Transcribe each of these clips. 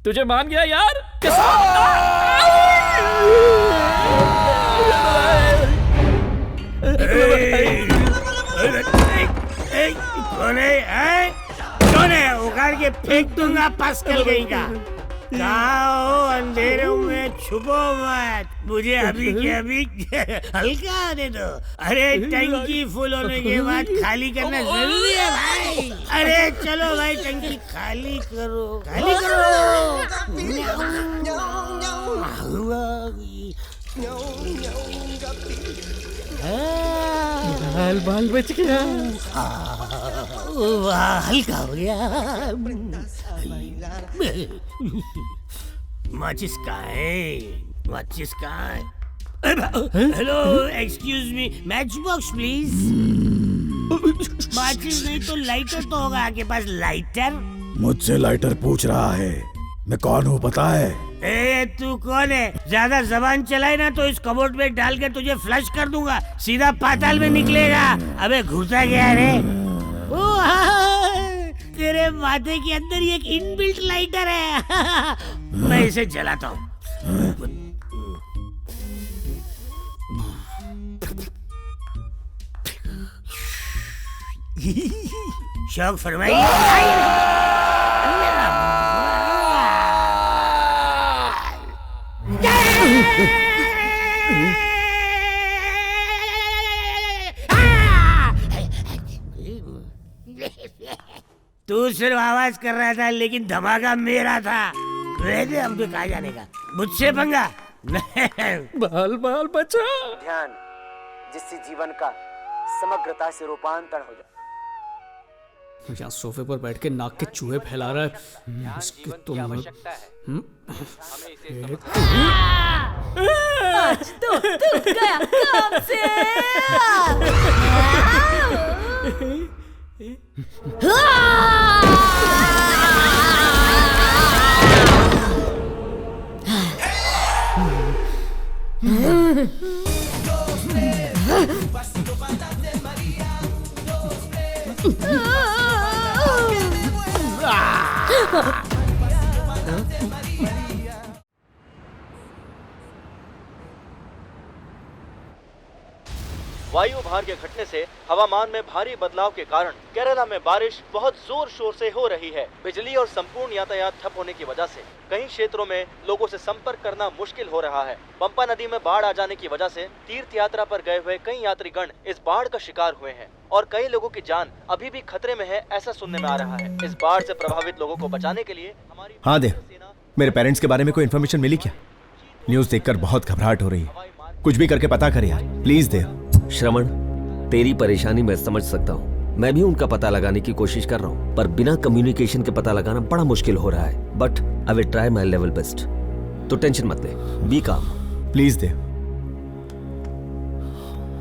तुझे मान गया यार। कौन है? कौन है? उखाड़ के फेंक दूंगा पास्कल कहीं का। कहाँ हो? अंधेरे में छुपो मत, मुझे अभी के अभी हल्का आने दो। अरे टंकी फुल होने के बाद खाली करना जरूरी है भाई। अरे चलो भाई, टंकी खाली करो, खाली करो। बाल बाल बच गया। हल्का हो गया। माचिस कहाँ है? माचिस कहाँ है? Hello, excuse me, match box please. माचिस नहीं तो लाइटर तो होगा आपके पास। लाइटर? मुझसे लाइटर पूछ रहा है, मैं कौन हूँ पता है? ए तू कौन है? ज्यादा जबान चलाए ना तो इस कबोर्ड में डाल के तुझे फ्लश कर दूंगा, सीधा पाताल में निकलेगा। अबे घुसा गया रे। तेरे माथे के अंदर एक इनबिल्ट लाइटर है। मैं इसे जलाता हूँ। शौक फरमाइए। तू सिर्फ आवाज कर रहा था, लेकिन धमाका मेरा था। वैसे हमको कहा जाने का, मुझसे पंगा। बाल बाल बचा। ध्यान, जिससे जीवन का समग्रता से रूपांतरण हो जाए। यहाँ सोफे पर बैठ के नाक के चूहे फैला रहा है। इसकी तो आज तो तू गया काम से। वायु भार के घटने से हवामान में भारी बदलाव के कारण केरला में बारिश बहुत जोर शोर से हो रही है। बिजली और संपूर्ण यातायात ठप होने की वजह से कई क्षेत्रों में लोगों से संपर्क करना मुश्किल हो रहा है। पंपा नदी में बाढ़ आ जाने की वजह से तीर्थ यात्रा पर गए हुए कई यात्रीगण इस बाढ़ का शिकार हुए हैं और कई लोगों की जान अभी भी खतरे में है, ऐसा सुनने में आ रहा है। इस बाढ़ से प्रभावित लोगों को बचाने के लिए हमारी हाँ देव, मेरे पेरेंट्स के बारे में कोई इन्फॉर्मेशन मिली क्या? न्यूज देखकर बहुत घबराहट हो रही है। कुछ भी करके पता कर यार, प्लीज देव। श्रवण, तेरी परेशानी मैं समझ सकता हूँ। मैं भी उनका पता लगाने की कोशिश कर रहा हूँ, पर बिना कम्युनिकेशन के पता लगाना बड़ा मुश्किल हो रहा है। But I will try my level best. तो टेंशन मत ले, बी काम। प्लीज देव।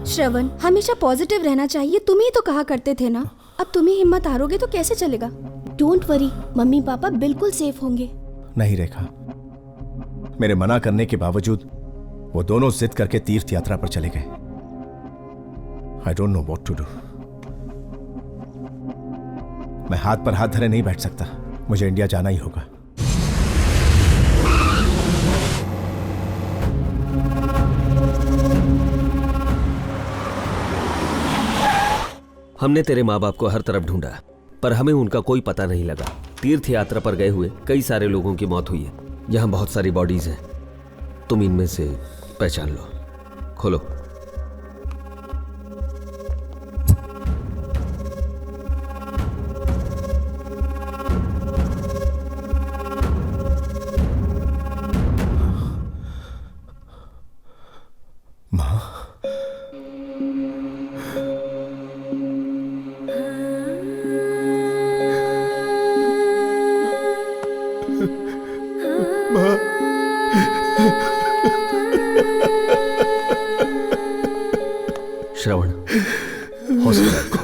श्रवण, हमेशा पॉजिटिव रहना चाहिए, तुम ही तो कहा करते थे ना। अब तुम ही हिम्मत हारोगे तो कैसे चलेगा? डोंट वरी, मम्मी पापा बिल्कुल सेफ होंगे। नहीं रेखा, मेरे मना करने के बावजूद वो दोनों जिद करके तीर्थ यात्रा पर चले गए। I don't know what to do. मैं हाथ पर हाथ धरे नहीं बैठ सकता, मुझे इंडिया जाना ही होगा। हमने तेरे माँ बाप को हर तरफ ढूंढा, पर हमें उनका कोई पता नहीं लगा। तीर्थ यात्रा पर गए हुए कई सारे लोगों की मौत हुई है। यहाँ बहुत सारी बॉडीज हैं, तुम इनमें से पहचान लो। खोलो। श्रवण, हौसला रखो।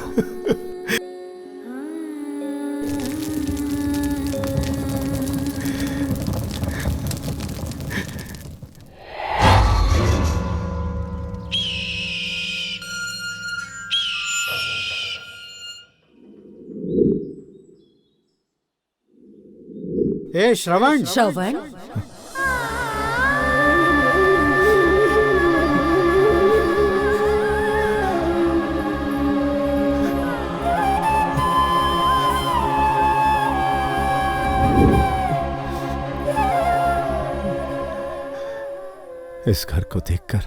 ए श्रवण, श्रवण, इस घर को देखकर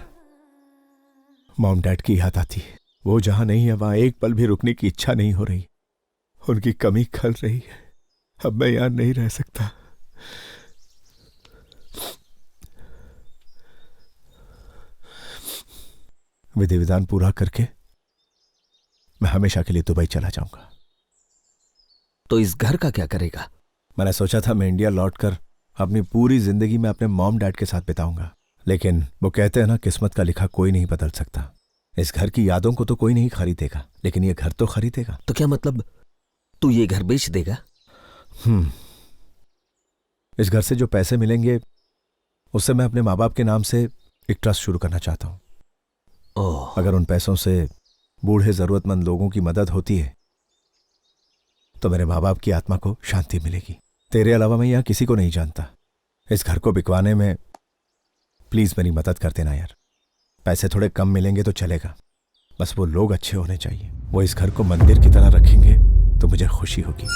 मॉम डैड की याद आती है। वो जहां नहीं है वहां एक पल भी रुकने की इच्छा नहीं हो रही। उनकी कमी खल रही है। अब मैं यहां नहीं रह सकता। विधि विधान पूरा करके मैं हमेशा के लिए दुबई चला जाऊंगा। तो इस घर का क्या करेगा? मैंने सोचा था मैं इंडिया लौटकर अपनी पूरी जिंदगी में अपने मॉम डैड के साथ बिताऊंगा, लेकिन वो कहते हैं ना, किस्मत का लिखा कोई नहीं बदल सकता। इस घर की यादों को तो कोई नहीं खरीदेगा, लेकिन ये घर तो खरीदेगा। तो क्या मतलब तू ये घर बेच देगा? इस घर से जो पैसे मिलेंगे उससे मैं अपने माँ बाप के नाम से एक ट्रस्ट शुरू करना चाहता हूं। अगर उन पैसों से बूढ़े जरूरतमंद लोगों की मदद होती है तो मेरे माँ बाप की आत्मा को शांति मिलेगी। तेरे अलावा मैं यहां किसी को नहीं जानता। इस घर को बिकवाने में प्लीज मेरी मदद कर देना यार। पैसे थोड़े कम मिलेंगे तो चलेगा, बस वो लोग अच्छे होने चाहिए। वो इस घर को मंदिर की तरह रखेंगे तो मुझे खुशी होगी।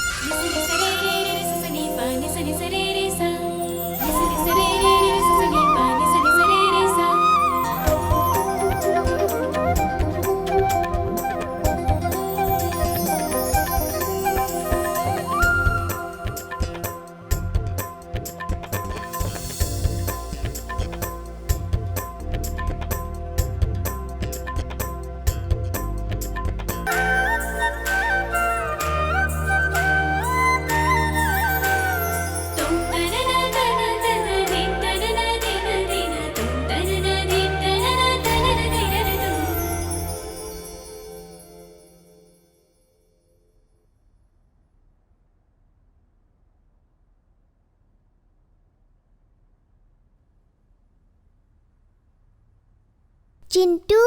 चिंटू,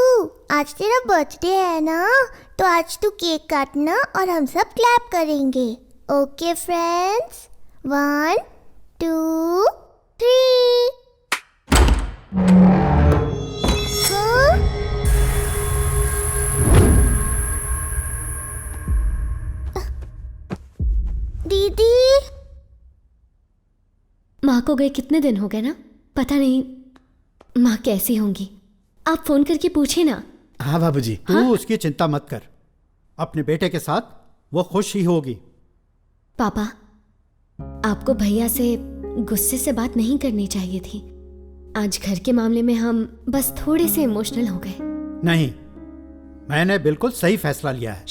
आज तेरा बर्थडे है ना, तो आज तू केक काटना और हम सब क्लैप करेंगे। Okay friends, 1 2 3। दीदी, माँ को गए कितने दिन हो गए ना, पता नहीं माँ कैसी होंगी। आप फोन करके पूछे ना। हाँ बाबूजी, तू उसकी चिंता मत कर। अपने बेटे के साथ वो खुश ही होगी। पापा, आपको भैया से गुस्से से बात नहीं करनी चाहिए थी। आज घर के मामले में हम बस थोड़े से इमोशनल हो गए। नहीं, मैंने बिल्कुल सही फैसला लिया है।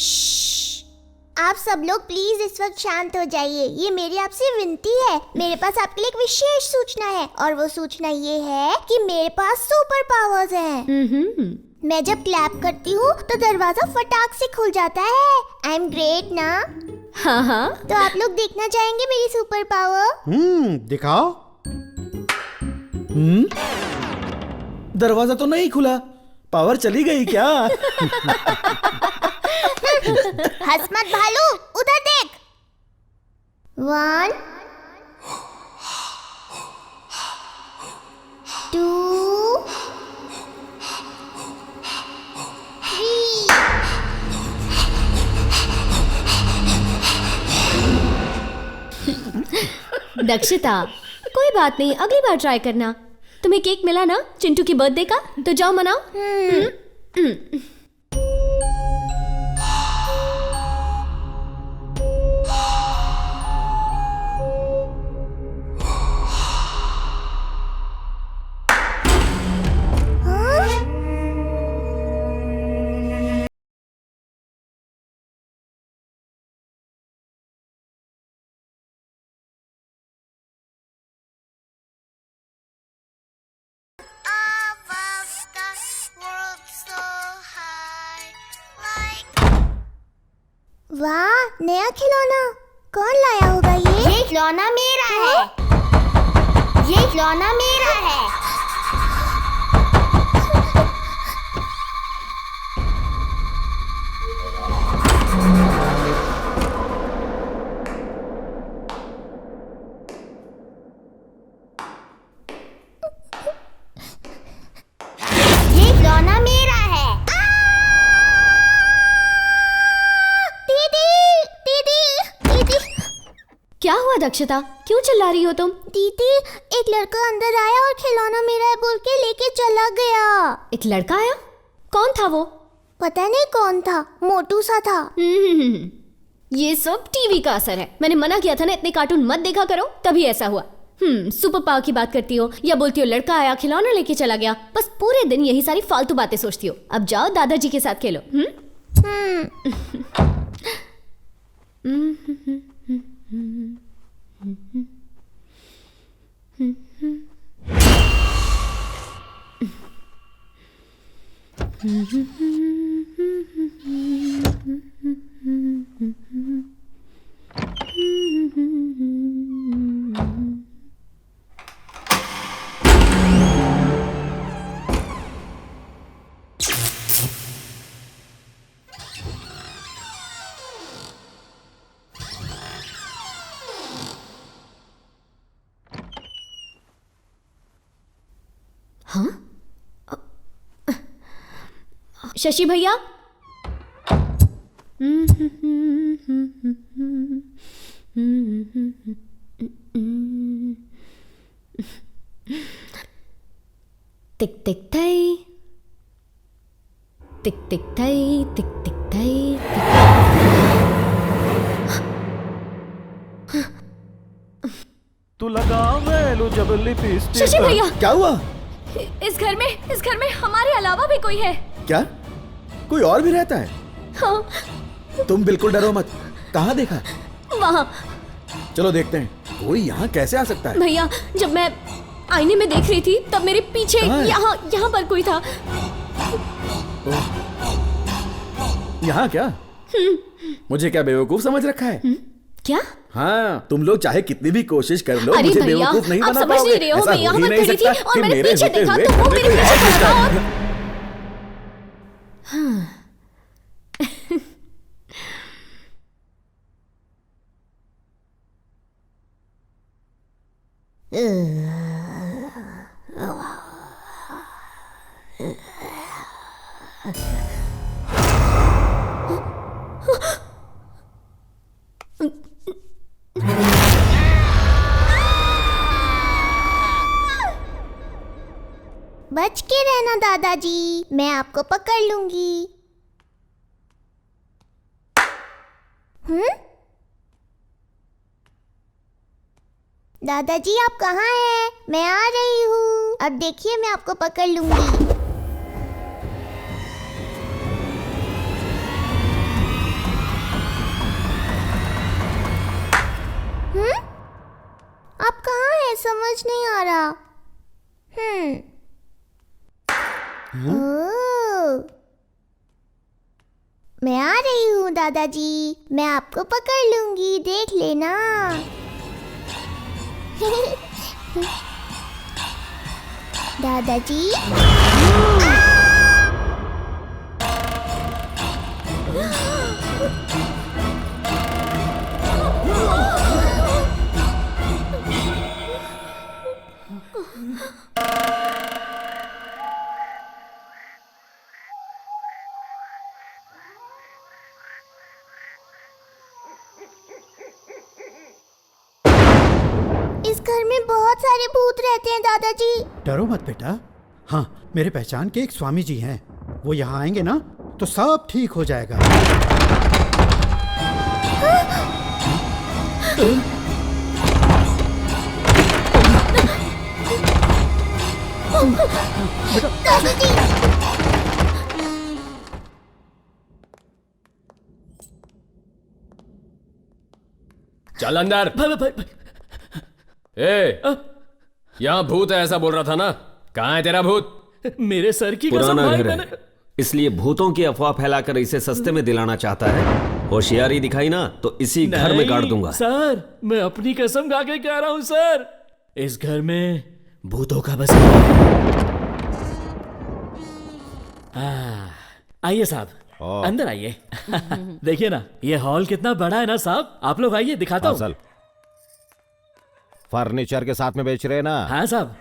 आप सब लोग प्लीज इस वक्त शांत हो जाइए। ये मेरी आपसे विनती है। मेरे पास आपके लिए एक विशेष सूचना है, और वो सूचना ये है कि मेरे पास सुपर पावर्स हैं। मैं जब क्लैप करती हूँ तो दरवाजा फटाक से खुल जाता है। आई एम ग्रेट ना? हाँ हाँ। तो आप लोग देखना चाहेंगे मेरी सुपर पावर? दिखाओ। दरवाजा तो नहीं खुला, पावर चली गई क्या? हंस मत भालू, उधर देख। 1 2 3। दक्षिता, कोई बात नहीं, अगली बार ट्राई करना। तुम्हें केक मिला ना चिंटू की बर्थडे का, तो जाओ मनाओ। वाह, नया खिलौना। कौन लाया होगा ये खिलौना मेरा है। ये खिलौना मेरा है। क्या हुआ दक्षता, क्यों चिल्ला रही हो तुम? दीदी, एक लड़का अंदर आया और खिलौना मेरा है बोल के लेके चला गया। एक लड़का आया? कौन था वो? पता नहीं कौन था, मोटू सा था। ये सब टीवी का असर है। मैंने मना किया था ना, इतने कार्टून मत देखा करो, तभी ऐसा हुआ। सुपर पावर की बात करती हो या बोलती हो लड़का आया खिलौना लेके चला गया, बस पूरे दिन यही सारी फालतू बातें सोचती हो। अब जाओ दादाजी के साथ खेलो। हाँ? शशि भैया, टिक टिक थई, टिक टिक थई, टिक टिक थई। तू लगावे लो जब लिपस्टिक। शशि भैया, क्या हुआ? इस घर में हमारे अलावा भी कोई है। क्या कोई और भी रहता है? हाँ। तुम बिल्कुल डरो मत। कहाँ देखा? वहाँ। चलो देखते हैं कोई यहाँ कैसे आ सकता है। भैया, जब मैं आईने में देख रही थी तब मेरे पीछे यहाँ पर कोई था। यहाँ क्या? मुझे क्या बेवकूफ समझ रखा है? क्या? हाँ, तुम लोग चाहे कितनी भी कोशिश कर लो, अरे मुझे भैया, बेवकूफ नहीं आप बना समझ पाओगे। नहीं रहे हो, ऐसा मैं हो यहाँ ही पर नहीं खड़ी थी सकता और कि मैंने मेरे पीछे होते देखा हुए तो वो घर में मेरे कोई पीछे और खड़ा था घुसता है। और बच के रहना दादाजी, मैं आपको पकड़ लूंगी। दादाजी आप कहाँ हैं? मैं आ रही हूँ। अब देखिए मैं आपको पकड़ लूंगी। आप कहाँ हैं? समझ नहीं आ रहा। ओह, मैं आ रही हूँ दादाजी, मैं आपको पकड़ लूंगी, देख लेना। दादाजी। इस घर में बहुत सारे भूत रहते हैं दादाजी। डरो मत बेटा। हाँ, मेरे पहचान के एक स्वामी जी हैं, वो यहाँ आएंगे ना तो सब ठीक हो जाएगा। दादाजी। चल अंदर। ए, यहाँ भूत है ऐसा बोल रहा था ना, कहाँ है तेरा भूत? मेरे सर की कसम पुराना भाई, घर है, इसलिए भूतों की अफवाह फैलाकर इसे सस्ते में दिलाना चाहता है। होशियारी दिखाई ना तो इसी घर में गाड़ दूंगा। सर, मैं अपनी कसम खा के कह रहा हूँ सर, इस घर में भूतों का बस। आइए साहब, अंदर आइए। देखिए ना, ये हॉल कितना बड़ा है ना साहब। आप लोग आइए, दिखाता हूँ। फर्नीचर के साथ में बेच रहे हैं ना? हाँ साहब।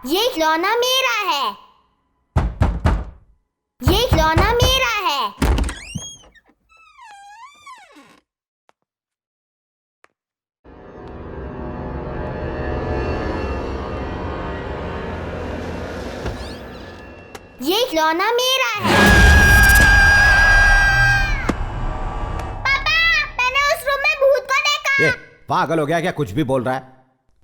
ये खिलौना मेरा है। ये खिलौना मेरा है। ये खिलौना मेरा है। पापा, मैंने उस रूम में भूत को देखा। ये पागल हो गया क्या? कुछ भी बोल रहा है।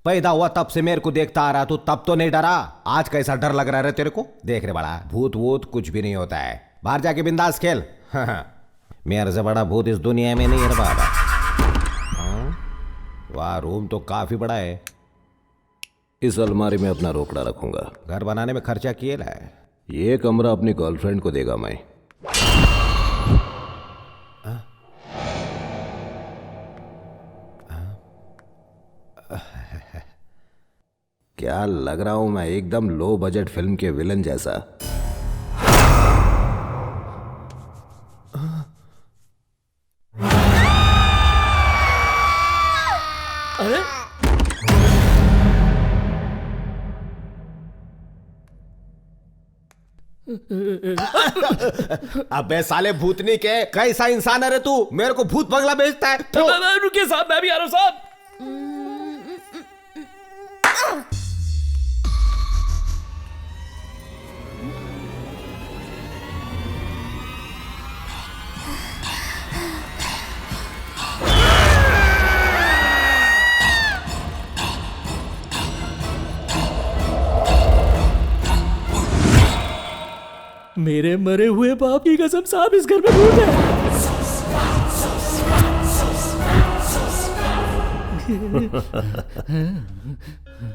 पैदा हुआ तब से मेरे को देखता आ रहा, तू तब तो नहीं डरा, आज कैसा डर लग रहा है तेरे को? देख रे बड़ा, भूत वूत कुछ भी नहीं होता है, बाहर जाके बिंदास खेल। मेरे से बड़ा भूत इस दुनिया में नहीं है बाबा। वाह, रूम तो काफी बड़ा है। इस अलमारी में अपना रोकड़ा रखूंगा। घर बनाने में खर्चा किए ला है। ये कमरा अपनी गर्लफ्रेंड को देगा मैं। क्या लग रहा हूं मैं एकदम लो बजट फिल्म के विलन जैसा। अरे अबे साले भूतनी के, कैसा इंसान है रे तू? मेरे को भूत बंगला भेजता है। रुकिए साहब, मैं भी आ रहा हूं साहब। मेरे मरे हुए बाप की कसम साहब, इस घर में भूत है।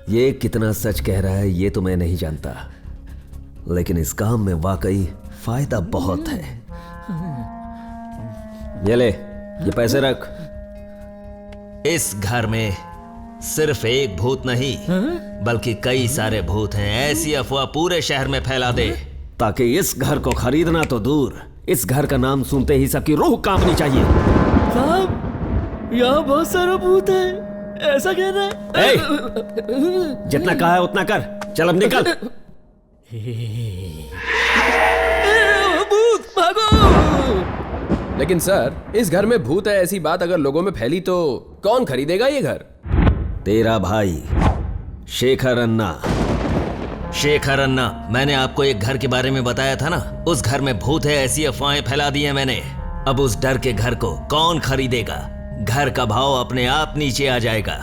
ये कितना सच कह रहा है ये तो मैं नहीं जानता, लेकिन इस काम में वाकई फायदा बहुत है। ये ले, ये पैसे रख। इस घर में सिर्फ एक भूत नहीं बल्कि कई सारे भूत हैं। ऐसी अफवाह पूरे शहर में फैला दे ताकि इस घर को खरीदना तो दूर, इस घर का नाम सुनते ही सबकी रूह कांपनी चाहिए। साहब, यहाँ बहुत सारा भूत है, ऐसा कह रहा है। जितना कहा है उतना कर, चल अब निकल। भूत भागो। लेकिन सर, इस घर में भूत है ऐसी बात अगर लोगों में फैली तो कौन खरीदेगा ये घर? तेरा भाई शेखर अन्ना। शेखर अन्ना, मैंने आपको एक घर के बारे में बताया था ना, उस घर में भूत है ऐसी अफवाहें फैला दी है मैंने। अब उस डर के घर को कौन खरीदेगा? घर का भाव अपने आप नीचे आ जाएगा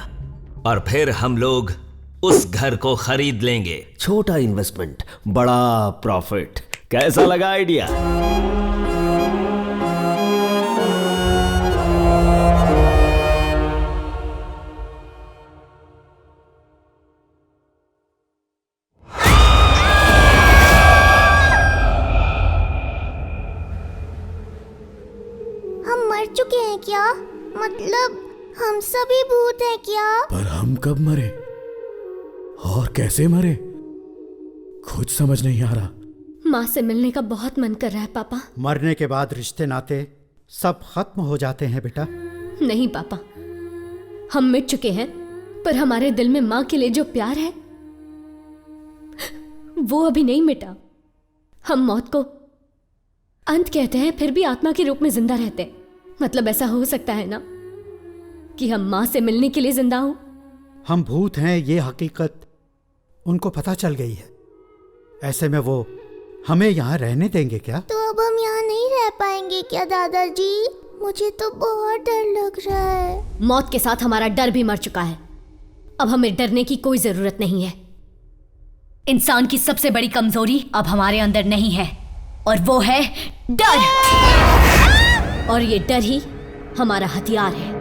और फिर हम लोग उस घर को खरीद लेंगे। छोटा इन्वेस्टमेंट, बड़ा प्रॉफिट। कैसा लगा आइडिया? चुके हैं क्या? मतलब हम सभी भूत हैं क्या? पर हम कब मरे और कैसे मरे, कुछ समझ नहीं आ रहा। माँ से मिलने का बहुत मन कर रहा है पापा। मरने के बाद रिश्ते नाते सब खत्म हो जाते हैं बेटा। नहीं पापा, हम मिट चुके हैं, पर हमारे दिल में माँ के लिए जो प्यार है वो अभी नहीं मिटा। हम मौत को अंत कहते हैं, फिर भी आत्मा के रूप में जिंदा रहते हैं। मतलब ऐसा हो सकता है ना कि हम माँ से मिलने के लिए जिंदा हूं? हम भूत हैं ये हकीकत उनको पता चल गई है, ऐसे में वो हमें यहाँ रहने देंगे क्या? तो अब हम यहाँ नहीं रह पाएंगे क्या दादाजी? मुझे तो बहुत डर लग रहा है। मौत के साथ हमारा डर भी मर चुका है, अब हमें डरने की कोई जरूरत नहीं है। इंसान की सबसे बड़ी कमजोरी अब हमारे अंदर नहीं है, और वो है डर। और ये डर ही हमारा हथियार है।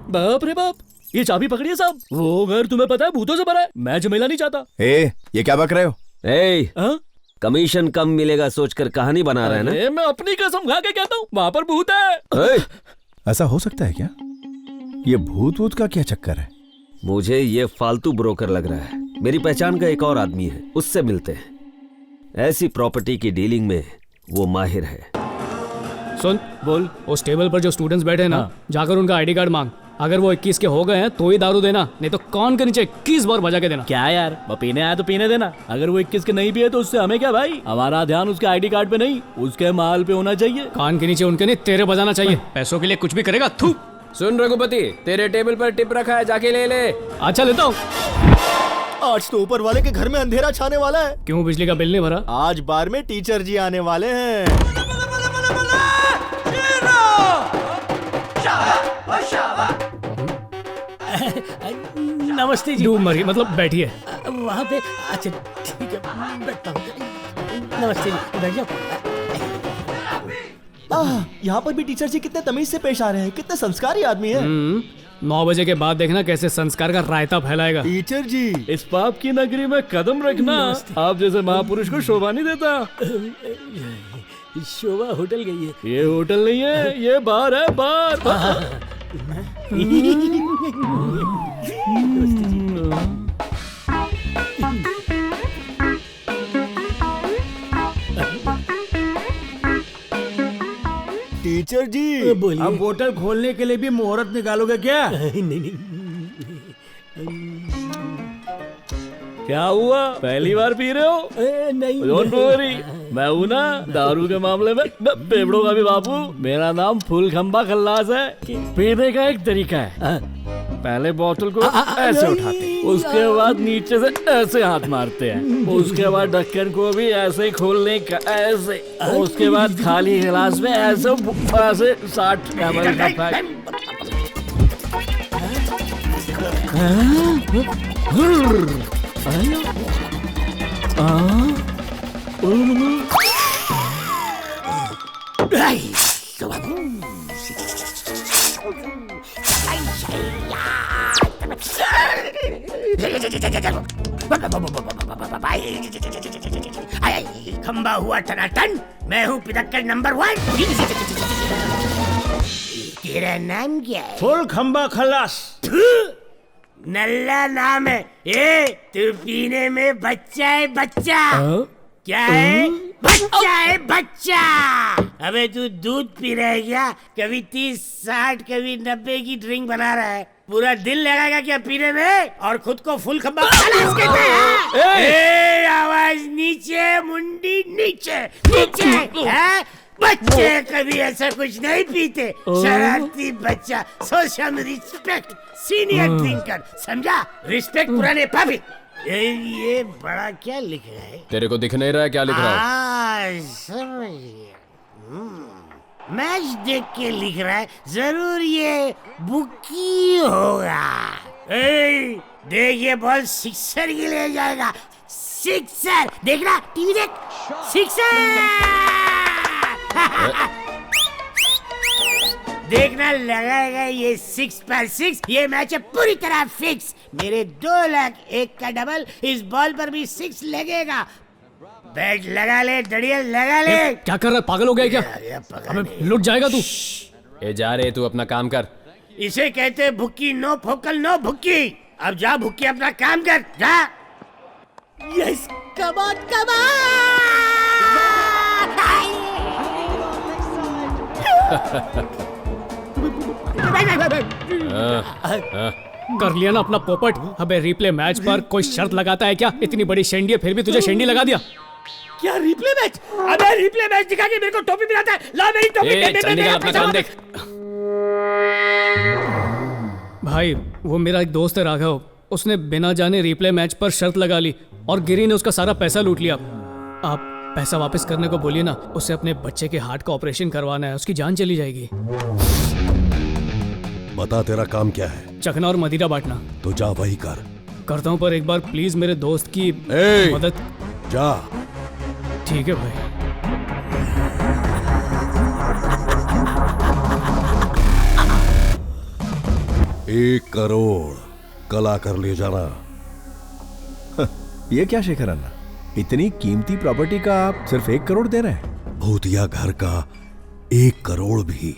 बाप रे बाप, ये चाबी पकड़िए साहब। वो घर तुम्हें पता है भूतों से भरा है, मैं झमेला नहीं चाहता। ये क्या बक रहे हो? कमीशन कम मिलेगा सोचकर कहानी बना रहे हैं ना? मैं अपनी कसम खा के कहता हूँ वहां पर भूत है। ऐसा हो सकता है क्या? ये भूत वूत का क्या चक्कर है? मुझे ये फालतू ब्रोकर लग रहा है। मेरी पहचान का एक और आदमी है, उससे मिलते हैं। ऐसी प्रॉपर्टी की डीलिंग में वो माहिर है। सुन बोल, उस टेबल पर जो स्टूडेंट्स बैठे हैं ना, जाकर उनका आईडी कार्ड मांग। अगर वो 21 के हो गए हैं तो ही दारू देना, नहीं तो कान के नीचे 21 बार बजा के देना। क्या यार, वो पीने आया तो पीने देना। अगर वो 21 के नहीं पिए तो उससे हमें क्या भाई? हमारा ध्यान उसके आईडी कार्ड पे नहीं, उसके माल पे होना चाहिए। कान के नीचे उनके नहीं, तेरे बजाना चाहिए। पैसों के लिए कुछ भी करेगा। थू। सुन रघुपति, तेरे टेबल पर टिप रखा है, जाके ले ले। अच्छा लेता हूँ। आज तो ऊपर वाले के घर में अंधेरा छाने वाला है। क्यों, बिजली का बिल नहीं भरा? आज बार में टीचर जी आने वाले हैं। नमस्ते जी। डूब मरी, मतलब बैठिए। वहाँ पे अच्छा ठीक है, बैठता हूँ। नमस्ते जी, बैठ जाओ। यहाँ पर भी टीचर जी कितने तमीज से पेश आ रहे हैं, कितने संस्कारी आदमी है। 9 बजे के बाद देखना कैसे संस्कार का रायता फैलाएगा। टीचर जी, इस पाप की नगरी में कदम रखना, आप जैसे महापुरुष को शोभा नहीं देता। शोभा होटल गई है। ये होटल नहीं है, ये बार है, बार। टीचर जी, अब होटल खोलने के लिए भी मुहूर्त निकालोगे क्या? नहीं। क्या हुआ, पहली बार पी रहे हो? नहीं। डोंट वरी, मैं हूँ ना दारू के मामले में पेपड़ों का भी बाबू। मेरा नाम फूलखंबा खल्लास है। पीने का एक तरीका है, पहले बोतल को ऐसे उठाते, उसके बाद नीचे से ऐसे हाथ मारते हैं, उसके बाद ढक्कन को भी ऐसे खोलने का, ऐसे, उसके बाद खाली गिलास में ऐसे 60 ml का पैक। खंबा हुआ टनाटन, मैं हूँ पिदक्कड़ नंबर 1। तेरा नाम क्या है? फुल खंबा खल्लास। नल्ला नाम है। तू पीने में बच्चा है, बच्चा। क्या है? बच्चा है, बच्चा। अबे तू दूध पी रहा है क्या? कभी 30, 60, कभी 90 की ड्रिंक बना रहा है। पूरा दिल लगाएगा क्या पीने में? और खुद को फुल खंबा खल्लास कहता है। आवाज नीचे, मुंडी नीचे, नीचे। बच्चे कभी ऐसा कुछ नहीं पीते। शरारती बच्चा। Show some respect, senior drinker, समझा? रिस्पेक्ट पुराने पापी। ये बड़ा क्या लिख रहा है? तेरे को दिख नहीं रहा है क्या लिख रहा है? समझ गया। मैच देख के लिख रहा है, जरूर ये बुकी होगा। देख ये बॉल सिक्सर के लिए जाएगा। सिक्सर, देखना टीवी देख, सिक्सर। देखना लगाएगा ये 6 पर 6। ये मैच है पूरी तरह फिक्स। मेरे 2 लाख 1 का डबल, इस बॉल पर भी 6 लगेगा। बैट लगा ले, डड़िया लगा ले। क्या कर रहा है, पागल हो गया क्या? अबे लुट जाएगा तू। ए जा रहे, तू अपना काम कर। इसे कहते हैं भुक्की, नो फोकल नो भुक्की। अब जा भुक्की, अपना काम कर, जा। यस, कमान कर लिया ना अपना पोपट। अबे रिप्ले मैच पर कोई शर्त लगाता है क्या? इतनी बड़ी शेंडी है फिर भी तुझे शेंडी लगा दिया। क्या रिप्ले मैच? अबे रिप्ले मैच दिखा के मेरे को टोपी पिलाता है। ला मेरी टोपी। अपना काम देख। भाई वो मेरा एक दोस्त है राघव, उसने बिना जाने रिप्ले मैच पर शर्त लगा ली और गिरी ने उसका सारा पैसा लूट लिया। आप पैसा वापस करने को बोलिए ना, उसे अपने बच्चे के हार्ट का ऑपरेशन करवाना है, उसकी जान चली जाएगी। बता तेरा काम क्या है? चखना और मदिरा बांटना। तो जा वही कर। करता हूँ, पर एक बार प्लीज मेरे दोस्त की मदद। जा। ठीक है भाई। एक करोड़ कल आकर ले जाना। ये क्या शेखर अन्ना, इतनी कीमती प्रॉपर्टी का आप सिर्फ 1 करोड़ दे रहे हैं? भूतिया घर का 1 करोड़ भी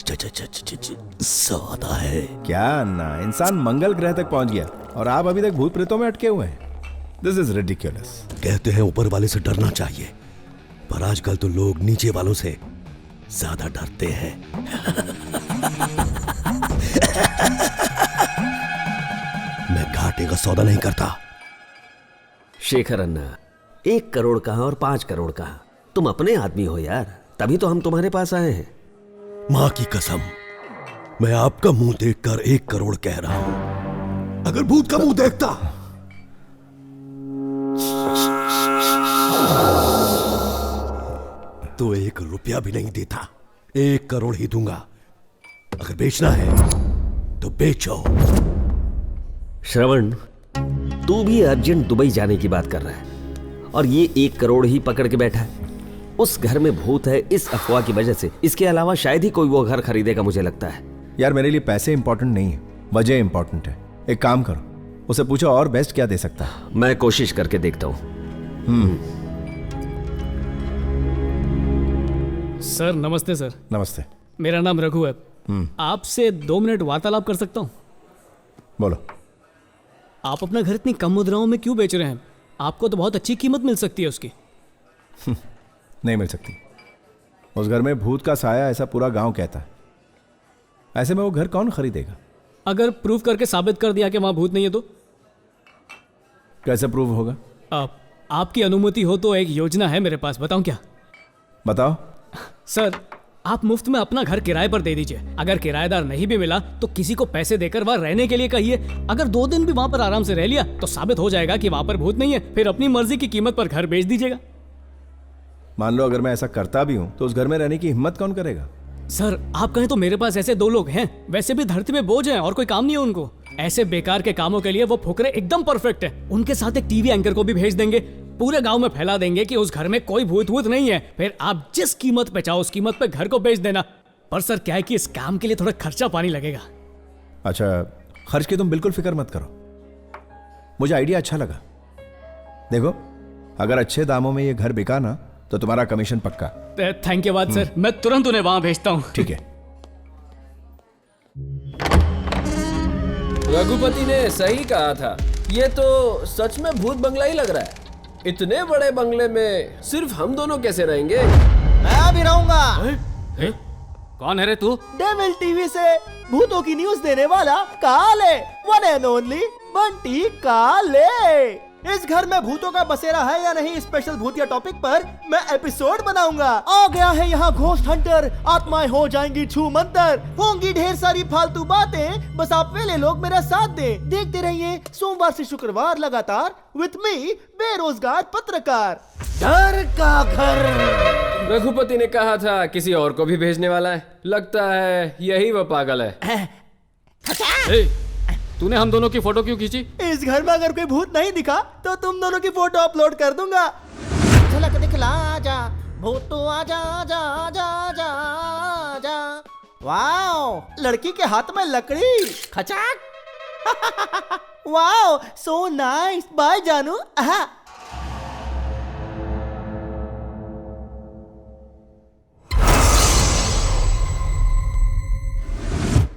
ज्यादा है। क्या अन्ना, इंसान मंगल ग्रह तक पहुंच गया और आप अभी तक भूत प्रेतों में अटके हुए हैं। This is ridiculous. कहते हैं ऊपर वाले से डरना चाहिए, पर आजकल तो लोग नीचे वालों से ज्यादा डरते हैं। मैं घाटे का सौदा नहीं करता। शेखर अन्ना, 1 करोड़ कहाँ और 5 करोड़ कहाँ? तुम अपने आदमी हो यार, तभी तो हम तुम्हारे पास आए हैं। मां की कसम, मैं आपका मुंह देखकर 1 करोड़ कह रहा हूं। अगर भूत का मुंह देखता तो 1 रुपया भी नहीं देता। 1 करोड़ ही दूंगा। अगर बेचना है तो बेचो। श्रवण, तू भी अर्जेंट दुबई जाने की बात कर रहा है और ये 1 करोड़ ही पकड़ के बैठा है। उस घर में भूत है इस अफवाह की वजह से। इसके अलावा शायद ही कोई वो घर खरीदेगा, मुझे लगता है। यार मेरे लिए पैसे इंपॉर्टेंट नहीं है, वजह इंपॉर्टेंट है। एक काम करो, उसे पूछो और बेस्ट क्या दे सकता है। मैं कोशिश करके देखता हूँ। सर नमस्ते। सर नमस्ते। मेरा नाम रघु है। आपसे 2 मिनट वार्तालाप कर सकता हूँ? बोलो। आप अपना घर इतनी कम मुद्राओं में क्यों बेच रहे हैं? आपको तो बहुत अच्छी कीमत मिल सकती है उसकी। नहीं मिल सकती। उस घर में भूत का साया, ऐसा पूरा गांव कहता है। ऐसे में वो घर कौन खरीदेगा? अगर प्रूव करके साबित कर दिया कि वहां भूत नहीं है तो? कैसे प्रूव होगा? आपकी अनुमति हो तो एक योजना है मेरे पास, बताऊं क्या? बताओ। सर, आप मुफ्त में अपना घर किराए पर दे दीजिए। अगर किराएदार नहीं भी मिला तो किसी को पैसे देकर वहां रहने के लिए कहिए। अगर 2 दिन भी वहां पर आराम से रह लिया तो साबित हो जाएगा कि वहां पर भूत नहीं है। फिर अपनी मर्जी की कीमत पर घर बेच दीजिएगा। मान लो अगर मैं ऐसा करता भी हूं तो उस घर में रहने की हिम्मत कौन करेगा? सर, आप कहें तो मेरे पास ऐसे 2 लोग हैं। वैसे भी धरती में बोझ हैं और कोई काम नहीं है उनको। ऐसे बेकार के कामों के लिए वो फुकरे एकदम परफेक्ट है। उनके साथ एक टीवी एंकर को भी भेज देंगे। पूरे गांव में फैला देंगे कि उस घर में कोई भूत वूत नहीं है। फिर आप जिस कीमत पे चाहो उस कीमत पे घर को बेच देना। पर सर क्या है कि इस काम के लिए थोड़ा खर्चा पानी लगेगा। अच्छा, खर्च की तुम बिल्कुल फिक्र मत करो। मुझे आइडिया अच्छा लगा। देखो, अगर अच्छे दामों में ये घर बिका ना तो तुम्हारा कमीशन पक्का। थैंक यू बात सर, मैं तुरंत उन्हें वहां भेजता हूँ। ठीक है। रघुपति ने सही कहा था। ये तो सच में भूत बंगला ही लग रहा है। इतने बड़े बंगले में सिर्फ हम दोनों कैसे रहेंगे? मैं भी रहूंगा। कौन है रे तू? डेविल टीवी से भूतों की न्यूज देने वाला काले, वन एंड ओनली बंटी काले। इस घर में भूतों का बसेरा है या नहीं, स्पेशल भूतिया टॉपिक पर मैं एपिसोड बनाऊंगा। आ गया है यहाँ घोस्ट हंटर। आत्माएं हो जाएंगी छू मंतर। होंगी ढेर सारी फालतू बातें। बस आप वेले लोग मेरा साथ दें। देखते रहिए सोमवार से शुक्रवार लगातार विथ मी बेरोजगार पत्रकार। डर का घर। रघुपति ने कहा था किसी और को भी भेजने वाला है। लगता है यही वो पागल है। तूने हम दोनों की फोटो क्यों खींची? इस घर में अगर कोई भूत नहीं दिखा तो तुम दोनों की फोटो अपलोड कर दूंगा। झलक दिखला जा भूतो आजा आजा आजा आजा आजा। वाओ, लड़की के हाथ में लकड़ी। खचाक। Wow, so nice. बाय जानू।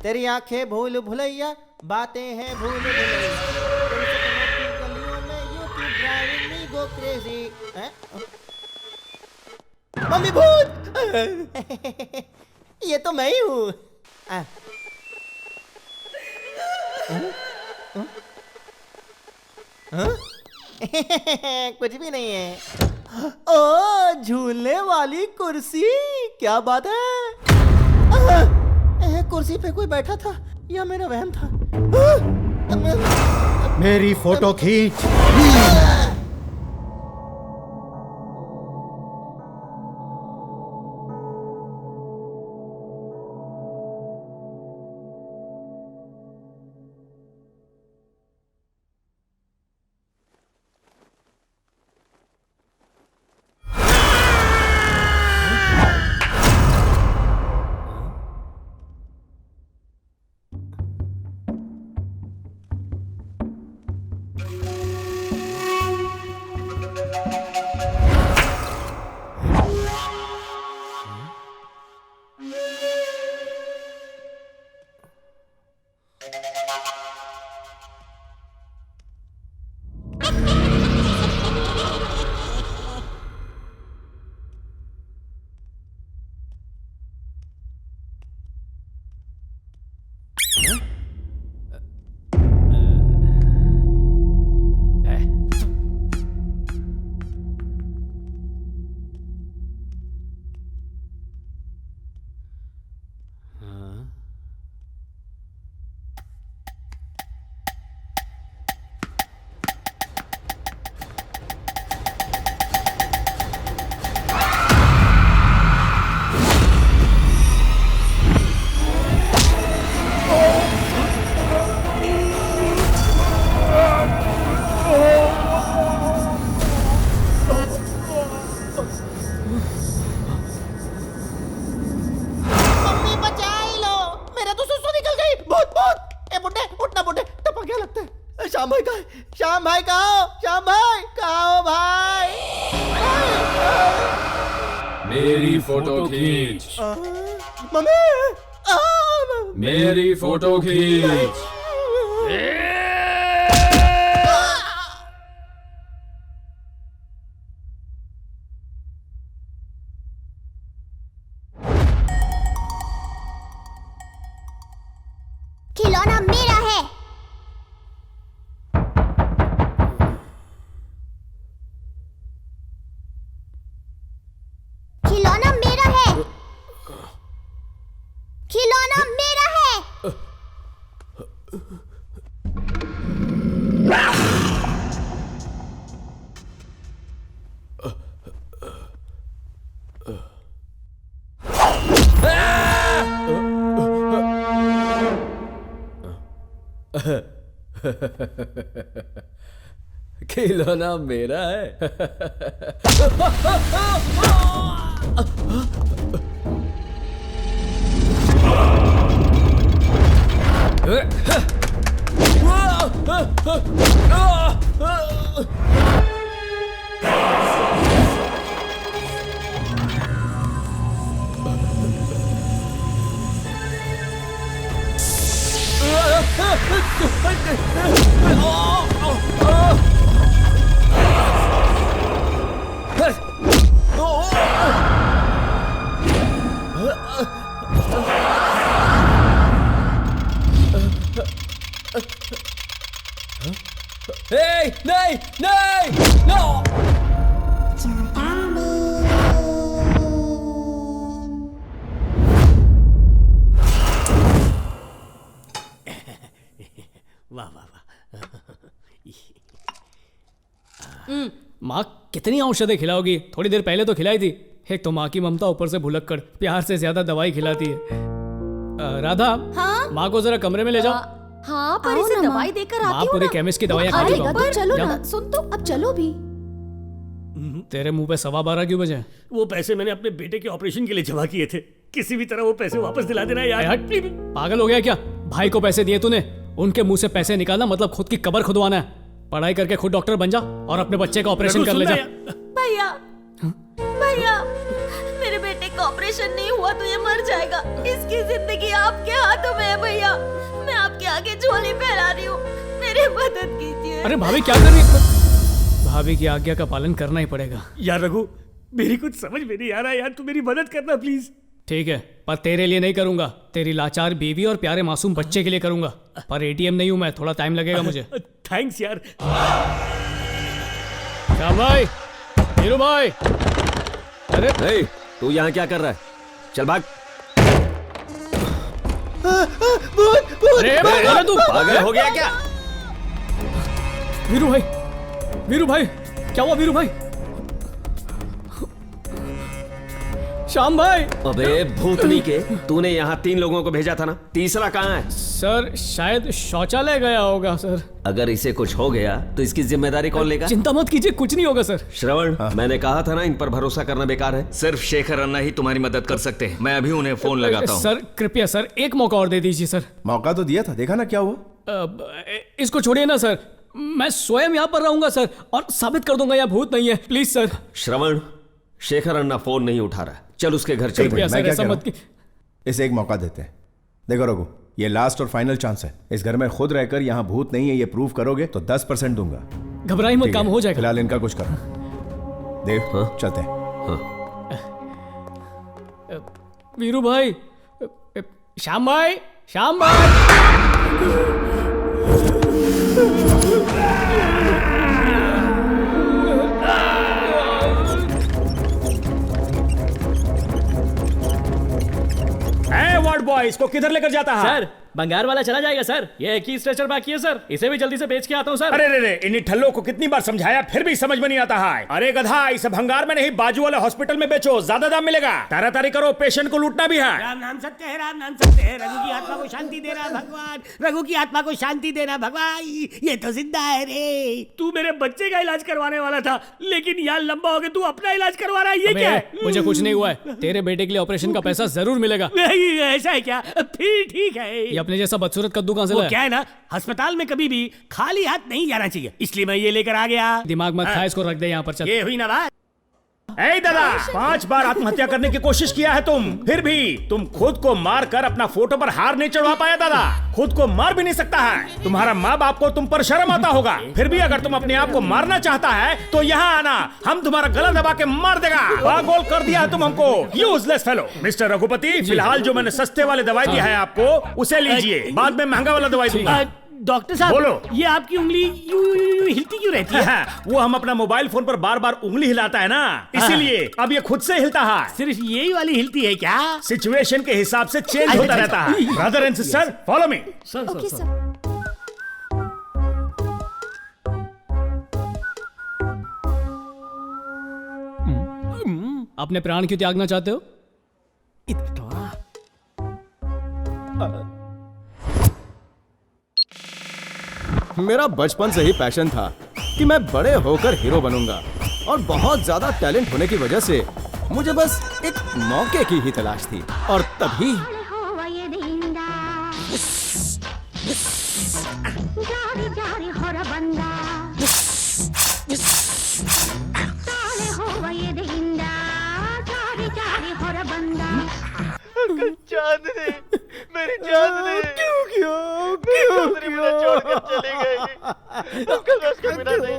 तेरी आंखें भूल भुलैया, बातें हैं भूल भुलैया। गलियों में you keep driving me go crazy। Mummy भूत। ये तो मैं ही हूँ। कुछ भी नहीं है। ओ, झूलने वाली कुर्सी, क्या बात है। कुर्सी पे कोई बैठा था या मेरा वहम था? मेरी फोटो खींच। श्याम भाई कहाँ? श्याम भाई कहाँ हो? श्याम भाई कहाँ हो भाई? मेरी फोटो खींच। मम्मी मेरी फोटो खींच। खिलौना मेरा है। खिलौना मेरा है। खिलौना मेरा है। खिलौना मेरा है। नहीं नहीं नो। वाह वाह वाह। माँ कितनी औषधें खिलाओगी? थोड़ी देर पहले तो खिलाई थी। एक तो माँ की ममता, ऊपर से भुलक्कड़ प्यार से ज्यादा दवाई खिलाती है। राधा, हाँ? माँ को जरा कमरे में ले जाओ। हाँ, पर इसे दवाई देकर माँ आती हूँ पूरे ना। केमिस्ट की दवाइयाँ वो खा आएगा चुका तो चलो जाओ। ना। सुन तो, अब चलो भी। तेरे मुंह पे 12:15 क्यों बजे? वो पैसे मैंने अपने बेटे के ऑपरेशन के लिए जमा किए थे। किसी भी तरह वो पैसे वापस दिला देना यार। हट, पागल हो गया क्या? भाई को पैसे दिए तूने, उनके मुंह से पैसे निकालना मतलब खुद की कब्र खुदवाना है। पढ़ाई करके खुद डॉक्टर बन जा और अपने बच्चे का ऑपरेशन कर ले जा। भैया भैया, मेरे बेटे का ऑपरेशन नहीं हुआ तो ये मर जाएगा। इसकी जिंदगी आपके हाथों में है भैया। मैं आपके आगे झोली फैला रही हूँ, मेरी मदद कीजिए। अरे भाभी क्या कर रही है? भाभी की आज्ञा का पालन करना ही पड़ेगा। यार रघु, मेरी कुछ समझ में नहीं आ रहा यार, तू मेरी मदद करना प्लीज। ठीक है, पर तेरे लिए नहीं करूंगा, तेरी लाचार बीवी और प्यारे मासूम बच्चे के लिए करूंगा। पर एटीएम नहीं हूं मैं, थोड़ा टाइम लगेगा मुझे। थैंक्स यार। श्याम भाई, हीरू भाई। अरे नहीं, तू यहाँ क्या कर रहा है? चल भाग। अरे भाई, तू पागल हो गया क्या? वीरू भाई, वीरू भाई, क्या हुआ वीरू भाई? श्याम भाई। अबे भूतनी के, तूने यहाँ 3 लोगों को भेजा था ना, तीसरा कहाँ है? सर शायद शौचालय गया होगा सर। अगर इसे कुछ हो गया तो इसकी जिम्मेदारी कौन लेगा? चिंता मत कीजिए, कुछ नहीं होगा सर। श्रवण, मैंने कहा था ना इन पर भरोसा करना बेकार है। सिर्फ शेखर अन्ना ही तुम्हारी मदद कर सकते हैं। मैं अभी उन्हें फोन लगाता हूँ। सर कृपया सर, एक मौका और दे दीजिए सर। मौका तो दिया था, देखा ना क्या हुआ। इसको छोड़िए ना सर, मैं स्वयं यहाँ पर रहूंगा सर और साबित कर दूंगा यहाँ भूत नहीं है। Please sir. Shravan, Shekhar Anna phone नहीं उठा रहा है, चल उसके घर चल। मैं क्या कह रहा हूं? इसे एक मौका देते हैं। देखो रघु, ये लास्ट और फाइनल चांस है। इस घर में खुद रहकर यहाँ भूत नहीं है ये प्रूव करोगे तो 10% दूंगा। घबराई मत, काम हो जाएगा। फिलहाल इनका कुछ करो। देव, चलते हैं। वीरू भाई, श्याम भाई, श्याम भाई। वार्ड बॉय, इसको किधर लेकर जाता है? सर बंगार वाला चला जाएगा सर, ये एक ही स्ट्रेचर बाकी है सर, इसे भी जल्दी से बेच के आता हूँ सर। अरे रे रे, इन्हीं ठल्लों को कितनी बार समझाया फिर भी समझ में नहीं आता है। अरे गधा, इसे भंगार में नहीं बाजू वाले हॉस्पिटल में बेचो, ज्यादा दाम मिलेगा। तारी करो, पेशेंट को लूटना भी है। राम नाम सत्य है, राम नाम सत्य है। रघु की आत्मा को शांति दे रहा भगवान, रघु की आत्मा को शांति देना भगवान। ये तो जिंदा है रे। तू मेरे बच्चे का इलाज करवाने वाला था, लेकिन यार लंबा हो गया, तू अपना इलाज करवा रहा है। ये क्या है? मुझे कुछ नहीं हुआ है, तेरे बेटे के लिए ऑपरेशन का पैसा जरूर मिलेगा। नहीं, ऐसा है क्या? फिर ठीक है। ये अपने जैसा बदसूरत कद्दू कहाँ से वो लाया? क्या है ना, अस्पताल में कभी भी खाली हाथ नहीं जाना चाहिए, इसलिए मैं ये लेकर आ गया। दिमाग मत खा, इसको रख दे यहाँ पर। चल। ये हुई ना बात। ए दादा, 5 बार आत्महत्या करने की कोशिश किया है तुम, फिर भी तुम खुद को मार कर अपना फोटो पर हार नहीं चढ़वा पाया दादा। खुद को मार भी नहीं सकता है। तुम्हारा माँ बाप को तुम पर शर्म आता होगा, फिर भी अगर तुम अपने आप को मारना चाहता है तो यहाँ आना, हम तुम्हारा गला दबा के मार देगा। पागल कर दिया है तुम हमको, यूजलेस फेलो। मिस्टर रघुपति, फिलहाल जो मैंने सस्ते वाले दवाई दिया है आपको, उसे लीजिए, बाद में महंगा वाला दवाई दूंगा। डॉक्टर साहब, बोलो। ये आपकी उंगली यूं हिलती क्यों रहती है? वो हम अपना मोबाइल फोन पर बार बार उंगली हिलाता है ना, इसीलिए अब ये खुद से हिलता है। सिर्फ यही वाली हिलती है क्या? सिचुएशन के हिसाब से चेंज होता रहता है। Brother and sister, follow me. Okay sir. अपने प्राण क्यों त्यागना चाहते हो? मेरा बचपन से ही पैशन था कि मैं बड़े होकर हीरो बनूंगा, और बहुत ज्यादा टैलेंट होने की वजह से मुझे बस एक मौके की ही तलाश थी, और तभी चांदनी, मेरी चांदनी, क्यों बिना छोड़कर चली गई? उसके बिना नहीं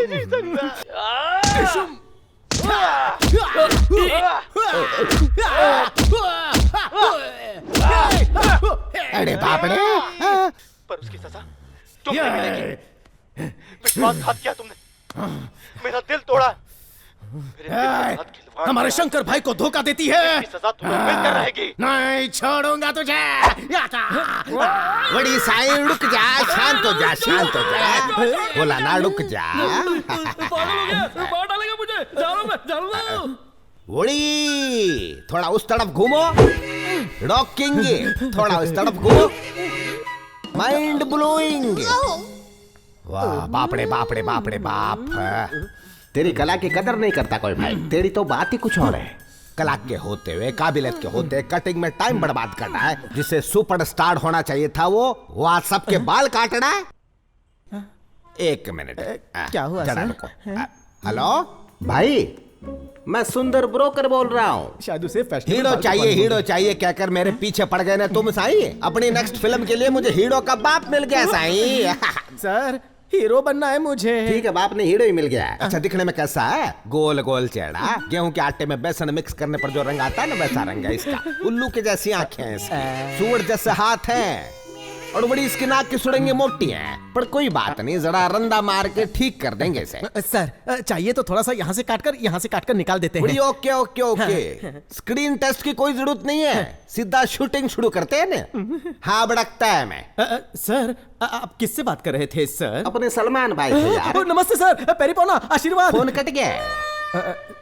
जी सकता। अरे बाप रे! पर उसकी सजा तुम नहीं मिलेगी। विश्वासघात किया तुमने, मेरा दिल तोड़ा। हमारे शंकर भाई को धोखा देती है। सजा तुम्हें मिलकर रहेगी। नहीं छोड़ूंगा तुझे। बड़ी साई, रुक जा, शांत हो जा, शांत हो जा। बोला ना रुक जा। बड़ी, थोड़ा उस तरफ घूमो। रॉकिंग, थोड़ा उस तरफ घूमो। Mind blowing. वाह, बाप रे बाप रे बाप रे बाप। तेरी कला की कदर नहीं करता कोई भाई। तेरी तो बात ही कुछ और है। कला के होते हुए, काबिलियत के होते कटिंग में टाइम बर्बाद करना है। जिसे सुपरस्टार होना चाहिए था वो आज सबके बाल काटना है। एक मिनट, क्या हुआ सर? हेलो भाई, मैं सुंदर ब्रोकर बोल रहा हूँ। शायद उसे हीरो चाहिए, हीरो चाहिए कहकर मेरे पीछे पड़ गए ना तुम साई। अपनी नेक्स्ट फिल्म के लिए मुझे हीरो का बाप मिल गया साई। सर, हीरो बनना है मुझे। ठीक है, बाप ने हीरो ही मिल गया। अच्छा, दिखने में कैसा है? गोल गोल चेहरा, गेहूं के आटे में बेसन मिक्स करने पर जो रंग आता है ना, वैसा रंग है इसका। उल्लू के जैसी आंखें हैं इसकी, सूअर जैसे हाथ हैं, और बड़ी इसकी नाक की सुड़ंगे मोटी हैं। पर कोई बात नहीं, जरा रंदा मार के ठीक कर देंगे इसे। सर, चाहिए तो थोड़ा सा यहाँ से काटकर निकाल देते हैं। Okay okay okay. Screen test की कोई जरूरत नहीं है, सीधा शूटिंग शुरू करते हैं ना। हाँ, बड़कता है मैं। सर, आप किससे बात कर रहे थे सर? अपने सलमान भाई से यार। नमस्ते सर, पेरीपोना, आशीर्वाद। फोन कट गया।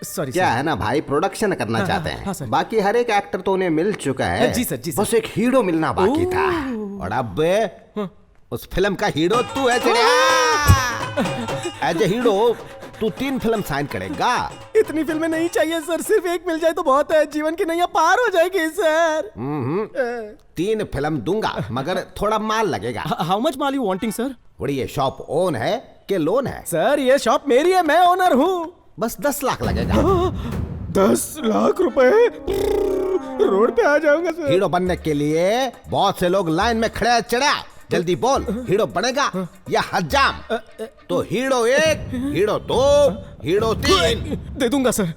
सॉरी, क्या है ना भाई, प्रोडक्शन करना चाहते हैं। बाकी हर एक एक्टर तो उन्हें मिल चुका है। जी सर, जी सर। बस एक हीरो मिलना बाकी था, और अब उस फिल्म का हीरो तू है। एज ए हीरो तू 3 फिल्म साइन करेगा। इतनी फिल्में नहीं चाहिए सर, सिर्फ एक मिल जाए तो बहुत है। जीवन की नैया पार हो जाएगी सर। 3 फिल्म दूंगा, मगर थोड़ा माल लगेगा। How much mall you wanting sir? बड़ी, ये शॉप ओन है कि लोन है? सर, ये शॉप मेरी है, मैं ओनर हूँ। बस 10 लाख लगेगा। 10 लाख रुपए? रोड पे आ जाऊंगा सर। हीरो बनने के लिए बहुत से लोग लाइन में खड़े हैं। चढ़ा, जल्दी बोल, हीरो बनेगा या हजाम? तो हीरो 1, हीरो 2, हीरो 3 दे दूंगा सर।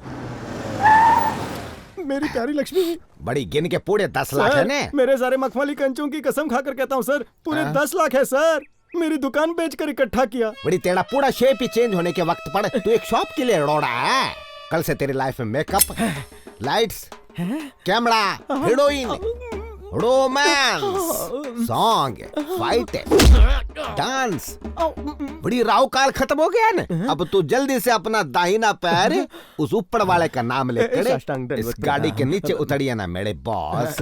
मेरी प्यारी लक्ष्मी। बड़ी गिन के पूरे 10 लाख है ने? मेरे सारे मखमली कंचों की कसम खाकर कहता हूँ सर, पूरे 10 लाख है सर। मेरी दुकान बेचकर इकट्ठा किया। बड़ी, तेरा पूरा शेप ही चेंज होने के वक्त पर तू एक शॉप के लिए रोड़ा है। कल से तेरी लाइफ में makeup, lights, camera, heroine, romance, song, fight, dance. बड़ी राव काल खत्म हो गया ना। अब तू जल्दी से अपना दाहिना पैर उस ऊपर वाले का नाम लेकर इस गाड़ी के नीचे उतरिए ना मेरे बॉस।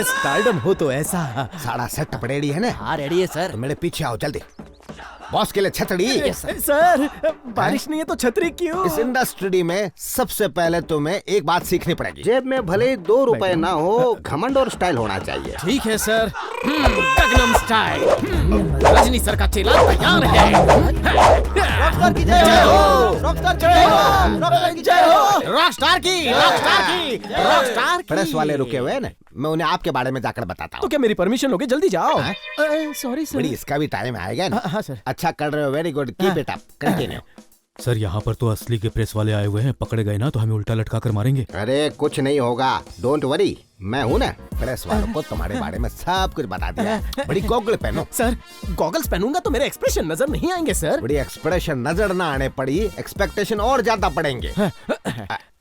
स्टारडम हो तो ऐसा। सारा सेटअप रेडी है ना? हाँ, रेडी है सर। तो मेरे पीछे आओ जल्दी। बॉस के लिए छतरी। सर बारिश नहीं है तो छतरी क्यों? इस इंडस्ट्री में सबसे पहले तुम्हें एक बात सीखनी पड़ेगी। जेब में भले 2 रुपए ना हो, घमंड और स्टाइल होना चाहिए। ठीक है sir. Gangnam style. Rajni sir का चेला तैयार है। रॉकस्टार की जय हो, रॉकस्टार की जय हो, रॉकस्टार की जय हो, रॉकस्टार की, रॉकस्टार की, रॉकस्टार की। प्रेस वाले रुके हुए हैं ना, मैं उन्हें आपके बारे में जाकर बताता हूँ। तो क्या मेरी परमिशन लोगे? जल्दी जाओ। Sorry sir. बड़ी इसका भी टाइम आएगा ना। हाँ सर। अच्छा कर रहे हो, very good, keep it up, continue. Sir यहाँ पर तो असली के प्रेस वाले आए हुए हैं, पकड़े गए ना तो हमें उल्टा लटका कर मारेंगे। अरे कुछ नहीं होगा, डोंट वरी, मैं हूँ ना। प्रेस वालों को तुम्हारे बारे में सब कुछ बता दिया। बड़ी गॉगल पहनो। सर गॉगल्स पहनूंगा तो मेरे एक्सप्रेशन नजर नहीं आएंगे सर। बड़ी एक्सप्रेशन नजर ना आने पड़ी, एक्सपेक्टेशन और ज्यादा पड़ेंगे।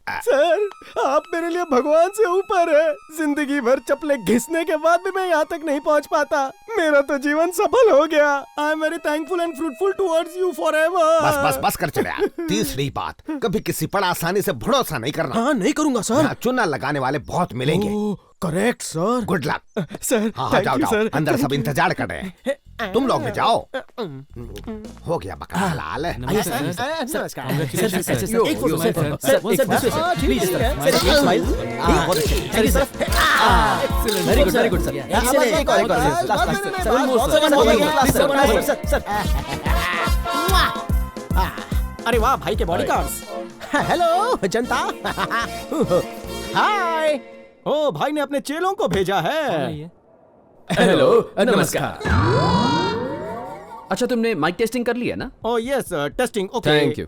सर आप मेरे लिए भगवान से ऊपर है। जिंदगी भर चप्पलें घिसने के बाद भी मैं यहाँ तक नहीं पहुँच पाता। मेरा तो जीवन सफल हो गया। I am very thankful and fruitful towards you forever. बस बस बस कर चले। तीसरी बात, कभी किसी पर आसानी से भरोसा नहीं करना। हाँ नहीं करूंगा सर। चुना लगाने वाले बहुत मिलेंगे। Correct sir. Good luck sir. हाँ जाओ जाओ, अंदर सब इंतजार कर रहे हैं, तुम लोग भी जाओ। हो गया बका हलाल। अरे वाह भाई के बॉडीगार्ड्स। हेलो जनता। हाय। ओ भाई ने अपने चेलों को भेजा है। हेलो नमस्कार। अच्छा तुमने माइक टेस्टिंग कर लिया ना? Oh yes testing. Okay thank you.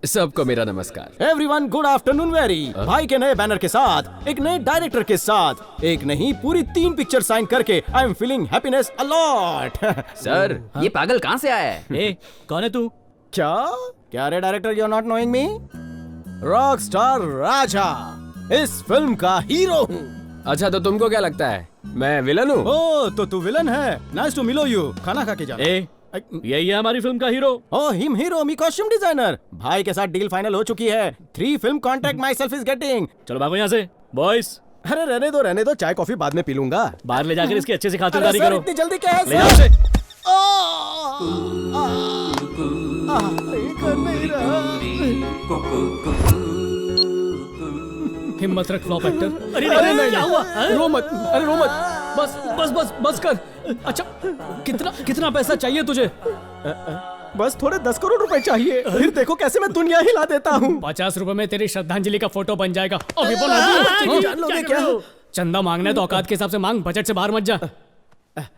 सबको मेरा नमस्कार। Everyone good afternoon very. भाई के नए बैनर के साथ, एक नए डायरेक्टर के साथ, एक नहीं पूरी 3 पिक्चर साइन करके I am feeling happiness a lot. Sir ये पागल कहाँ से आया है? ए, कौन है तू? क्या रे director, you are not knowing me? Rock star Raja इस फिल्म का हीरो हूँ। अच्छा तो तुमको क्या लगता है मैं विलन हूँ? ओ तो तू विलन है। नाइस टू मिलो यू। खाना खा के जा। यही है हमारी फिल्म का हीरो। ओह हिम हीरो, मी कॉस्ट्यूम डिजाइनर। भाई के साथ डील फाइनल हो चुकी है। 3 film contract my self is getting. चलो भागो यहाँ से बॉयज। अरे रहने दो, चाय कॉफी बाद में पी लूंगा। बाहर ले जाकर इसकी अच्छे से खातिरदारी करो। इतनी जल्दी क्या है? ले जाओ से। कर नहीं रहा। हिम्मत रख फ्लॉप एक्टर। अरे नहीं, क्या हुआ? रो मत, अरे रो मत। बस बस बस बस कर। अच्छा कितना पैसा चाहिए तुझे? बस थोड़े 10 करोड़ रुपए चाहिए, फिर देखो कैसे मैं दुनिया हिला देता हूँ। 50 रुपए में तेरी श्रद्धांजलि का फोटो बन जाएगा। अभी जान लोगे क्या? चंदा मांगना है तो औकात के हिसाब से मांग, बजट से बाहर मत जा।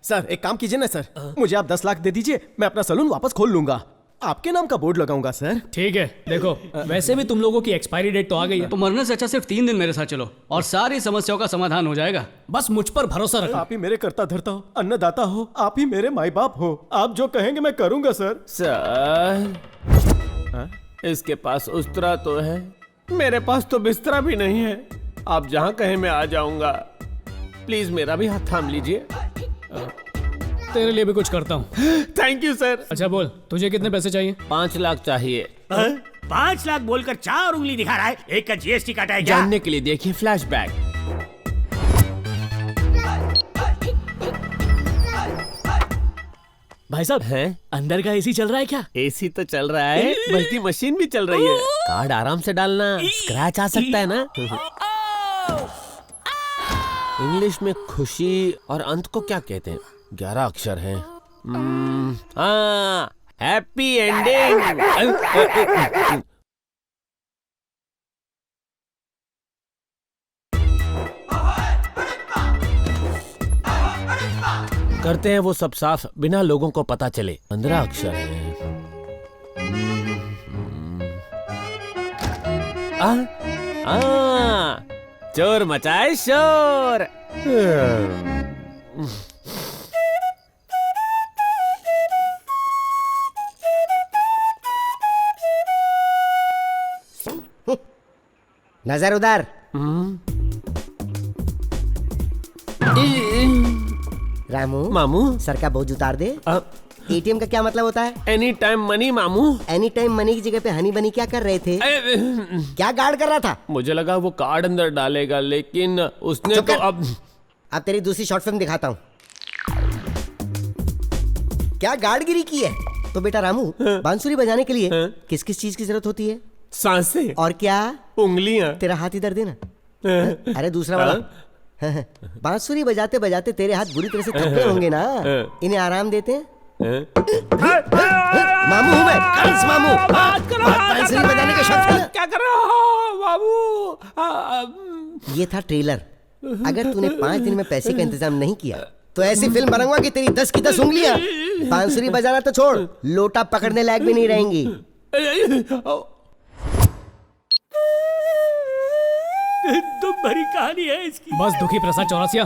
सर एक काम कीजिए ना सर, मुझे आप 10 लाख दे दीजिए, मैं अपना सलून वापस खोल लूंगा। आपके नाम का बोर्ड लगाऊंगा सर। ठीक है देखो, वैसे भी तुम लोगों की एक्सपायरी डेट तो आ गई है, तो मरने से अच्छा सिर्फ 3 दिन मेरे साथ चलो और सारी समस्याओं का समाधान हो जाएगा। बस मुझ पर भरोसा रखो। आप ही मेरे कर्ता धर्ता हो, अन्नदाता हो, आप ही मेरे माई बाप हो। आप जो कहेंगे मैं करूंगा सर। सर इसके पास उस्तरा तो है, मेरे पास तो बिस्तरा भी नहीं है। आप जहाँ कहें मैं आ जाऊंगा, प्लीज मेरा भी हाथ थाम लीजिए। तेरे लिए भी कुछ करता हूँ। Thank you sir. अच्छा बोल, तुझे कितने पैसे चाहिए? 5 लाख चाहिए। 5 लाख बोलकर 4 उंगली दिखा रहा है, एक का जीएसटी काटा है क्या? जानने के लिए देखिए फ्लैशबैक। भाई साहब हैं अंदर का एसी चल रहा है क्या? एसी तो चल रहा है, बल्कि मशीन भी चल रही है। कार्ड आराम से डालना, स्क्रैच आ सकता है ना। इंग्लिश में खुशी और अंत को क्या कहते हैं? 11 अक्षर हैं। हाँ, हैप्पी एंडिंग। करते हैं वो सब साफ, बिना लोगों को पता चले। 15 अक्षर हैं। चोर मचाए शोर। नजर उधर। रामू मामू सर का बोझ उतार दे। एटीएम का क्या मतलब होता है? एनी टाइम मनी मामू। एनी टाइम मनी की जगह पे हनी बनी क्या कर रहे थे? क्या गार्ड कर रहा था? मुझे लगा वो कार्ड अंदर डालेगा, लेकिन उसने तो अब तेरी दूसरी शॉर्ट फिल्म दिखाता हूँ। क्या गार्डगिरी की है? तो बेटा रामू, बांसुरी बजाने के लिए किस किस चीज की जरूरत होती है? सांसें। और क्या? उंगलियां। तेरा हाथ इधर देना। अरे दूसरा वाला। बांसुरी बजाते बजाते तेरे हाथ बुरी तरह से थक गए होंगे ना, इन्हें आराम देते हैं। मामू हूँ मैं, कंस मामू। बांसुरी बजाने का शौक है ना? क्या कर रहा हो बाबू? ये था ट्रेलर। अगर तूने 5 दिन में पैसे का इंतजाम नहीं किया तो ऐसी फिल्म बनाऊंगा कि तेरी 10 की 10 उंगलियां बांसुरी बजाना तो छोड़, लोटा पकड़ने लायक भी नहीं रहेंगी। तुम भरी कहानी है इसकी। बस दुखी प्रसाद चौरसिया,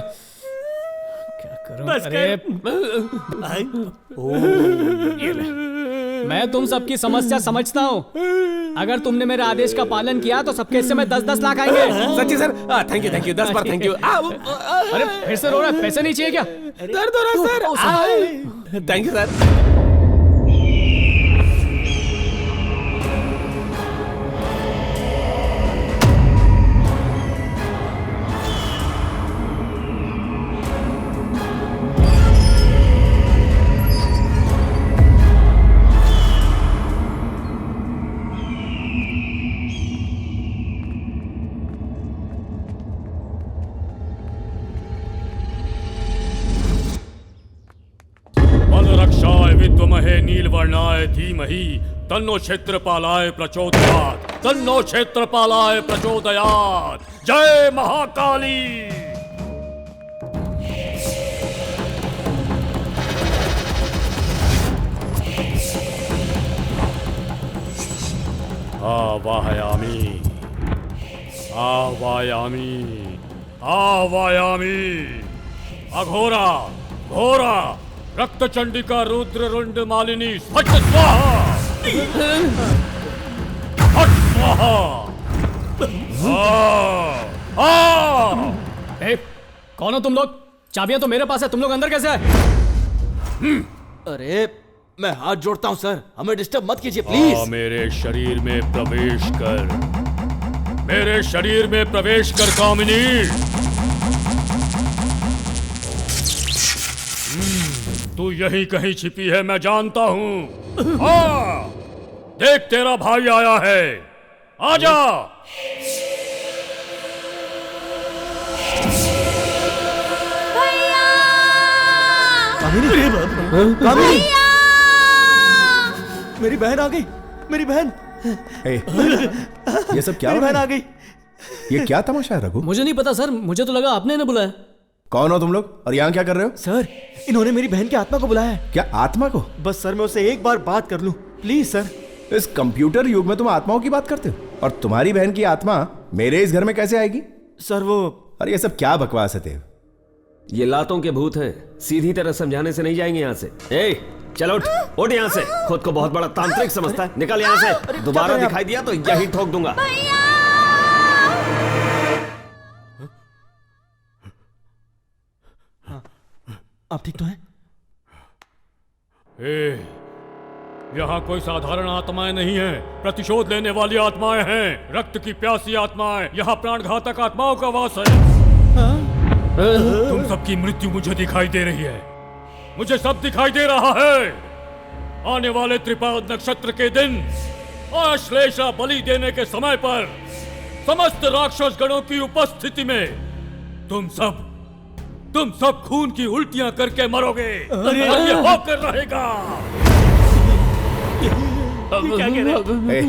क्या करूं? बस अरे मैं तुम सबकी समस्या समझता हूँ। अगर तुमने मेरे आदेश का पालन किया तो सबके हिस्से में 10-10 लाख आएंगे। सच्ची sir? Thank you 10 bar thank you. अरे फिर से रो रहा है? पैसे नहीं चाहिए क्या? दर्द हो रहा है सर। Thank you sir. विद्महे नीलवर्णाय धीमहि तन्नो क्षेत्रपालाय प्रचोदयात्, तन्नो क्षेत्रपालाय प्रचोदयात्। जय महाकाली। आवाहयामि आवाहयामि आवाहयामि। अघोरा घोरा रक्त चंडिका रुद्र रुंड मालिनी फट स्वाहा फट स्वाहा। कौन हो तुम लोग? चाबियां तो मेरे पास है, तुम लोग अंदर कैसे आए? अरे मैं हाथ जोड़ता हूं सर, हमें डिस्टर्ब मत कीजिए प्लीज। मेरे शरीर में प्रवेश कर, मेरे शरीर में प्रवेश कर कामिनी। तू यहीं कहीं छिपी है, मैं जानता हूं। हाँ, देख तेरा भाई आया है, आजा। कामिनी, कामिनी, मेरी बहन आ गई, मेरी बहन। ये सब क्या मेरी हो रहा बहन है? आ गई। ये क्या तमाशा है रघु? मुझे नहीं पता सर, मुझे तो लगा आपने ना बुलाया। कौन हो तुम लोग और यहाँ क्या कर रहे हो? सर, इन्होंने मेरी बहन की आत्मा को बुलाया है। क्या आत्मा को? बस सर मैं उससे एक बार बात कर लूं प्लीज सर। इस कंप्यूटर युग में तुम आत्माओं की बात करते हो? और तुम्हारी बहन की आत्मा मेरे इस घर में कैसे आएगी? सर वो, अरे ये सब क्या बकवास है देव? ये लातों के भूत हैं, सीधी तरह समझाने से नहीं जाएंगे यहाँ से। ए, चलो उठ यहाँ से। खुद को बहुत बड़ा तांत्रिक समझता है, निकल यहाँ से। दोबारा दिखाई दिया तो यही ठोक दूंगा। आप ठीक तो हैं? यहाँ कोई साधारण आत्माएं नहीं हैं, प्रतिशोध लेने वाली आत्माएं हैं, रक्त की प्यासी आत्माएं। यहाँ प्राणघातक आत्माओं का वास है। तुम सबकी मृत्यु मुझे दिखाई दे रही है, मुझे सब दिखाई दे रहा है। आने वाले त्रिपाद नक्षत्र के दिन आश्लेषा बलि देने के समय पर समस्त राक्षस गणों की उपस्थिति में तुम सब खून की उल्टियां करके मरोगे। और ये होकर रहेगा। क्या कह रहे?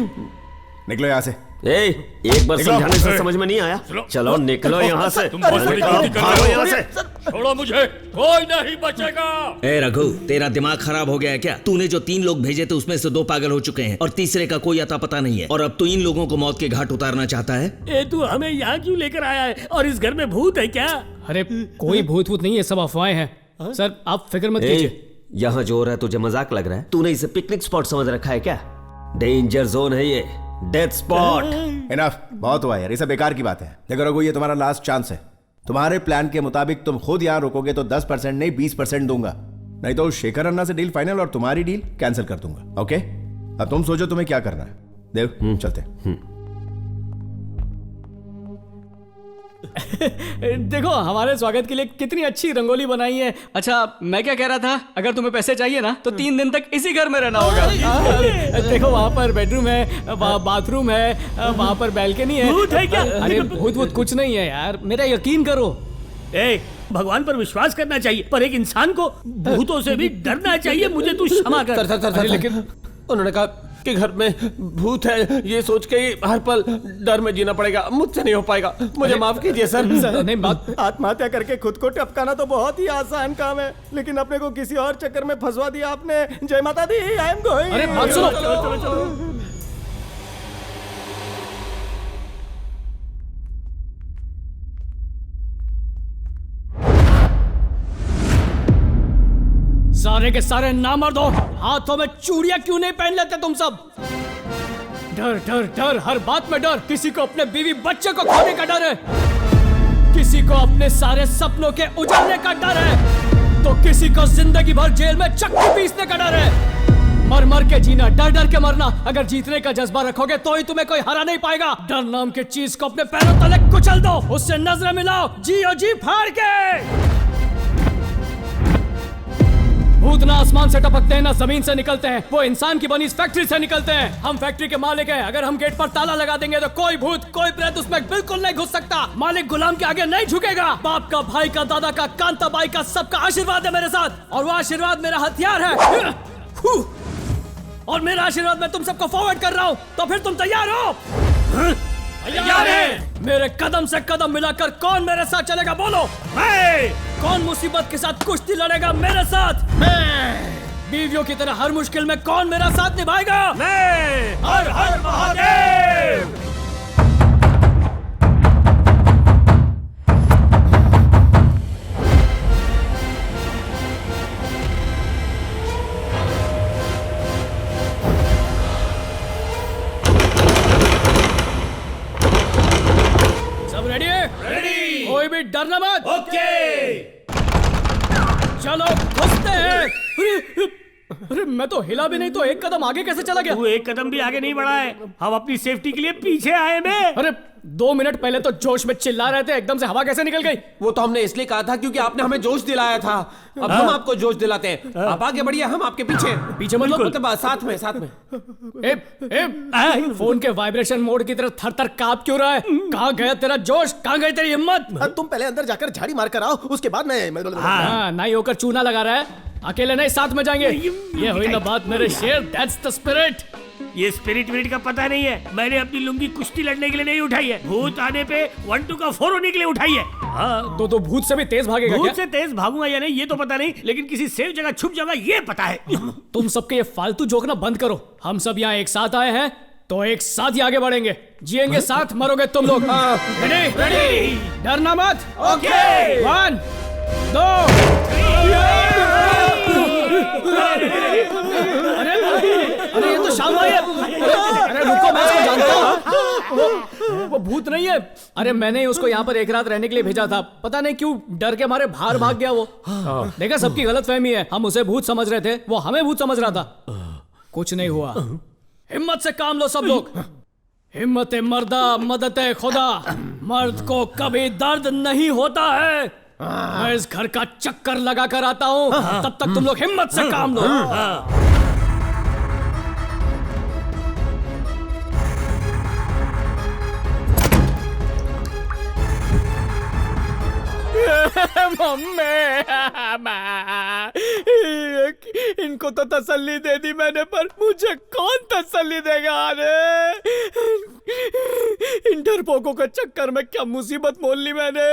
निकलो यहाँ से। एक बार समझाने से समझ में नहीं आया? चलो निकलो यहाँ से। तुम बहुत बड़ी गलती कर रहे हो यहाँ से। छोड़ो मुझे, कोई नहीं बचेगा। ए रघु, तेरा दिमाग खराब हो गया है क्या? तूने जो 3 लोग भेजे थे उसमें से 2 पागल हो चुके हैं और तीसरे का कोई अता पता नहीं है, और अब तू इन लोगों को मौत के घाट उतारना चाहता है? तू हमें यहाँ क्यों लेकर आया है? और इस घर में भूत है क्या? अरे कोई भूत नहीं, ये सब अफवाहें हैं। सर आप फिक्र मत कीजिए। यहाँ जो हो रहा है तुझे मजाक लग रहा है? तूने इसे पिकनिक स्पॉट समझ रखा है क्या? डेंजर जोन है ये, डेथ स्पॉट। इनफ, बहुत हुआ यार, ये सब बेकार की बात है। देखो रघु, ये तुम्हारा लास्ट चांस है। तुम्हारे प्लान के मुताबिक तुम खुद यहाँ रुकोगे तो 10% नहीं 20% दूंगा, नहीं तो शेखर अन्ना से डील फाइनल और तुम्हारी डील कैंसिल कर दूंगा। ओके, अब तुम सोचो तुम्हें क्या करना है। देव चलते। देखो हमारे स्वागत के लिए कितनी अच्छी रंगोली बनाई है। अच्छा मैं क्या कह रहा था, अगर तुम्हें पैसे चाहिए ना तो 3 दिन तक इसी घर में रहना होगा। देखो वहाँ पर बेडरूम है, वहाँ बाथरूम है, वहाँ पर बैल्कनी है। भूत है क्या? अरे भूत कुछ नहीं है यार, मेरा यकीन करो। भगवान पर विश्वास करना चाहिए, पर एक इंसान को भूतों से भी डरना चाहिए। मुझे तू क्षमा कर। लेकिन उन्होंने कहा कि घर में भूत है, ये सोच के ही हर पल डर में जीना पड़ेगा। मुझसे नहीं हो पाएगा, मुझे माफ कीजिए सर। नहीं बात आत्महत्या करके खुद को टपकाना तो बहुत ही आसान काम है, लेकिन अपने को किसी और चक्कर में फंसवा दिया आपने। जय माता दी, आई एम गोइंग। अरे बात सुनो। सारे के सारे नामर्द हो, हाथों में चूड़ियां क्यों नहीं पहन लेते तुम सब? डर डर डर, हर बात में डर। किसी को अपने बीवी बच्चे को खोने का डर है, किसी को अपने सारे सपनों के उजड़ने का डर है, तो किसी को जिंदगी भर जेल में चक्की पीसने का डर है। मर मर के जीना, डर डर के मरना। अगर जीतने का जज्बा रखोगे तो ही तुम्हें कोई हरा नहीं पाएगा। डर नाम की चीज को अपने पैरों तले कुचल दो, उससे नजरें मिलाओ, जियो जी फाड़ के। भूत ना आसमान से टपकते हैं, ना जमीन से निकलते हैं, वो इंसान की बनी इस फैक्ट्री से निकलते हैं। हम फैक्ट्री के मालिक हैं। अगर हम गेट पर ताला लगा देंगे तो कोई भूत, कोई प्रेत उसमें बिल्कुल नहीं घुस सकता। मालिक गुलाम के आगे नहीं झुकेगा। बाप का, भाई का, दादा का, कांताबाई का, सबका आशीर्वाद है मेरे साथ, और वो आशीर्वाद मेरा हथियार है। और मेरा आशीर्वाद मैं तुम सबको फॉरवर्ड कर रहा हूँ, तो फिर तुम तैयार हो? तैयार है। मेरे कदम से कदम मिलाकर कौन मेरे साथ चलेगा, बोलो। मैं। कौन मुसीबत के साथ कुश्ती लड़ेगा मेरे साथ? मैं। बीवियों की तरह हर मुश्किल में कौन मेरा साथ निभाएगा? मैं। हर हर महादेव। कोई भी डरना मत। ओके चलो घुसते हैं। अरे मैं तो हिला भी नहीं तो एक कदम आगे कैसे चला गया? तू एक कदम भी आगे नहीं बढ़ा है, हम अपनी सेफ्टी के लिए पीछे आए हैं। अरे 2 मिनट पहले तो जोश में चिल्ला रहे थे, एकदम से हवा कैसे निकल गई? वो तो हमने इसलिए कहा था क्योंकि आपने हमें जोश दिलाया था। अब हम आपको जोश दिलाते हैं। आप आगे बढ़िए, हम आपके पीछे। पीछे मतलब साथ में साथ में। फोन के वाइब्रेशन मोड की तरह थर थर कांप क्यों रहा है? कहाँ गया तेरा जोश, कहाँ गई तेरी हिम्मत? तुम पहले अंदर जाकर झाड़ी मार कर आओ, उसके बाद मैं नाई होकर चूना लगा रहा है। अकेले नहीं, साथ में जाएंगे। ये हुई ना बात मेरे शेर, दैट्स द स्पिरिट। ये स्पिरिट का पता नहीं है। मैंने अपनी लुंगी कुश्ती लड़ने के लिए नहीं उठाई है, भूत आने पे 1-2 का 4 होने के लिए उठाई है। हाँ तो भूत से भी तेज भागेगा क्या? भूत से तेज भागूंगा या नहीं ये तो पता नहीं, लेकिन किसी सेफ जगह छुप जाऊंगा ये पता है। तुम सबके ये फालतू जोकना बंद करो। हम सब यहाँ एक साथ आए हैं तो एक साथ ही आगे बढ़ेंगे, जिएंगे साथ, मरोगे तुम लोग। रेडी? डरना मत। ओके 1 2 अरे ये तो शाम है। अरे रुको, मैं इसको जानता हूँ। वो भूत नहीं है। अरे मैंने उसको यहाँ पर एक रात रहने के लिए भेजा था, पता नहीं क्यों डर के हमारे बाहर भाग गया वो। देखा, सबकी गलतफहमी है। हम उसे भूत समझ रहे थे, वो हमें भूत समझ रहा था। कुछ नहीं हुआ। हिम्मत से काम लो सब लोग। हिम्मत मर्दा, मदद खुदा। मर्द को कभी दर्द नहीं होता है। मैं इस घर का चक्कर लगा कर आता हूँ, तब तक तुम लोग हिम्मत से काम लो। इनको तो तसल्ली दे दी मैंने, पर मुझे कौन तसल्ली देगा? इन डरपोकों के चक्कर में क्या मुसीबत मोल ली मैंने।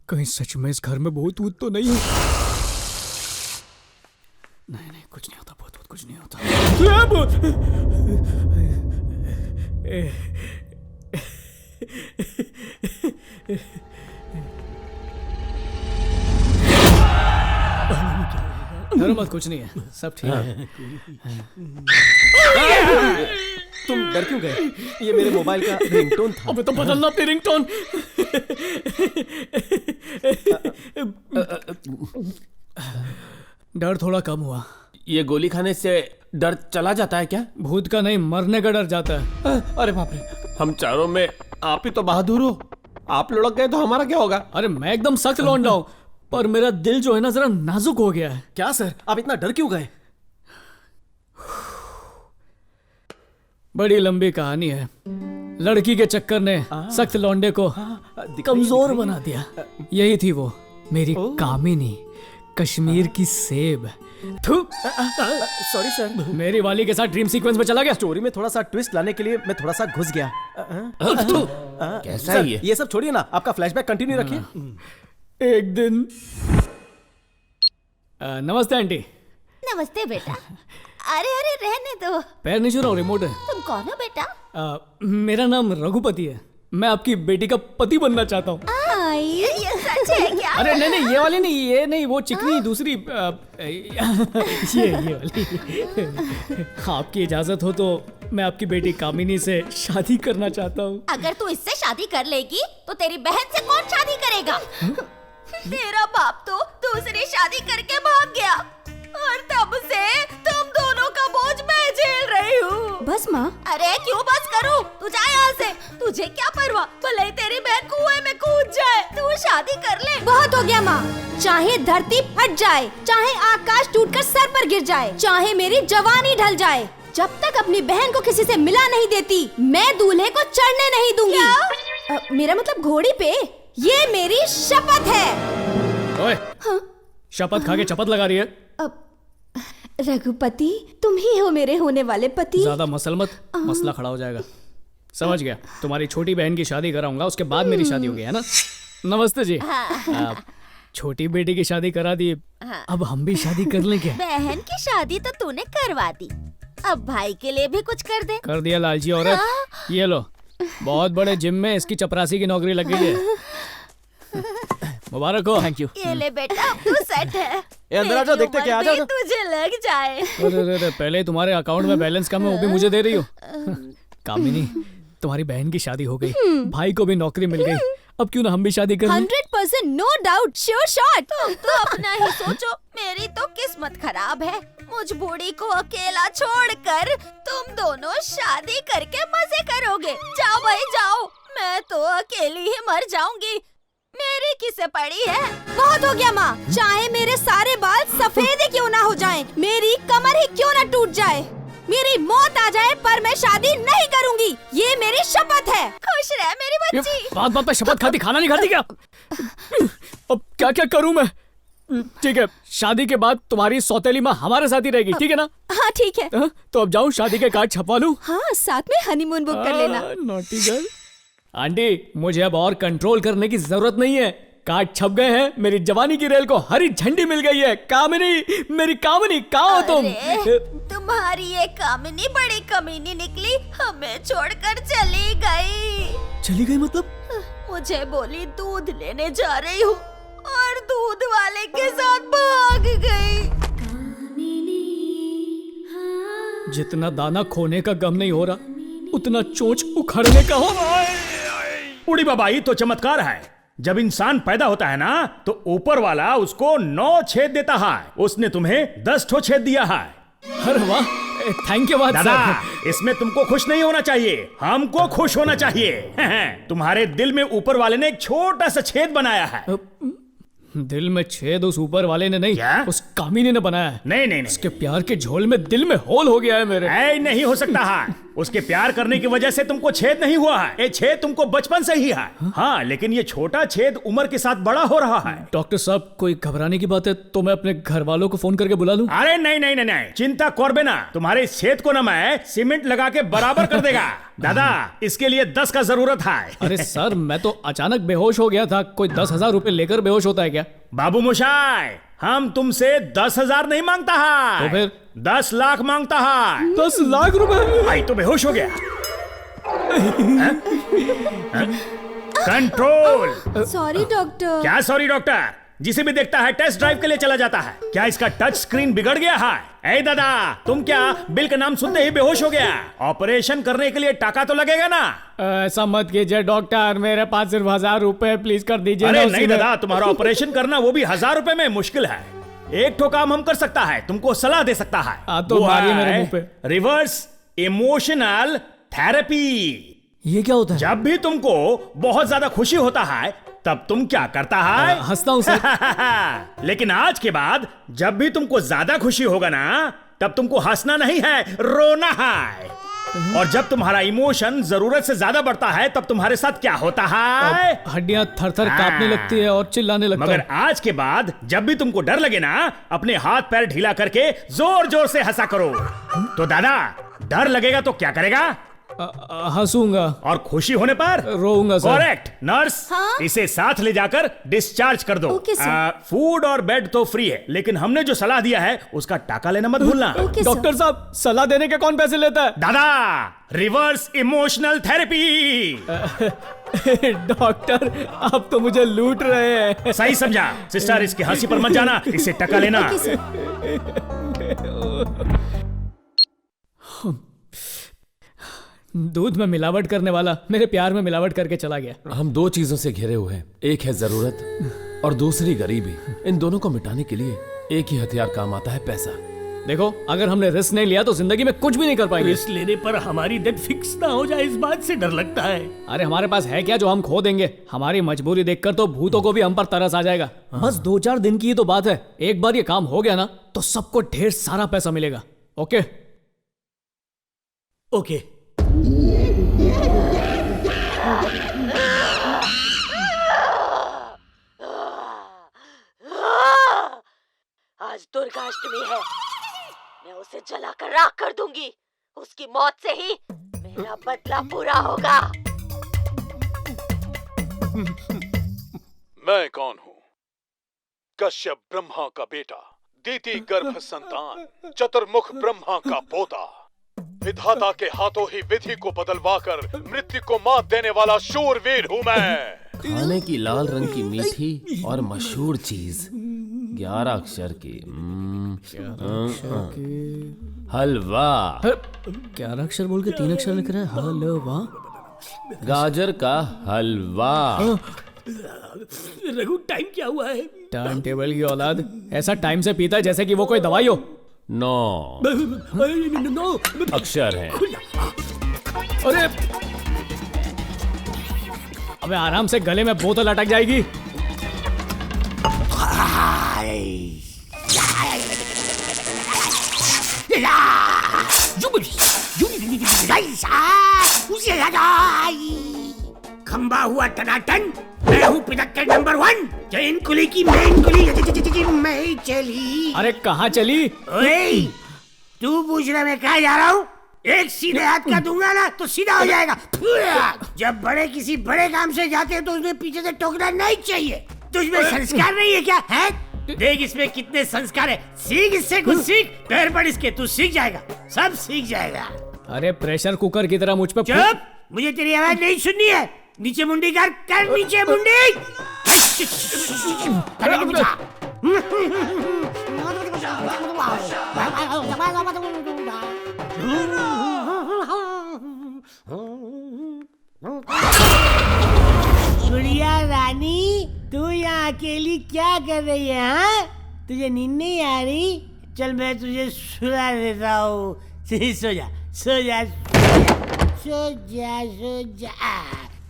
कहीं सच में इस घर में भूत वूत तो नहीं है? नहीं कुछ नहीं होता, भूत कुछ नहीं होता। डरो मत, कुछ नहीं है, सब ठीक है। तुम डर क्यों गए? ये मेरे मोबाइल का रिंगटोन था। अबे तो बदलना अपनी रिंगटोन। डर थोड़ा कम हुआ। ये गोली खाने से डर चला जाता है क्या? भूत का नहीं, मरने का डर जाता है। अरे बाप रे, हम चारों में आप ही तो बहादुर हो। आप लुढ़क गए तो हमारा क्या होगा? अरे मैं एकदम सख्त लौंडा हूं, पर मेरा दिल जो है ना जरा नाजुक हो गया है। क्या सर, आप इतना डर क्यों गए? बड़ी लंबी कहानी है। लड़की के चक्कर ने सख्त लौंडे को कमजोर बना दिया। यही थी वो, मेरी कामिनी, कश्मीर की सेब। सॉरी सर, मेरी वाली के साथ ड्रीम सीक्वेंस में चला गया। स्टोरी में थोड़ा सा ट्विस्ट लाने के लिए मैं थोड़ा सा घुस गया। कैसा है ये सब छोड़िए ना, आपका फ्लैशबैक कंटिन्यू रखिए। एक दिन नमस्ते आंटी। नमस्ते बेटा। अरे अरे रहने दो। पैर नहीं छू रहा हूं, रिमोट है। तुम कौन हो बेटा? मेरा नाम रघुपति है। मैं आपकी बेटी का पति बनना चाहता हूँ। ये सच है क्या? अरे नहीं, ये वाली नहीं, ये नहीं, वो चिकनी दूसरी। ये वाली। आपकी इजाजत हो तो मैं आपकी बेटी कामिनी से शादी करना चाहता हूँ। अगर तू इससे शादी कर लेगी तो तेरी बहन से कौन शादी करेगा? तेरा बाप तो दूसरी शादी करके भाग गया और तब से तुम दोनों का बोझ मैं झेल रही हूँ। बस माँ। अरे क्यों बस करूँ? तू जा यहाँ से। तुझे क्या परवाह, भले ही तेरी बहन कुएं में कूद जाए, तू शादी कर ले। बहुत हो गया माँ। चाहे धरती फट जाए, चाहे आकाश टूटकर सर पर गिर जाए, चाहे मेरी जवानी ढल जाए, जब तक अपनी बहन को किसी से मिला नहीं देती, मैं दूल्हे को चढ़ने नहीं दूंगी। मेरा मतलब घोड़ी पे। ये मेरी शपथ है। ओए, शपथ खा के चपत लगा रही है। रघुपति, तुम ही हो मेरे होने वाले पति। ज्यादा मसल मत, मसला खड़ा हो जाएगा। समझ गया। तुम्हारी छोटी बहन की शादी कराऊंगा, उसके बाद मेरी शादी होगी, है ना? नमस्ते जी। छोटी बेटी की शादी करा दी, अब हम भी शादी कर लें क्या? बहन की शादी तो तूने करवा दी, अब भाई के लिए भी कुछ कर दे। कर दिया लालची औरत। ये लो, बहुत बड़े जिम में इसकी चपरासी की नौकरी लग गई है। मुबारक हो। Thank you. ये ले बेटा, अब तू सेट है। अंदर आ जाओ, देखते क्या आ जाओ। तुझे लग जाए। अरे पहले तुम्हारे अकाउंट में बैलेंस कम है, वो भी मुझे दे रही हो। कामिनी, तुम्हारी बहन की शादी हो गई, भाई को भी नौकरी मिल गई, अब क्यों ना हम भी शादी कर लें? 100% नो डाउट, श्योर शॉट। तुम तो अपना ही सोचो, मेरी तो किस्मत खराब है। मुझ बूढ़ी को अकेला छोड़कर तुम दोनों शादी करके मजे करोगे। जाओ भाई जाओ, मैं तो अकेली ही मर जाऊंगी। मेरी किसे पड़ी है? बहुत हो गया माँ। चाहे मेरे सारे बाल सफेद ही क्यों ना हो जाएं, मेरी कमर ही क्यों ना टूट जाए, मेरी मौत आ जाए, पर मैं शादी नहीं करूंगी। ये मेरी शपथ है। खुश रह मेरी बच्ची। बात बात पे शपथ खाती, खाना नहीं खाती क्या? अब क्या क्या करूं मैं? ठीक है, शादी के बाद तुम्हारी सौतेली माँ हमारे साथ ही रहेगी, ठीक है ना? हाँ ठीक है। तो अब जाऊं शादी के कार्ड छपवा लूं? हाँ, साथ में हनीमून बुक कर लेना। Naughty girl. आंटी, मुझे अब और कंट्रोल करने की जरूरत नहीं है। कार्ड छप गए हैं, मेरी जवानी की रेल को हरी झंडी मिल गई है। कामिनी, मेरी कामिनी, कहाँ हो तुम? तुम्हारी ये कामिनी बड़ी कमीनी निकली, हमें छोड़कर चली गई। चली गई मतलब? मुझे बोली दूध लेने जा रही हूँ और दूध वाले के साथ भाग गई। जितना दाना खोने का गम नहीं हो रहा, उतना चोंच उखड़ने का हो रहा है। उड़ी बाबा, ये तो चमत्कार है। जब इंसान पैदा होता है ना, तो ऊपर वाला उसको 9 छेद देता है। उसने तुम्हें 10 ठो छेद दिया है। अरे वाह, थैंक यू दादा। इसमें तुमको खुश नहीं होना चाहिए, हमको खुश होना चाहिए। तुम्हारे दिल में ऊपर वाले ने एक छोटा सा छेद बनाया है। दिल में छेद उस ऊपर वाले ने नहीं, उस कामिनी ने बनाया है। नहीं, उसके प्यार के झोल में दिल में होल हो गया है मेरे। नहीं हो सकता है। उसके प्यार करने की वजह से तुमको छेद नहीं हुआ है, ये छेद तुमको बचपन से ही है। हाँ, लेकिन ये छोटा छेद उम्र के साथ बड़ा हो रहा है। डॉक्टर साहब, कोई घबराने की बात है तो मैं अपने घर वालों को फोन करके बुला लूं? अरे नहीं, चिंता करबे ना। तुम्हारे इस छेद को ना मैं सीमेंट लगा के बराबर कर देगा। दादा, इसके लिए 10 का जरूरत है। अरे सर, मैं तो अचानक बेहोश हो गया था। कोई 10,000 रुपए लेकर बेहोश होता है क्या? बाबू मोशाय, हम तुमसे 10,000 नहीं मांगता है, तो फिर 10 लाख मांगता है। 10 लाख रुपए? भाई तो बेहोश हो गया। कंट्रोल। Sorry doctor. क्या सॉरी डॉक्टर? जिसे भी देखता है टेस्ट ड्राइव के लिए चला जाता है। क्या इसका टच स्क्रीन बिगड़ गया है? ए दादा, तुम क्या बिल का नाम सुनते ही बेहोश हो गया? ऑपरेशन करने के लिए टाका तो लगेगा ना? ऐसा मत कीजिए डॉक्टर, मेरे पास सिर्फ 1000 रुपए प्लीज कर दीजिए। अरे नहीं दादा, तुम्हारा ऑपरेशन करना वो भी 1000 रुपए में मुश्किल है। एक ठो काम हम कर सकता है, तुमको सलाह दे सकता है। तो मारिए मेरे मुंह पे। Reverse emotional therapy. ये क्या होता है? जब भी तुमको बहुत ज्यादा खुशी होता है तब तुम क्या करता है? हंसता हूं सर। लेकिन आज के बाद जब भी तुमको ज्यादा खुशी होगा ना, तब तुमको हंसना नहीं है, रोना है। और जब तुम्हारा इमोशन जरूरत से ज्यादा बढ़ता है तब तुम्हारे साथ क्या होता है? हड्डियां थर-थर कांपने लगती है और चिल्लाने लगता है। मगर आज के बाद जब भी तुमको डर लगे ना, अपने हाथ पैर ढीला करके जोर जोर से हंसा करो। तो दादा, डर लगेगा तो क्या करेगा? हंसूंगा। और खुशी होने पर रोऊंगा सर। करेक्ट। नर्स, इसे साथ ले जाकर डिस्चार्ज कर दो। फूड और बेड तो फ्री है, लेकिन हमने जो सलाह दिया है उसका टाका लेना मत भूलना। डॉक्टर साहब, सलाह देने के कौन पैसे लेता है? दादा, रिवर्स इमोशनल थेरेपी। डॉक्टर, आप तो मुझे लूट रहे हैं। सही समझा। सिस्टर, इसकी हंसी पर मत जाना, इसे टका लेना। दूध में मिलावट करने वाला मेरे प्यार में मिलावट करके चला गया। हम दो चीजों से घिरे हुए हैं, एक है जरूरत और दूसरी गरीबी। इन दोनों को मिटाने के लिए एक ही हथियार काम आता है, पैसा। देखो, अगर हमने रिस्क नहीं लिया तो जिंदगी में कुछ भी नहीं कर पाएंगे। रिस्क लेने पर हमारी डेथ फिक्स ना हो जाए, इस बात से डर लगता है। अरे हमारे पास है क्या जो हम खो देंगे? हमारी मजबूरी देखकर तो भूतों को भी हम पर तरस आ जाएगा। बस 2-4 दिन की ही तो बात है। एक बार ये काम हो गया ना तो सबको ढेर सारा पैसा मिलेगा। Okay okay. आज दुर्गाष्टमी है, मैं उसे जलाकर राख कर दूंगी। उसकी मौत से ही मेरा बदला पूरा होगा। मैं कौन हूँ? कश्यप ब्रह्मा का बेटा, दीति गर्भ संतान, चतुर्मुख ब्रह्मा का पोता। विधाता के हाथों ही विधि को बदलवाकर मृत्यु को मात देने वाला शूरवीर हूँ मैं। खाने की लाल रंग की मीठी और मशहूर चीज, 11 अक्षर की हलवा। 11 अक्षर बोल के 3 अक्षर लिख रहा है। हलवा, गाजर का हलवा। रघु, टाइम क्या हुआ है? टाइम टेबल की औलाद ऐसा टाइम से पीता है जैसे कि वो कोई दवाई हो। 9 अक्षर है। अरे अबे, आराम से, गले में बोतल अटक जाएगी। खंबा हुआ टनाटन, मैं हूँ पिनक्कड़ नंबर 1। चैन कुली की मेन कुली मैं चली। अरे कहाँ चली? ओए, तू पूछ रहा मैं कहाँ जा रहा हूँ? एक सीधे हाथ का दूंगा ना तो सीधा हो जाएगा। जब बड़े किसी बड़े काम से जाते हैं तो उसमें पीछे से टोकना नहीं चाहिए। तुझमें संस्कार नहीं है क्या? है? देख इसमें कितने संस्कार है। सीख इससे कुछ सीख। पैर पड़ इसके, तू सीख जाएगा, सब सीख जाएगा। अरे प्रेशर कुकर की तरह मुझ पे चुप! मुझे तेरी आवाज नहीं सुननी है। नीचे मुंडी कर नीचे मुंडी। गुड़िया रानी, तू यहाँ अकेली क्या कर रही है? हाँ, तुझे नींद नहीं आ रही? चल मैं तुझे सुला देता हूँ। सो जा सो जा सो जा सो जा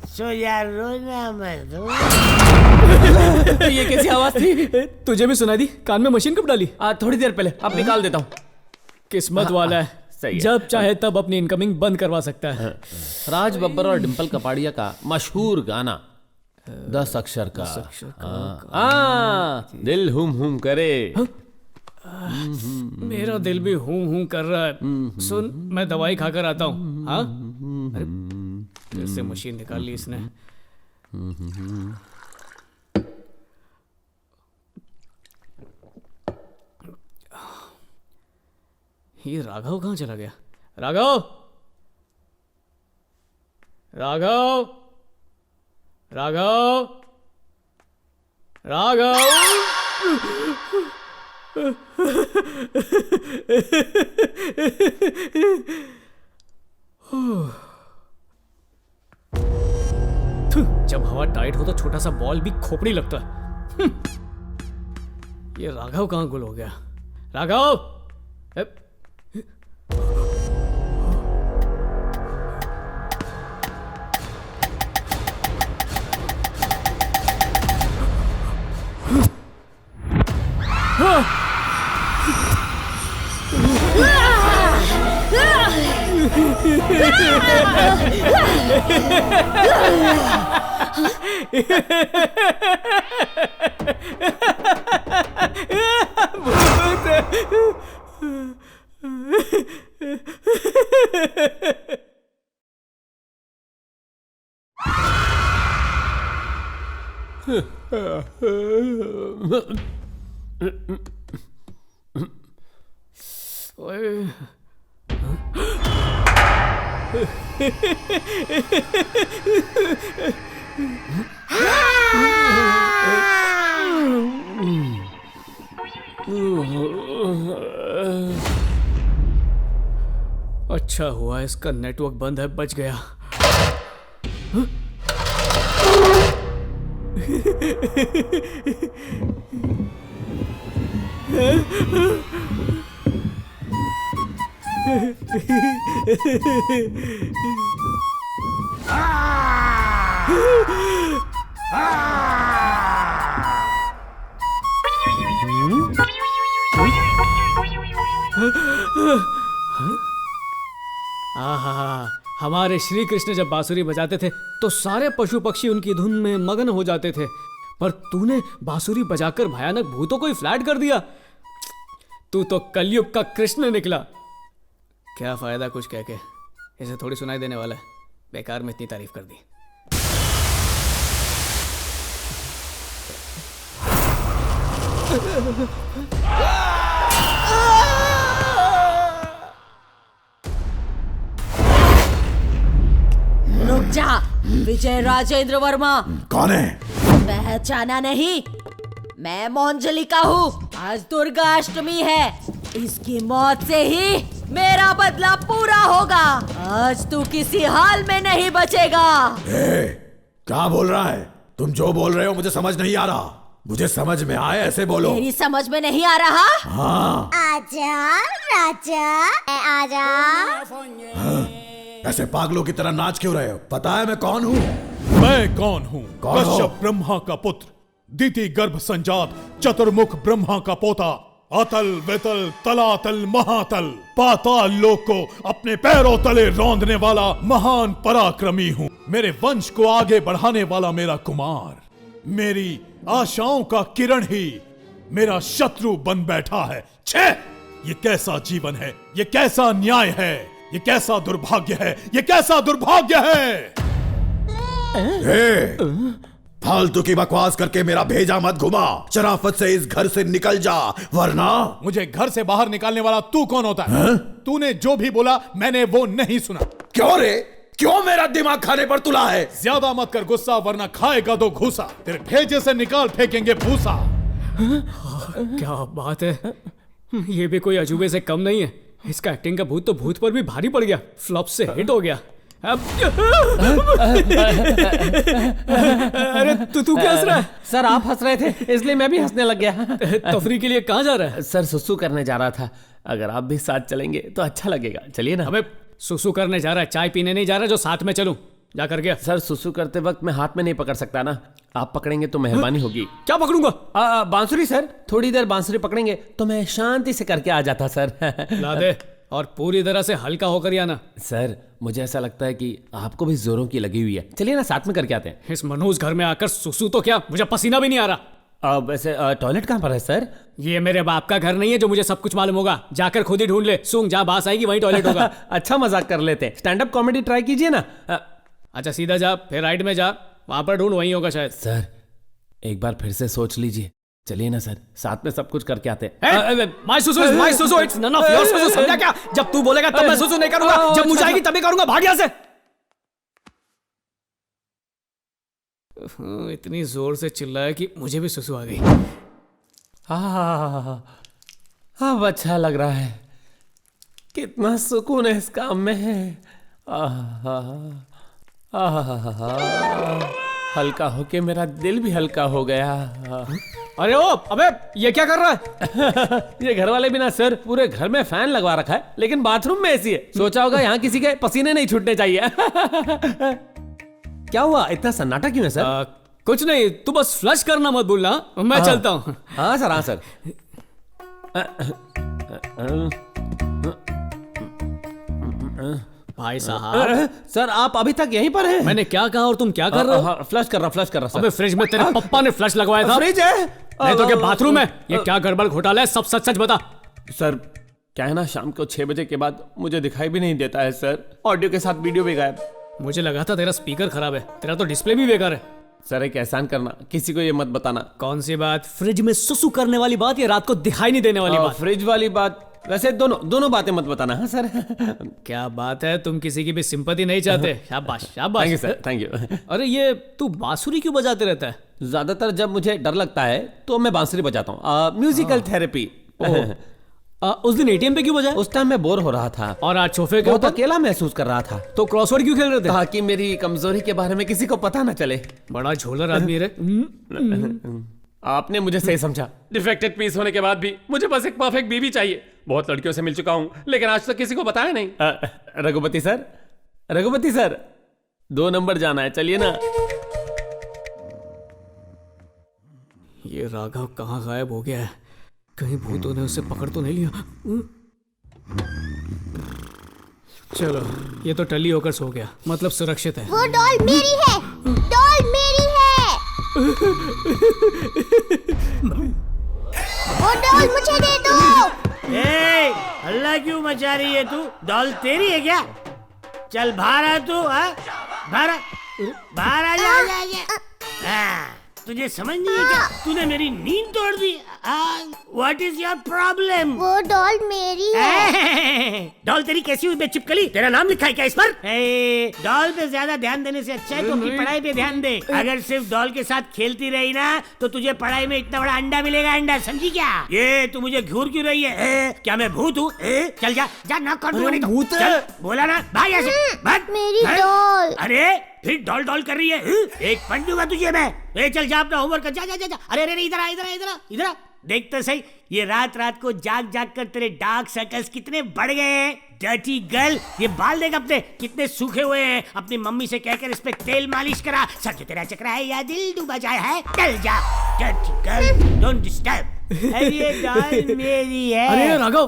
सो जा, रोना मत। ये कैसी आवाज थी? तुझे भी सुनाई दी? कान में मशीन कब डाली? थोड़ी देर पहले। अब निकाल देता हूँ। किस्मत वाला है, सही है। जब चाहे तब अपनी इनकमिंग बंद करवा सकता है। राज बब्बर और डिम्पल कपाड़िया का मशहूर गाना 10 अक्षर का। दिल हुम करे। मेरा दिल भी हूं कर रहा है। सुन, मैं दवाई खाकर आता हूँ। हाँ, कैसे मशीन निकाल ली इसने। ये राघव कहाँ चला गया? राघव, राघव, राघव, राघव। जब हवा टाइट हो तो छोटा सा बॉल भी खोपड़ी लगता है। ये राघव कहाँ गुल हो गया? राघव! अच्छा हुआ इसका नेटवर्क बंद है, बच गया। आहा, हमारे श्री कृष्ण जब बांसुरी बजाते थे तो सारे पशु पक्षी उनकी धुन में मगन हो जाते थे, पर तूने बांसुरी बजाकर भयानक भूतों को ही फ्लैट कर दिया। तू तो कलयुग का कृष्ण निकला। क्या फायदा कुछ कह के, इसे थोड़ी सुनाई देने वाला है। बेकार में इतनी तारीफ कर दी। रुक जा, विजय राजेंद्र वर्मा। कौन है? पहचाना नहीं? मैं मोंजलिका हूँ। आज दुर्गाष्टमी है, इसकी मौत से ही मेरा बदला पूरा होगा। आज तू किसी हाल में नहीं बचेगा। क्या बोल रहा है? तुम जो बोल रहे हो मुझे समझ नहीं आ रहा। मुझे समझ में आए ऐसे बोलो। तेरी समझ में नहीं आ रहा? हाँ। आजा राजा, आजा। हाँ। ऐसे पागलों की तरह नाच क्यों रहे हो? पता है मैं कौन हूँ? मैं कौन हूँ? कश्यप ब्रह्मा का पुत्र, दिति गर्भ संजात, चतुर्मुख ब्रह्मा का पोता, अतल वितल तलातल महातल, पाताल लोक को अपने पैरों तले रौंदने वाला महान पराक्रमी हूँ। मेरे वंश को आगे बढ़ाने वाला मेरा कुमार, मेरी आशाओं का किरण ही मेरा शत्रु बन बैठा है। छे! ये कैसा जीवन है? ये कैसा न्याय है? ये कैसा दुर्भाग्य है? ये कैसा दुर्भाग्य है? फालतू की बकवास करके मेरा भेजा मत घुमा। शराफत से इस घर से निकल जा, वरना। मुझे घर से बाहर निकालने वाला तू कौन होता है? तूने जो भी बोला मैंने वो नहीं सुना। क्यों रे? क्यों मेरा दिमाग खाने पर तुला है? ज्यादा मत कर गुस्सा, वरना खाएगा तो घूसा। तेरे भेजे से निकाल फेंकेंगे भूसा। क्या बात है, ये भी कोई अजूबे से कम नहीं है। इसका एक्टिंग का भूत तो भूत पर भी भारी पड़ गया, फ्लॉप से हिट हो गया। अरे तू क्या हंस रहा है? सर आप हंस रहे थे इसलिए मैं भी हंसने लग गया। तफरी के लिए कहाँ जा रहा है? सर सुसु करने जा रहा था, अगर आप भी साथ चलेंगे तो अच्छा लगेगा। चलिए ना। अबे सुसु करने जा रहा है, चाय पीने नहीं जा रहा जो साथ में चलूं? जा कर गया। सर सुसु करते वक्त मैं हाथ में नहीं पकड़ सकता ना, आप पकड़ेंगे तो मेहरबानी होगी। क्या पकड़ूंगा? बांसुरी सर, थोड़ी देर बांसुरी पकड़ेंगे तो मैं शांति से करके आ जाता सर। ला दे, और पूरी तरह से हल्का होकर ही आना। सर मुझे ऐसा लगता है कि आपको भी जोरों की लगी हुई है। चलिए ना साथ में करके आते हैं। इस मनोज घर में आकर सुसु तो क्या, मुझे पसीना भी नहीं आ रहा। वैसे टॉयलेट कहाँ पर है सर? ये मेरे बाप का घर नहीं है जो मुझे सब कुछ मालूम होगा। जाकर खुद ही ढूंढ ले, सूंघ जहाँ बास आएगी वहीं टॉयलेट होगा। अच्छा मजाक कर लेते हैं, स्टैंड अप कॉमेडी ट्राई कीजिए ना। अच्छा सीधा जा, फिर राइट में जा, वहां पर ढूंढ, वहीं होगा शायद। सर एक बार फिर से सोच लीजिए। चलिए ना सर, साथ में सब कुछ करके आते हैं। माय सुसु इट्स नन ऑफ योर सुसु, समझा क्या? जब तू बोलेगा तब मैं सुसु नहीं करूंगा, जब मुझे आएगी तभी करूंगा। भाग यहाँ से। इतनी जोर से चिल्लाया कि मुझे भी सुसु आ गई। अब अच्छा लग रहा है, कितना सुकून है इस काम में है। हल्का होके मेरा दिल भी हल्का हो गया। अरे ओ अबे ये क्या कर रहा है? ये घर वाले भी ना सर पूरे घर में फैन लगवा रखा है, लेकिन बाथरूम में एसी है। सोचा होगा यहाँ किसी के पसीने नहीं छूटने चाहिए। क्या हुआ, इतना सन्नाटा क्यों है सर? कुछ नहीं, तू बस फ्लश करना मत भूलना, मैं चलता हूँ। हाँ सर, हाँ सर। भाई साहब, सर आप अभी तक यहीं पर हैं? मैंने क्या कहा और तुम क्या कर रहे हो? फ्लश कर रहा सर। अबे फ्रिज में तेरे पप्पा ने फ्लश लगवाया था। फ्रिज है? नहीं तो क्या बाथरूम है? ये क्या गड़बड़ घोटाला है? सब सच सच बता। सर क्या है ना, शाम को 6 बजे के बाद मुझे दिखाई भी नहीं देता है सर, ऑडियो के साथ वीडियो भी गायब। मुझे लगा था तेरा स्पीकर खराब है, तेरा तो डिस्प्ले भी बेकार है। सर एक एहसान करना, किसी को ये मत बताना। कौन सी बात? फ्रिज में सुसु करने वाली बात या रात को दिखाई नहीं देने वाली बात? फ्रिज वाली बात, वैसे दोनों बातें मत बताना। हाँ सर। क्या बात है, तुम किसी की भी सिंपैथी नहीं चाहते। शाबाश शाबाश। Thank you sir, thank you. अरे ये तू बांसुरी क्यों बजाते रहता है? ज्यादातर जब मुझे डर लगता है तो मैं बांसुरी बजाता हूँ, म्यूजिकल थेरेपी। उस दिन एटीएम पे क्यों बजाया? उस टाइम मैं बोर हो रहा था। और आज सोफे के ऊपर अकेला महसूस कर रहा था। तो क्रॉसवर्ड क्यों खेल रहे थे? ताकि मेरी कमजोरी के बारे में किसी को पता न चले। बड़ा झोलर आदमी रे। आपने मुझे सही समझा। डिफेक्टेड पीस होने के बाद भी मुझे बस एक परफेक्ट बीवी चाहिए। बहुत लड़कियों से मिल चुका हूँ, लेकिन आज तक किसी को बताया नहीं। रघुपति सर 2 नंबर जाना है, चलिए ना। ये राघव कहाँ गायब हो गया है? कहीं भूतों ने उसे पकड़ तो नहीं लिया? चलो ये तो टल्ली होकर सो गया, मतलब सुरक्षित है। वो डॉल मेरी है, डॉल मेरी है। वो डॉल मुझे दे दो। हल्ला क्यों मचा रही है तू? डॉल तेरी है क्या? चल बाहर आ तू, बाहर आ जा। तुझे समझ नहीं है क्या? तूने मेरी नींद तोड़ दी। What is your problem? वो डॉल मेरी है। डॉल तेरी कैसी हुई बेचिपकली? तेरा नाम लिखा है क्या इस पर? डॉल पे ज्यादा ध्यान देने से अच्छा है तो अपनी पढ़ाई पे ध्यान दे। अगर सिर्फ डॉल के साथ खेलती रही ना तो तुझे पढ़ाई में इतना बड़ा अंडा मिलेगा, अंडा, समझी क्या? ये तू मुझे घूर क्यों रही है? क्या मैं भूत हूँ? चल जा ना कर भूत बोला ना, भाग यहाँ से, भाग। मेरी डॉल। अरे फिर डॉल कर रही है। एक पंच दूंगा तुझे मैं। चल जा अपना होमवर्क कर, जा। अरे इधर आ। देख तो सही, ये रात को जाग कर तेरे डार्क सर्कल्स कितने बढ़ गए हैं। डर्टी गर्ल, ये बाल देख अपने कितने सूखे हुए हैं। अपनी मम्मी से कहकर इस पे तेल मालिश करा। सर जो तेरा चक्रा है या दिल डूबा जाए है, चल जा। Dirty girl, don't disturb. ये डॉल मेरी है। अरे राघव,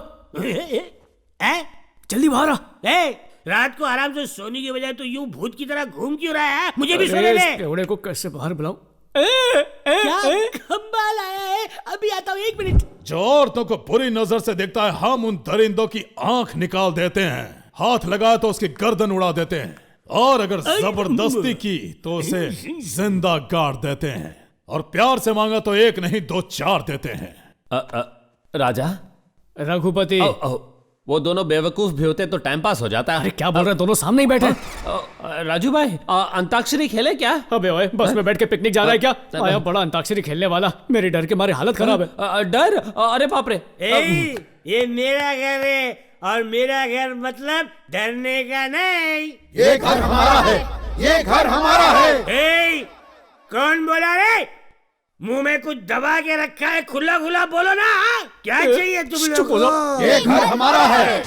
जल्दी बाहर आ। रात को आराम से सोने की बजाय तो यूं भूत की तरह घूम क्यों रहा है? मुझे भी सोने दे। केवड़े को कैसे बाहर बुलाऊं? क्या खंबा लाया है? अभी आता हूँ, 1 मिनट। जो औरतों को बुरी नजर से देखता है, हम उन दरिंदों की आंख निकाल देते हैं। हाथ लगाए तो उसकी गर्दन उड़ा देते हैं, और अगर जबरदस्ती की तो उसे जिंदा गाड़ देते हैं, और प्यार से मांगा तो 1 नहीं 2 4 देते हैं। राजा, रघुपति, वो दोनों बेवकूफ भी होते तो टाइम पास हो जाता है। अरे क्या बोल रहे हैं, दोनों सामने ही बैठे। राजू भाई, अंताक्षरी खेले क्या? अबे ओए, बस में बैठ के पिकनिक जा रहा है क्या? आया बड़ा अंताक्षरी खेलने वाला, मेरे डर के मारे हालत खराब है। डर? अरे बाप रे। ये मेरा घर है, और मेरा घर मतलब डरने का नहीं। ये घर हमारा है, ये घर हमारा है। कौन बोला रे? मुंह में कुछ दबा के रखा है, खुला बोलो ना। क्या चाहिए तुम लोग को? ये घर हमारा है।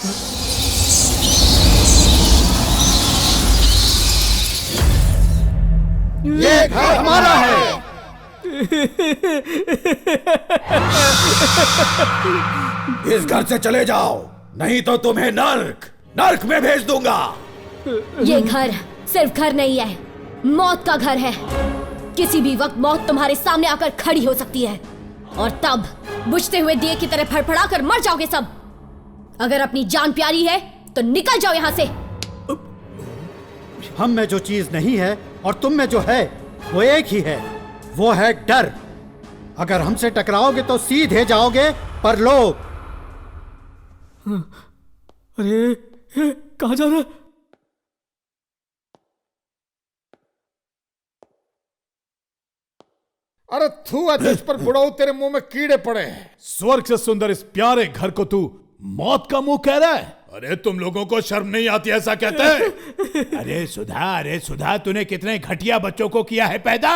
ये घर हमारा है। इस घर से चले जाओ, नहीं तो तुम्हें नर्क में भेज दूंगा। ये घर सिर्फ घर नहीं है, मौत का घर है। किसी भी वक्त मौत तुम्हारे सामने आकर खड़ी हो सकती है, और तब बुझते हुए दिए की तरह फड़फड़ा कर मर जाओगे सब। अगर अपनी जान प्यारी है तो निकल जाओ यहाँ से। हम में जो चीज नहीं है और तुम में जो है वो एक ही है, वो है डर। अगर हमसे टकराओगे तो सीधे जाओगे परलोक। अरे कहाँ जा रहा है? अरे थू, तुझ पर बुढ़ाऊ, तेरे मुंह में कीड़े पड़े हैं। स्वर्ग से सुंदर इस प्यारे घर को तू मौत का मुंह कह रहा है? अरे तुम लोगों को शर्म नहीं आती ऐसा कहते हैं? अरे सुधा तूने कितने घटिया बच्चों को किया है पैदा।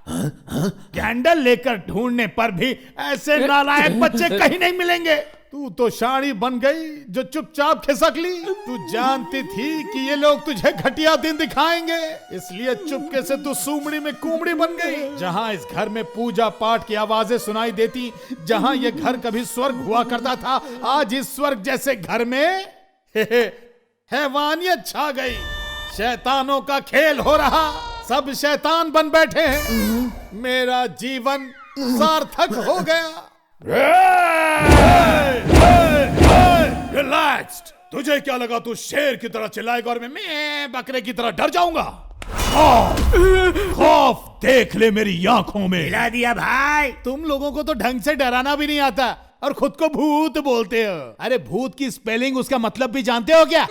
कैंडल लेकर ढूंढने पर भी ऐसे नालायक बच्चे कहीं नहीं मिलेंगे। तू तो साड़ी बन गई जो चुपचाप खिसक ली। तू जानती थी कि ये लोग तुझे घटिया दिन दिखाएंगे, इसलिए चुपके से तू सूमड़ी में कुमड़ी बन गई। जहां इस घर में पूजा पाठ की आवाजें सुनाई देती, जहां ये घर कभी स्वर्ग हुआ करता था, आज इस स्वर्ग जैसे घर में हैवानियत छा गई। शैतानों का खेल हो रहा, सब शैतान बन बैठे हैं। मेरा जीवन सार्थक हो गया। रिलैक्स्ड। तुझे क्या लगा तू शेर की तरह चिल्लाएगा और मैं बकरे की तरह डर जाऊंगा? खौफ देख ले मेरी आंखों में। हिला दिया भाई। तुम लोगों को तो ढंग से डराना भी नहीं आता और खुद को भूत बोलते हो। अरे भूत की स्पेलिंग, उसका मतलब भी जानते हो क्या?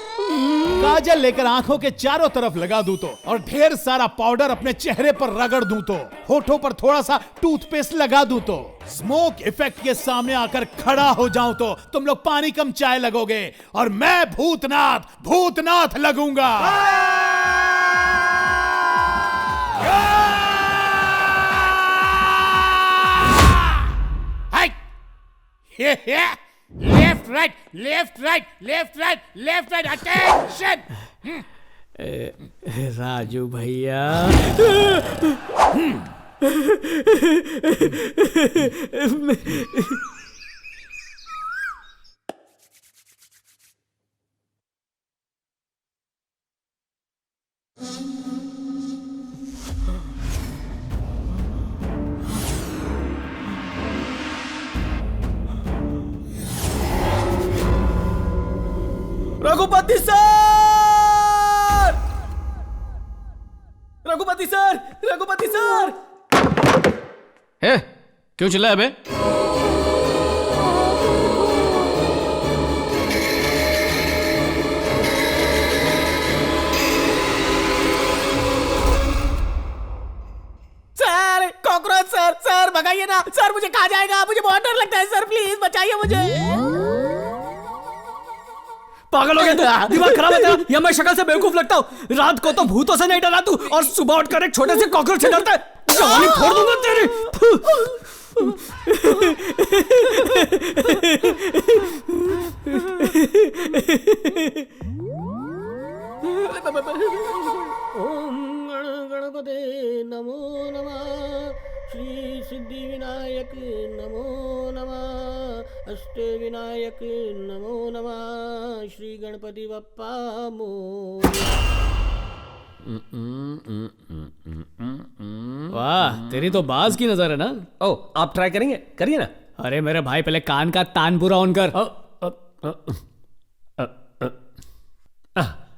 काजल लेकर आंखों के चारों तरफ लगा दूं तो, और ढेर सारा पाउडर अपने चेहरे पर रगड़ दूं तो, होठों पर थोड़ा सा टूथपेस्ट लगा दूं तो, स्मोक इफेक्ट के सामने आकर खड़ा हो जाऊं तो तुम लोग पानी कम चाय लगोगे और मैं भूतनाथ लगूंगा। Left right left right left right left right attention. Raju भैया Raghupati sir, Raghupati sir, Raghupati sir. है क्यों चिल्लाया बे? सर कॉकरोच सर, सर भगाइए ना सर, मुझे खा जाएगा, मुझे बहुत डर लगता है सर, प्लीज बचाइए मुझे। पागल हो गया तू? दिमाग खराब है तेरा? या मैं शक्ल से बेवकूफ लगता हूँ? रात को तो भूतों से नहीं डरा तू और सुबह उठकर एक छोटे से कॉकरोच से डरता है। जवानी फोड़ दूंगा तेरी। ओम गणपते नमो नमः, श्री सिद्धि विनायक नमो नमः, अष्ट विनायक नमो नमः, श्री गणपति बप्पा मोरया। वाह, तेरी तो बाज की नजर है ना। ओ, आप ट्राई करेंगे? करिए ना। अरे मेरे भाई, पहले कान का तान पूरा ऑन कर।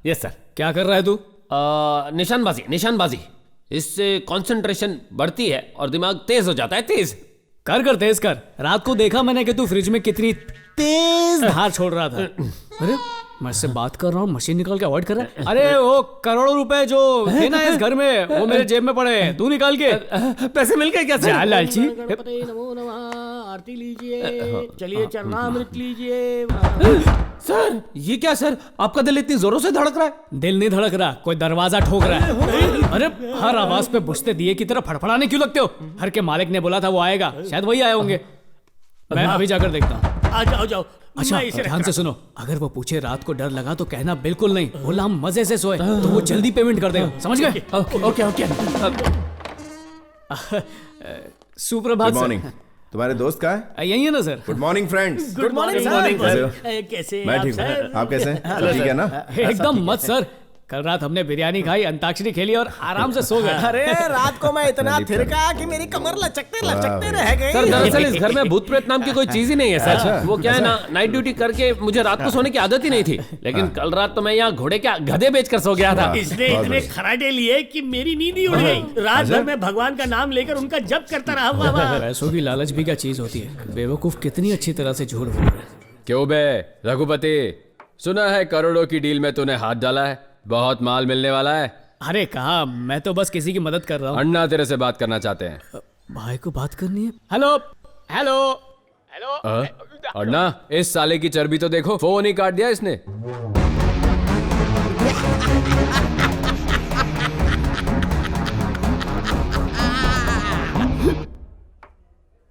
Yes sir. क्या कर रहा है तू? निशानबाजी, निशानबाजी। इससे कंसंट्रेशन बढ़ती है और दिमाग तेज हो जाता है। तेज कर तेज कर। रात को देखा मैंने कि तू फ्रिज में कितनी तेज धार छोड़ रहा था। अरे मैं इससे बात कर रहा हूँ, मशीन निकाल के अवॉइड कर रहा है। अरे वो करोड़ों रुपए जो थे ना इस घर में, वो मेरे जेब में पड़े हैं, तू निकाल के। पैसे मिल गए क्या? जा लालची। गणपते नमो नमः, आरती लीजिए, चलिए चरणामृत लीजिए। सर ये क्या सर, आपका दिल इतनी जोरों से धड़क रहा है? दिल नहीं धड़क रहा, कोई दरवाजा ठोक रहा है। अरे हर आवाज पे बुझते दिए की तरह फड़फड़ाने क्यों लगते हो? घर के मालिक ने बोला था वो आएगा, शायद वही आए होंगे। मैं अभी जाकर देखता हूँ। आ जाओ जाओ। अच्छा ध्यान से सुनो, अगर वो पूछे रात को डर लगा तो कहना बिल्कुल नहीं, बोला हम मजे से सोए, तो वो जल्दी पेमेंट कर देगा। समझ गए? ओके। सुप्रभात सर। तुम्हारे दोस्त कहाँ है? यही है ना sir. Good morning friends. Good morning sir. कैसे मैं ठीक हूँ, आप कैसे हैं? सब ठीक है ना? एकदम मत सर, कल रात हमने बिरयानी खाई, अंताक्षरी खेली और आराम से सो गए। अरे रात को मैं इतना थिरका कि मेरी कमर लचकते रह गई। सर दरअसल इस घर में भूत प्रेत नाम की कोई चीज ही नहीं है सर। वो क्या है ना, नाइट ड्यूटी करके मुझे रात को सोने की आदत ही नहीं थी, लेकिन कल रात तो मैं यहाँ घोड़े के गधे बेचकर सो गया था। इसने इतने खराटे लिए कि मेरी नींद ही उड़ गई। रात भर में भगवान का नाम लेकर उनका जप करता रहा। पैसों की लालच भी क्या चीज होती है? बेवकूफ कितनी अच्छी तरह से झूठ बोल रहे हैं। क्यों बे रघुपति, सुना है करोड़ों की डील में तूने हाथ डाला है, बहुत माल मिलने वाला है। अरे कहा, मैं तो बस किसी की मदद कर रहा हूँ। अन्ना तेरे से बात करना चाहते हैं। भाई को बात करनी है। हेलो हेलो अन्ना, इस साले की चर्बी तो देखो, फोन ही काट दिया इसने।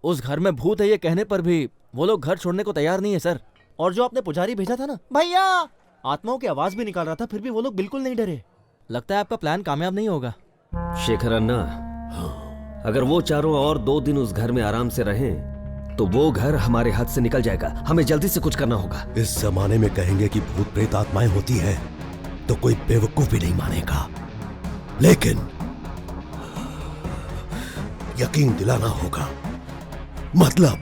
उस घर में भूत है ये कहने पर भी वो लोग घर छोड़ने को तैयार नहीं है सर। और जो आपने पुजारी भेजा था ना भैया, आत्माओं की आवाज भी निकाल रहा था, फिर भी वो लोग बिल्कुल नहीं डरे। लगता है आपका प्लान कामयाब नहीं होगा। शेखर अन्ना, अगर वो चारों और 2 दिन उस घर में आराम से रहें तो वो घर हमारे हाथ से निकल जाएगा। हमें जल्दी से कुछ करना होगा। इस जमाने में कहेंगे कि भूत प्रेत आत्माएं होती हैं तो कोई बेवकूफ भी नहीं मानेगा, लेकिन यकीन दिलाना होगा। मतलब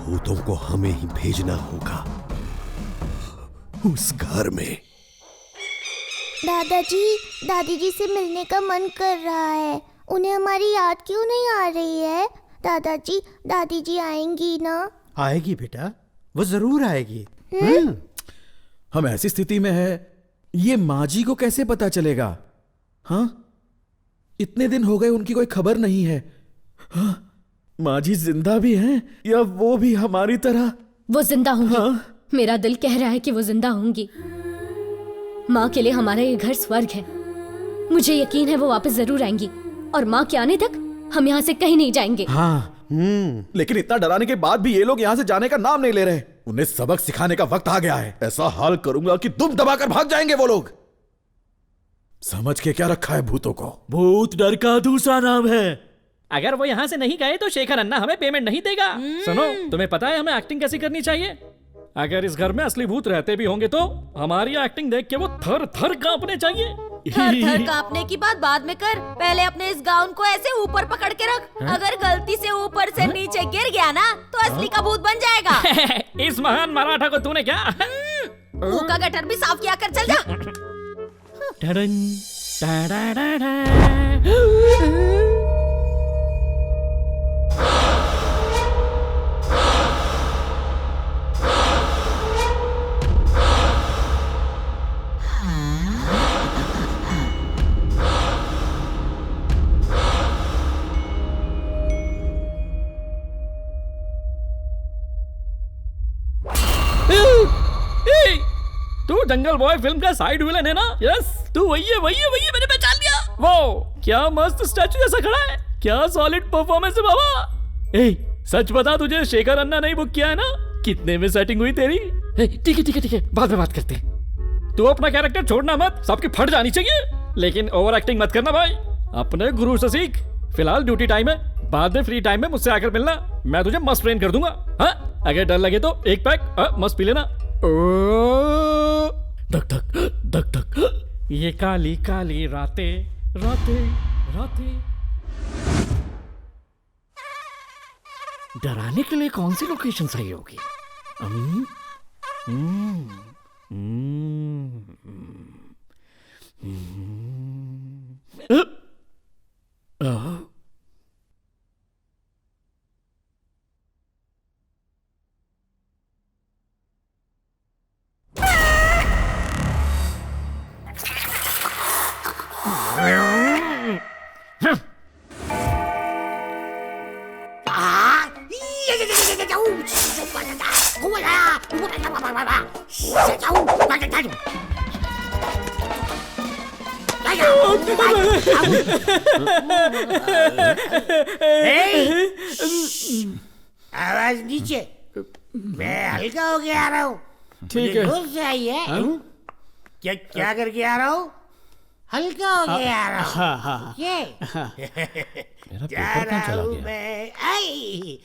भूतों को हमें ही भेजना होगा उस घर में। दादाजी, दादी जी से मिलने का मन कर रहा है। उन्हें हमारी याद क्यों नहीं आ रही है? दादाजी, दादी जी आएंगी ना? आएगी बेटा, वो जरूर आएगी। हम ऐसी स्थिति में है, ये माँ जी को कैसे पता चलेगा? हाँ, इतने दिन हो गए उनकी कोई खबर नहीं है। हाँ? माँ जी जिंदा भी हैं या वो भी हमारी तरह? वो जिंदा होंगी। हाँ? मेरा दिल कह रहा है कि वो जिंदा होंगी। माँ के लिए हमारा ये घर स्वर्ग है। मुझे यकीन है वो वापस जरूर आएंगी और माँ के आने तक हम यहाँ से कहीं नहीं जाएंगे। हाँ, लेकिन इतना डराने के बाद भी ये लोग यहाँ से जाने का नाम नहीं ले रहे। उन्हें सबक सिखाने का वक्त आ गया है। ऐसा हाल करूंगा कि दुम दबाकर भाग जाएंगे वो लोग। समझ के क्या रखा है भूतों को? भूत डर का दूसरा नाम है। अगर वो यहाँ से नहीं गए तो शेखर अन्ना हमें पेमेंट नहीं देगा। सुनो, तुम्हें पता है हमें एक्टिंग कैसी करनी चाहिए? अगर इस घर में असली भूत रहते भी होंगे तो हमारी एक्टिंग देख के वो थर थर कांपने चाहिए। थर थर कांपने की बात बाद में कर, पहले अपने इस गाउन को ऐसे ऊपर पकड़ के रख। अगर गलती से ऊपर से नीचे गिर गया ना तो असली का भूत बन जाएगा। इस महान मराठा को तूने क्या मुंह का गटर भी साफ किया कर, चल जा। तू जंगल बॉय फिल्म का साइड विलन है ना? यस, तू वही है, मैंने पहचान लिया। वो क्या मस्त स्टैचू जैसा खड़ा है। क्या सॉलिड परफॉर्मेंस है बाबा। ए, सच बता, तुझे शेखर अन्ना नहीं बुक किया है ना? कितने में सेटिंग हुई तेरी? ठीक है, बाद में बात करते हैं। तू अपना कैरेक्टर छोड़ना मत, सबकी फट जानी चाहिए, लेकिन ओवर एक्टिंग मत करना भाई। अपने गुरु से सीख। फिलहाल ड्यूटी टाइम है, बाद में फ्री टाइम में मुझसे आकर मिलना, मैं तुझे मस्त ट्रेन कर दूंगा। हाँ, अगर डर लगे तो एक पैक मस्त पी लेना। धक धक धक धक, ये काली काली रातें रातें रातें। डराने के लिए कौन सी लोकेशन सही होगी? आवाज नीचे, मैं हल्का होके आ रहा हूँ। ठीक है। जोर से आई है। क्या करके आ रहा हूँ? हल्का होके आ रहा हूँ। हाँ। जा रहा हूँ मैं। आई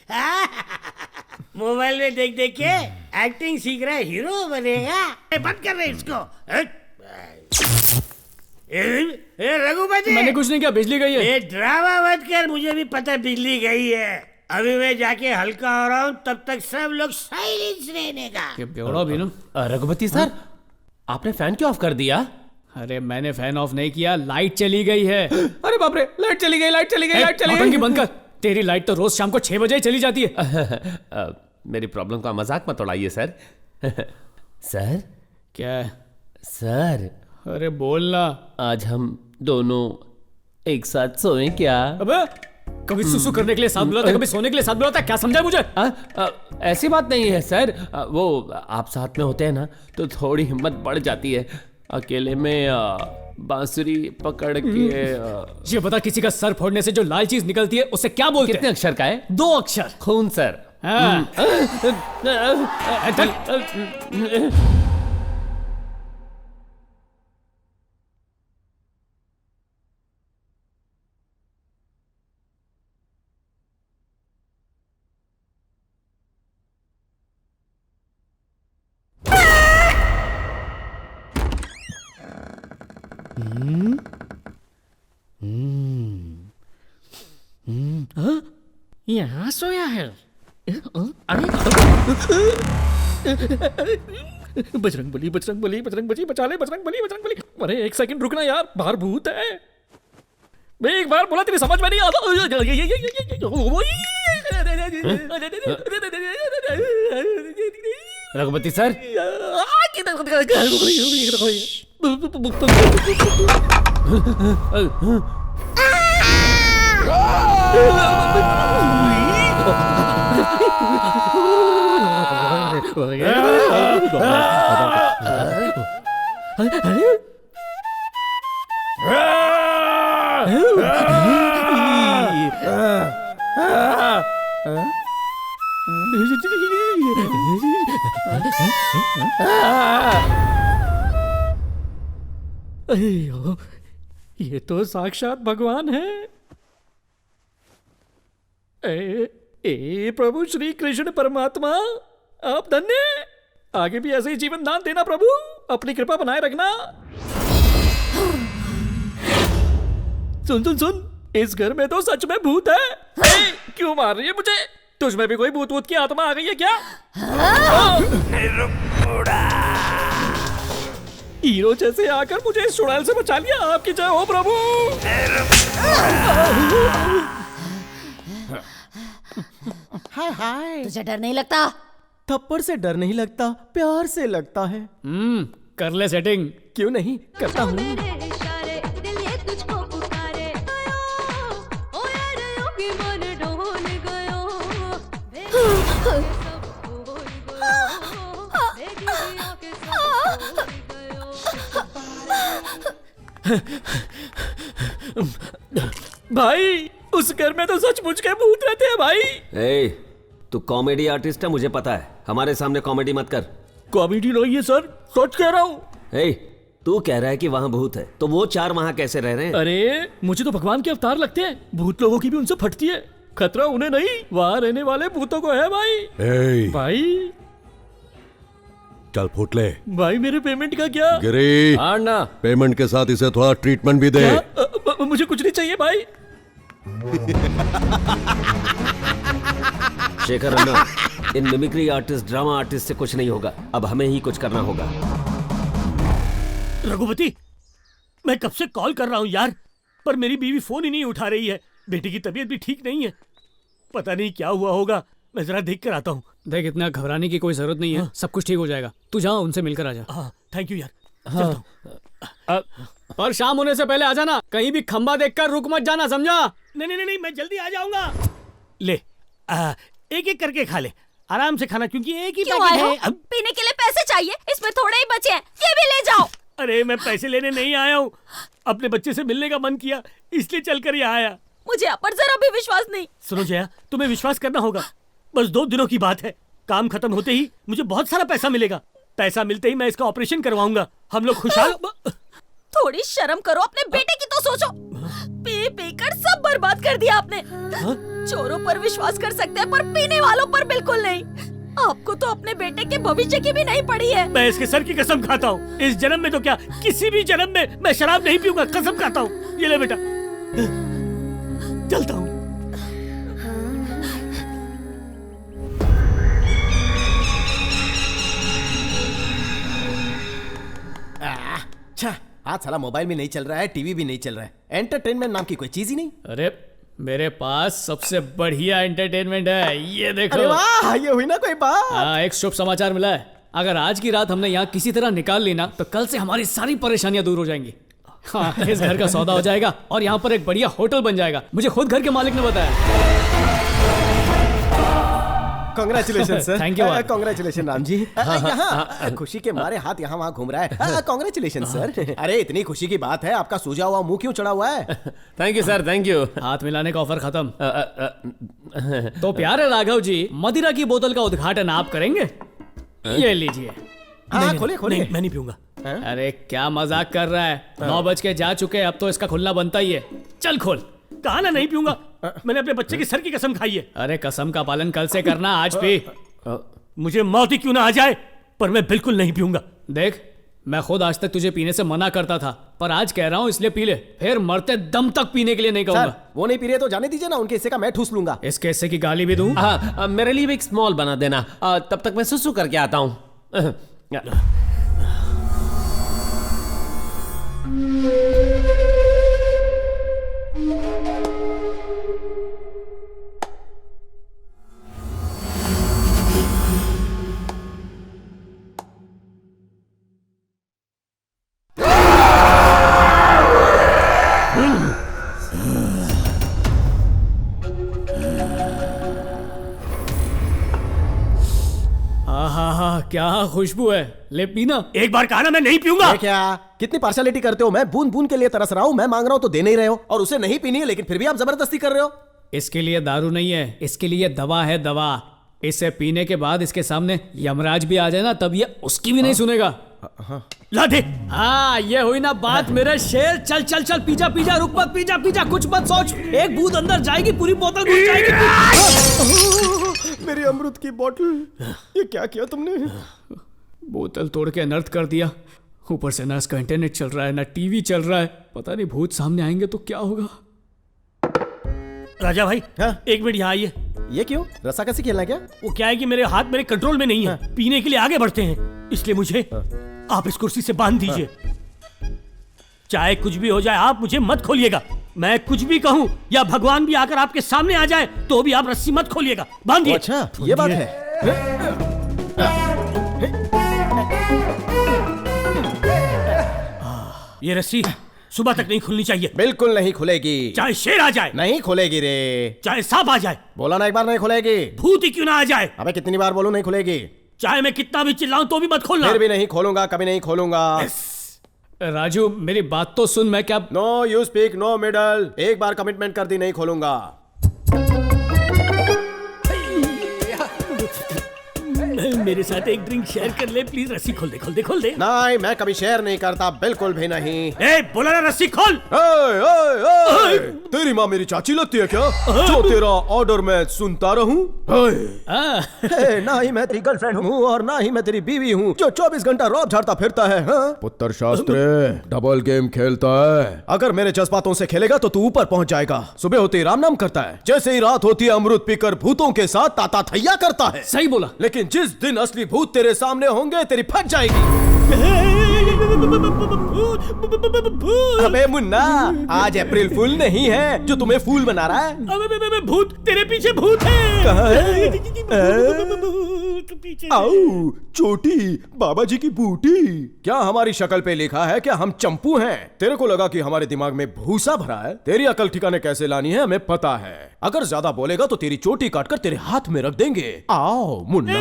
मोबाइल में देख देख के एक्टिंग सीख रहा है, हीरो बनेगा। बंद कर रहे इसको। रघुपति, मैंने कुछ नहीं किया, बिजली गई है। ये ड्रामा मत कर, मुझे भी पता बिजली गई है। अभी मैं जाके हल्का हो रहा हूँ, तब तक सब लोग साइलेंस रहने का। रघुपति सर, आपने फैन क्यों ऑफ कर दिया? अरे मैंने फैन ऑफ नहीं किया, लाइट चली गई है। अरे बाप रे, लाइट चली गई। नौटंकी बंद कर। तेरी लाइट तो रोज शाम को 6 बजे ही चली जाती है। मेरी प्रॉब्लम का मजाक मत उड़ाइए सर। सर क्या? सर, अरे बोलना। आज हम दोनों एक साथ सोएं क्या? अबे कभी सुसु करने के लिए साथ बुलाता, कभी सोने के लिए साथ बुलाता, क्या समझा मुझे? ऐसी बात नहीं है सर, वो आप साथ में होते हैं ना तो थोड़ी हिम्मत बढ़ जाती है। अकेले में बांसुरी पकड़ के ये बता, किसी का सर फोड़ने से जो लाल चीज निकलती है उसे क्या बोलते हैं? कितने अक्षर का है? 2 अक्षर। खून सर। यहाँ सोया है। अरे बजरंग बली, बजरंग बली, बजरंग बली, बचा ले बजरंग बली, बजरंग बली। अरे 1 सेकंड रुकना यार, बाहर भूत है। मैं एक बार बोला तेरी समझ में नहीं आता। रघुपति सर, ये तो साक्षात भगवान है। ए प्रभु श्री कृष्ण परमात्मा, आप धन्य। आगे भी ऐसे ही जीवन दान देना प्रभु, अपनी कृपा बनाए रखना। सुन सुन सुन, इस घर में तो सच में भूत है। क्यों मार रही है मुझे? तुझमें भी कोई भूत की आत्मा आ गई है क्या? हीरो जैसे आकर मुझे इस चुड़ैल से बचा लिया। आपकी जय हो प्रभु। हाय हाय, तुझे डर नहीं लगता? थप्पड़ से डर नहीं लगता, प्यार से लगता है। कर ले सेटिंग। क्यों नहीं, करता हूँ। भाई, उस घर में तो सचमुच के भूत रहते हैं भाई। ए, तू कॉमेडी आर्टिस्ट है, मुझे पता है। हमारे सामने कॉमेडी मत कर। कॉमेडी नहीं है सर, सच कह रहा हूँ। ए, तू कह रहा है कि वहाँ भूत है, तो वो 4 वहाँ कैसे रह रहे हैं? अरे मुझे तो भगवान के अवतार लगते हैं। भूत लोगों की भी उनसे फटती है। खतरा उन्हें नहीं, वहाँ रहने वाले भूतों को है भाई। भाई चल फूट ले। भाई मेरे पेमेंट का क्या? गिरी, पेमेंट के साथ इसे थोड़ा ट्रीटमेंट भी दे। मुझे कुछ नहीं चाहिए भाई। शेखर अन्ना, इन मिमिक्री आर्टिस्ट, ड्रामा आर्टिस्ट से कुछ नहीं होगा। अब हमें ही कुछ करना होगा। रघुपति, मैं कब से कॉल कर रहा हूँ यार, पर मेरी बीवी फोन ही नहीं उठा रही है। बेटी की तबीयत भी ठीक नहीं है, पता नहीं क्या हुआ होगा। मैं जरा देख कर आता हूँ। देख, इतना घबराने की कोई जरूरत नहीं है। सब कुछ ठीक हो जाएगा। तू जा, उनसे मिलकर आ जा। थैंक यू यार। पर शाम होने से पहले आ जाना। कहीं भी खंबा देखकर रुक मत जाना, समझा? नहीं, मैं जल्दी आ जाऊंगा। ले, एक एक करके खा ले, आराम से खाना, क्योंकि एक ही पैकेट है। अब पीने के लिए पैसे चाहिए, इसमें थोड़े ही बचे हैं, ये भी ले जाओ। अरे मैं पैसे लेने नहीं आया हूँ, अपने बच्चे से मिलने का मन किया, इसलिए चलकर यहाँ आया। मुझे आप पर जरा भी विश्वास नहीं। सुनो जया, तुम्हें विश्वास करना होगा। बस 2 दिनों की बात है, काम खत्म होते ही मुझे बहुत सारा पैसा मिलेगा। पैसा मिलते ही मैं इसका ऑपरेशन करवाऊंगा। हम लोग खुशहाल। थोड़ी शर्म करो, अपने बेटे की तो सोचो। पी पी कर सब बर्बाद कर दिया आपने। चोरों पर विश्वास कर सकते हैं, पर पीने वालों पर बिल्कुल नहीं। आपको तो अपने बेटे के भविष्य की भी नहीं पड़ी है। मैं इसके सर की कसम खाता हूँ, इस जन्म में तो क्या, किसी भी जन्म में मैं शराब नहीं पीऊंगा, कसम खाता हूँ। ये ले बेटा, चलता हूँ। अच्छा, आज साला मोबाइल भी नहीं चल रहा है, टीवी भी नहीं चल रहा है, एंटरटेनमेंट नाम की कोई चीज ही नहीं। अरे मेरे पास सबसे बढ़िया एंटरटेनमेंट है, ये देखो। अरे वाह, ये हुई ना कोई बात। हाँ, एक शुभ समाचार मिला है। अगर आज की रात हमने यहाँ किसी तरह निकाल ली ना, तो कल से हमारी सारी परेशानियां दूर हो जाएंगी। हाँ, इस घर का सौदा हो जाएगा और यहाँ पर एक बढ़िया होटल बन जाएगा। मुझे खुद घर के मालिक ने बताया। Congratulation sir. Thank you, Art. Congratulation Ram ji. यहाँ खुशी के मारे हाथ यहाँ वहाँ घूम रहा है। Congratulation sir. अरे इतनी खुशी की बात है, आपका सूजा हुआ मुंह क्यों चढ़ा हुआ है? Thank you sir, thank you. हाथ मिलाने का ऑफर खत्म। तो प्यारे राघव जी, मदिरा की बोतल का उद्घाटन आप करेंगे? ये लीजिए। हाँ, खोलिए खोलिए। मैं नहीं पीऊंगा। अरे क्या मजाक कर रहा है? 9 बज के जा चुके, अब तो इसका खुलना बनता ही है। चल खोल। कहा ना नहीं पीऊंगा। मैंने अपने बच्चे की सर की कसम खाई है। अरे कसम का पालन कल से करना, आज पी। मुझे मौत ही क्यों ना आ जाए, पर मैं बिल्कुल नहीं पीऊंगा। देख, मैं खुद आज तक तुझे पीने से मना करता था, पर आज कह रहा हूँ इसलिए पी ले। फिर मरते दम तक पीने के लिए नहीं कहूंगा। वो नहीं पी रहे तो जाने दीजिए ना, उनके हिस्से का मैं ठूस लूंगा। इसके हिस्से की गाली भी दूं? हाँ, मेरे लिए भी एक स्मॉल बना देना। तब तक मैं सुसु करके आता हूँ। क्या खुशबू है। ले पीना। एक बार कहा ना मैं नहीं पीऊंगा। क्या कितनी पार्शलिटी करते हो? मैं बूंद बूंद के लिए तरस रहा हूँ, मैं मांग रहा हूँ तो दे नहीं रहे हो, और उसे नहीं पीनी है लेकिन फिर भी आप जबरदस्ती कर रहे हो। इसके लिए दारू नहीं है, इसके लिए दवा है, दवा। इसे पीने के बाद इसके सामने यमराज भी आ जाए ना, तब ये उसकी भी नहीं सुनेगा। ला दे। हाँ, ये हुई ना बात मेरे शेर। चल चल चल, पीजा पीजा, रुक मत, पीजा पीजा, कुछ मत सोच। एक बूंद अंदर जाएगी, पूरी बोतल घुस जाएगी। मेरी अमृत की बोतल, ये क्या किया तुमने? बोतल तोड़ के अनर्थ कर दिया। ऊपर से ना इसका इंटरनेट चल रहा है, ना टीवी चल रहा है। पता नहीं भूत सामने आएंगे तो क्या होगा। राजा भाई, एक मिनट यहाँ आइए। ये क्यों? रस्सा कैसे खेलना क्या? वो क्या है कि मेरे हाथ मेरे कंट्रोल में नहीं है। पीने के लिए आगे बढ़ते हैं, इसलिए मुझे आप इस कुर्सी से बांध दीजिए। चाहे कुछ भी हो जाए, आप मुझे मत खोलिएगा। मैं कुछ भी कहूँ या भगवान भी आकर आपके सामने आ जाए तो भी आप रस्सी मत खोलिएगा। बांधिए। अच्छा, ये बात है। ये रस्सी सुबह तक नहीं खुलनी चाहिए। बिल्कुल नहीं खुलेगी। चाहे शेर आ जाए नहीं खुलेगी रे। चाहे सांप आ जाए। बोला ना एक बार नहीं खुलेगी। भूत ही क्यों ना आ जाए। अबे कितनी बार बोलूं नहीं खुलेगी। चाहे मैं कितना भी चिल्लाऊं तो भी मत खोलना। फिर भी नहीं खोलूंगा, कभी नहीं खोलूंगा। राजू मेरी बात तो सुन। मैं क्या no you speak no middle. एक बार कमिटमेंट कर दी, नहीं खोलूंगा। मेरे साथ एक ड्रिंक शेयर कर ले प्लीज। रस्सी खोल दे, खोल दे, खोल दे। नहीं, मैं कभी शेयर नहीं करता, बिल्कुल भी नहीं। ए, बोला ना रस्सी खोल। तेरी माँ मेरी चाची लगती है क्या, जो तेरा ऑर्डर मैं सुनता रहूं? ना ही मैं तेरी गर्लफ्रेंड हूँ और ना ही मैं तेरी बीवी हूँ जो 24 घंटा रौब झाड़ता फिरता है। पुत्र शास्त्री डबल गेम खेलता है। अगर मेरे जज्बातों से खेलेगा तो तू ऊपर पहुँच जाएगा। सुबह होते ही राम नाम करता है, जैसे ही रात होती है अमृत पीकर भूतों के साथ ताता थैया करता है। सही बोला। लेकिन जिस दिन असली भूत तेरे सामने होंगे, तेरी फट जाएगी। अबे मुन्ना, आज अप्रैल फूल नहीं है जो तुम्हें फूल बना रहा है। अबे भूत, तेरे पीछे भूत है। कहाँ है? आओ, चोटी बाबा जी की बूटी। क्या हमारी शक्ल पे लिखा है क्या हम चंपू हैं? तेरे को लगा कि हमारे दिमाग में भूसा भरा है? तेरी अकल ठिकाने कैसे लानी है हमें पता है। अगर ज्यादा बोलेगा तो तेरी चोटी काटकर तेरे हाथ में रख देंगे। आओ मुन्ना।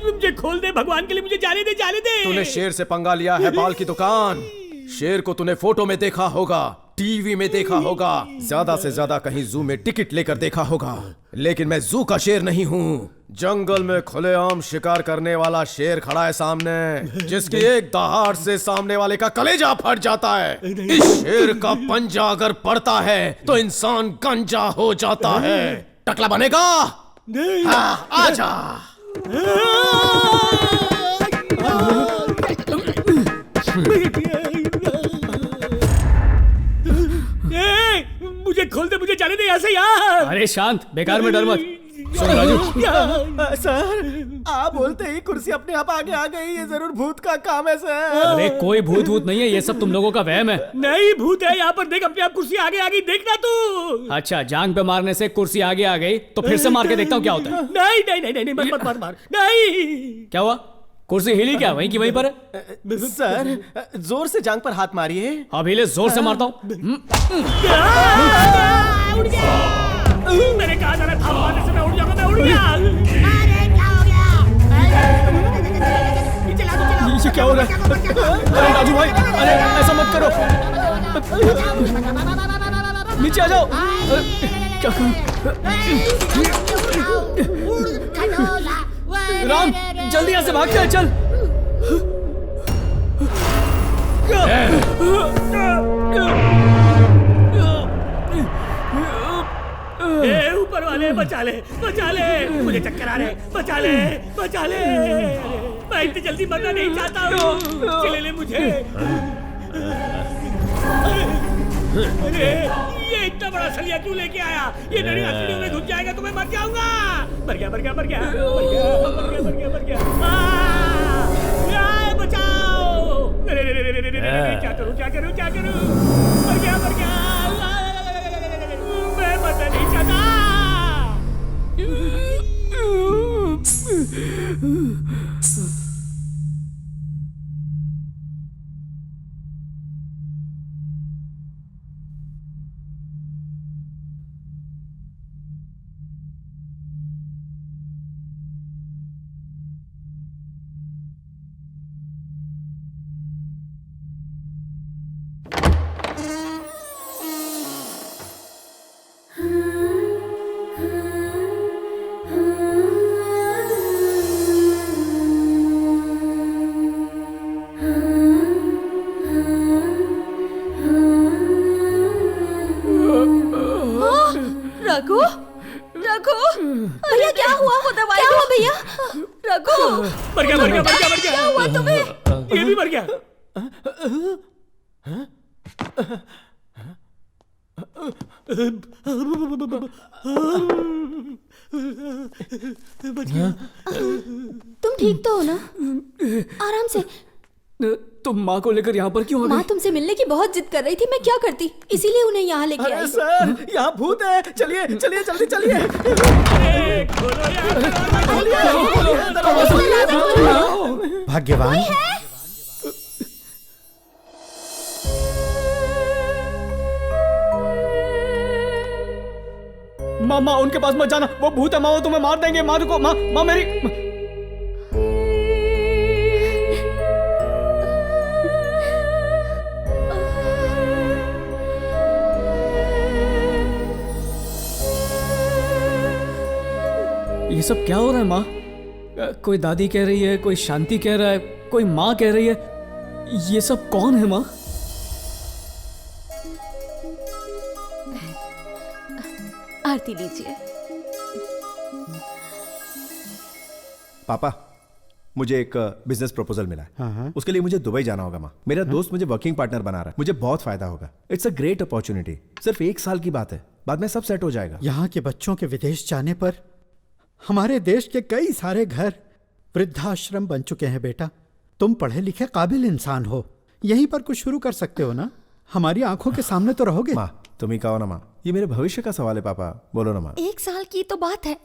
मुझे खोल दे, भगवान के लिए मुझे जाने दे, जाने दे। तूने शेर से पंगा लिया है बाल की दुकान। शेर को तूने फोटो में देखा होगा, टीवी में देखा होगा, ज्यादा से ज्यादा कहीं जू में टिकट लेकर देखा होगा, लेकिन मैं जू का शेर नहीं हूँ। जंगल में खुलेआम शिकार करने वाला शेर खड़ा है सामने, जिसकी एक दहाड़ से सामने वाले का कलेजा फट जाता है। इस शेर का पंजा अगर पड़ता है तो इंसान गंजा हो जाता है। टकला बनेगा? हाँ, आजा। मुझे खोल दे, मुझे जाने दे यहाँ से यार। अरे शांत, बेकार में डर मत। सुन राजू। सर, आप बोलते ही कुर्सी अपने आप आगे आ गई। ये जरूर भूत का काम है सर। अरे कोई भूत भूत नहीं है, ये सब तुम लोगों का वहम है। नहीं भूत है, यहाँ पर देख, अपने आप कुर्सी आगे आ गई, देखना तू। अच्छा, जांग पे मारने से कुर्सी आगे आ गई तो फिर से मार के देखता हूँ क्या होता है। नहीं नहीं नहीं नहीं, मत मार मार। नहीं। क्या हुआ? कुर्सी हिली क्या वहीं की वहीं पर है? सर जोर से जांग पर हाथ मारिए। अब हिले जोर से मारता हूँ। मैंने कहा था ना थाप मारने से मैं उड़ जाऊंगा, मैं उड़ गया। ये क्या हो रहा है? अरे राजू भाई, अरे ऐसा मत करो, नीचे आ जाओ। क्या करूं? राम जल्दी यहाँ से भाग के चल। ऊपर वाले बचा ले, बचा ले, मुझे चक्कर आ रहे, बचा ले, बचा ले। मैं इतनी जल्दी मरना नहीं चाहता हूँ, चले ले मुझे। अरे ये इतना बड़ा सलिया क्यों लेके आया? ये नरी हथेलियों में घुस जाएगा तो मैं मर जाऊंगा। मर गया, मर गया, मर गया, मर गया, मर गया, मर गया, मर गया। बचाओ! अरे क्या करूं, क्या करूं, क्या करूं? मर गया, मर गया। मैं मरना नहीं चाहता। रघु, रघु, भैया क्या हुआ? वो दवाई क्या हुआ भैया? रघु मर गया, मर गया, मर गया, मर गया। क्या हुआ तुम्हें? ये भी मर गया। तुम ठीक तो हो ना? आराम से। तुम माँ को लेकर यहाँ पर क्यों आ गई? माँ तुमसे मिलने की बहुत जिद कर रही थी, मैं क्या करती, इसीलिए उन्हें यहाँ लेके आई। सर यहाँ भूत है, चलिए चलिए जल्दी चलिए। भाग्यवान माँ, माँ उनके पास मत जाना, वो भूत है माँ, वो तुम्हें मार देंगे। माँ रुको, माँ, माँ मेरी। ये सब क्या हो रहा है माँ? कोई दादी कह रही है, कोई शांति कह रहा है, कोई माँ कह रही है। ये सब कौन है माँ? आरती लीजिए। पापा मुझे एक बिजनेस प्रपोजल मिला है। हाँ। उसके लिए मुझे दुबई जाना होगा माँ। मेरा दोस्त मुझे वर्किंग पार्टनर बना रहा है, मुझे बहुत फायदा होगा। It's a great opportunity. सिर्फ 1 साल की बात है, बाद में सब सेट हो जाएगा। यहाँ के बच्चों के विदेश जाने पर हमारे देश के कई सारे घर वृद्धाश्रम बन चुके हैं। बेटा तुम पढ़े लिखे काबिल इंसान हो, यहीं पर कुछ शुरू कर सकते हो ना? हमारी आंखों के सामने तो रहोगे। माँ तुम ही कहो ना माँ, ये मेरे भविष्य का सवाल है। पापा बोलो ना माँ। 1 साल की तो बात है।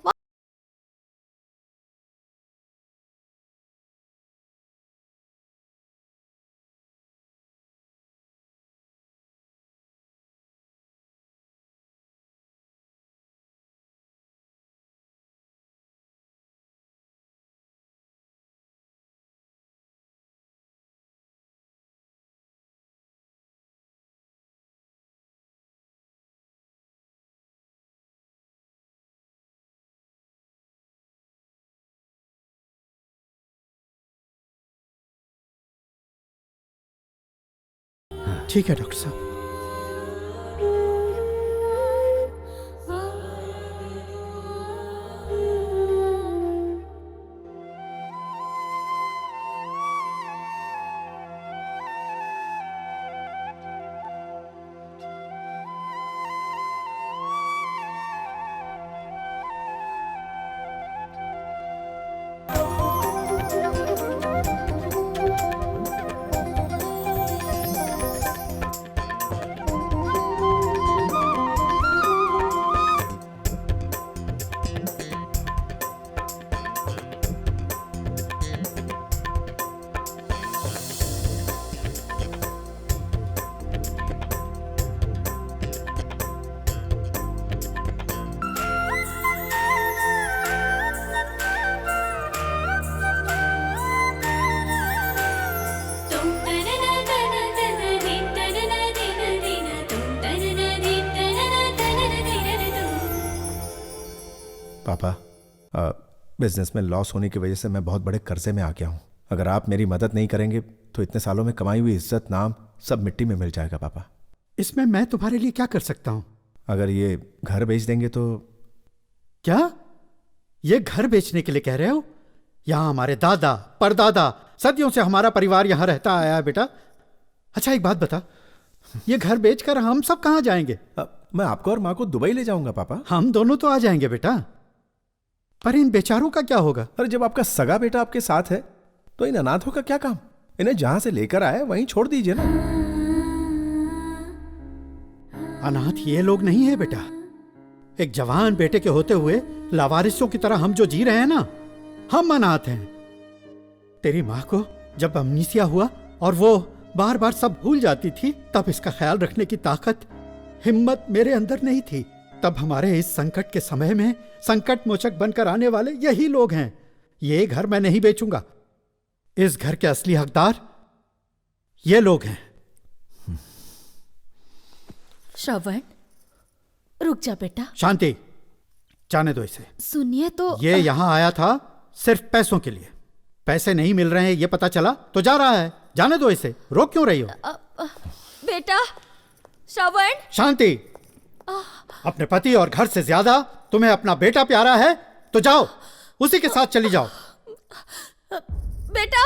ठीक है डॉक्टर साहब। पापा, बिजनेस में लॉस होने की वजह से मैं बहुत बड़े कर्जे में आ गया हूँ। अगर आप मेरी मदद नहीं करेंगे तो इतने सालों में कमाई हुई इज्जत, नाम सब मिट्टी में मिल जाएगा पापा। इसमें मैं तुम्हारे लिए क्या कर सकता हूँ? अगर ये घर बेच देंगे तो। क्या ये घर बेचने के लिए कह रहे हो? यहाँ हमारे दादा परदादा सदियों से हमारा परिवार यहाँ रहता आया है बेटा। अच्छा एक बात बता, ये घर बेचकर हम सब कहाँ जाएंगे? मैं आपको और माँ को दुबई ले जाऊंगा पापा। हम दोनों तो आ जाएंगे बेटा, पर इन बेचारों का क्या होगा? अरे जब आपका सगा बेटा आपके साथ है तो इन अनाथों का क्या काम? इन्हें जहां से लेकर आए वहीं छोड़ दीजिए ना। अनाथ ये लोग नहीं है बेटा। एक जवान बेटे के होते हुए लावारिसों की तरह हम जो जी रहे हैं ना, हम अनाथ हैं। तेरी माँ को जब अमनीसिया हुआ और वो बार बार सब भूल जाती थी, तब इसका ख्याल रखने की ताकत, हिम्मत मेरे अंदर नहीं थी। तब हमारे इस संकट के समय में संकट मोचक बनकर आने वाले यही लोग हैं। ये घर मैं नहीं बेचूंगा। इस घर के असली हकदार ये लोग हैं। श्रवण, रुक जा बेटा। शांति, जाने दो इसे। सुनिए तो। ये यहाँ आया था सिर्फ पैसों के लिए। पैसे नहीं मिल रहे हैं ये पता चला तो जा रहा है। जाने दो इसे, रोक क्यों रही हो? बेटा श्रवण। शांति, अपने पति और घर से ज्यादा तुम्हें अपना बेटा प्यारा है तो जाओ, उसी के साथ चली जाओ। बेटा,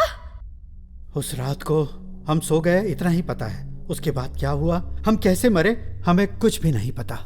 उस रात को हम सो गए इतना ही पता है। उसके बाद क्या हुआ, हम कैसे मरे, हमें कुछ भी नहीं पता।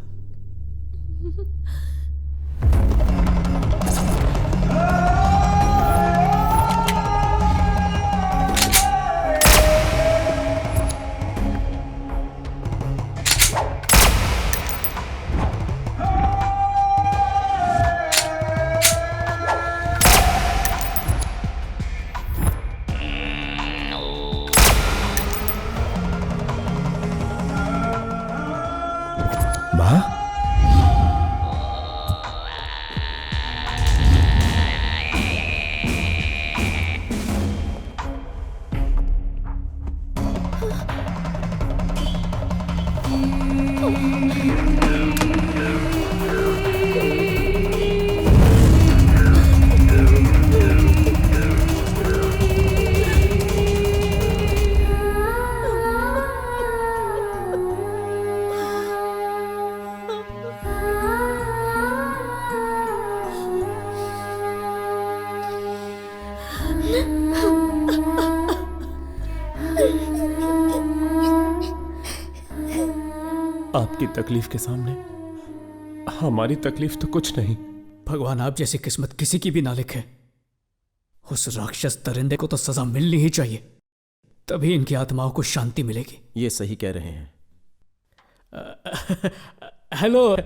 आपकी तकलीफ के सामने हमारी तकलीफ तो कुछ नहीं। भगवान आप जैसी किस्मत किसी की भी ना लिखे। उस राक्षस दरिंदे को तो सजा मिलनी ही चाहिए, तभी इनकी आत्माओं को शांति मिलेगी। ये सही कह रहे हैं। हेलो।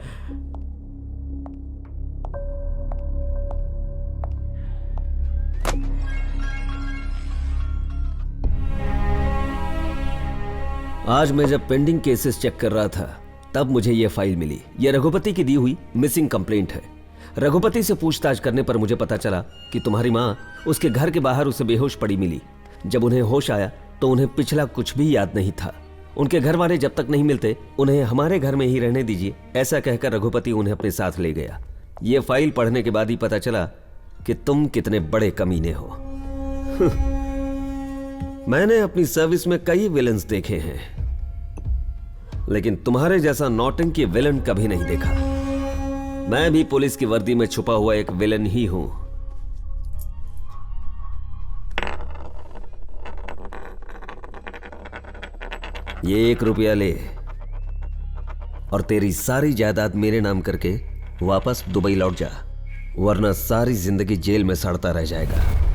आज मैं जब पेंडिंग केसेस चेक कर रहा था तब मुझे यह फाइल मिली। यह रघुपति की दी हुई मिसिंग कंप्लेंट है। रघुपति से पूछताछ करने पर मुझे पता चला कि तुम्हारी माँ उसके घर के बाहर उसे बेहोश पड़ी मिली। जब उन्हें होश आया तो उन्हें पिछला कुछ भी याद नहीं था। उनके घर वाले जब तक नहीं मिलते उन्हें हमारे घर में ही रहने दीजिए, ऐसा कहकर रघुपति उन्हें अपने साथ ले गया। यह फाइल पढ़ने के बाद ही पता चला कि तुम कितने बड़े कमीने हो। मैंने अपनी सर्विस में कई विलन्स देखे हैं, लेकिन तुम्हारे जैसा नौटंकी विलन कभी नहीं देखा। मैं भी पुलिस की वर्दी में छुपा हुआ एक विलन ही हूं। ये 1 रुपया ले और तेरी सारी जायदाद मेरे नाम करके वापस दुबई लौट जा, वरना सारी जिंदगी जेल में सड़ता रह जाएगा।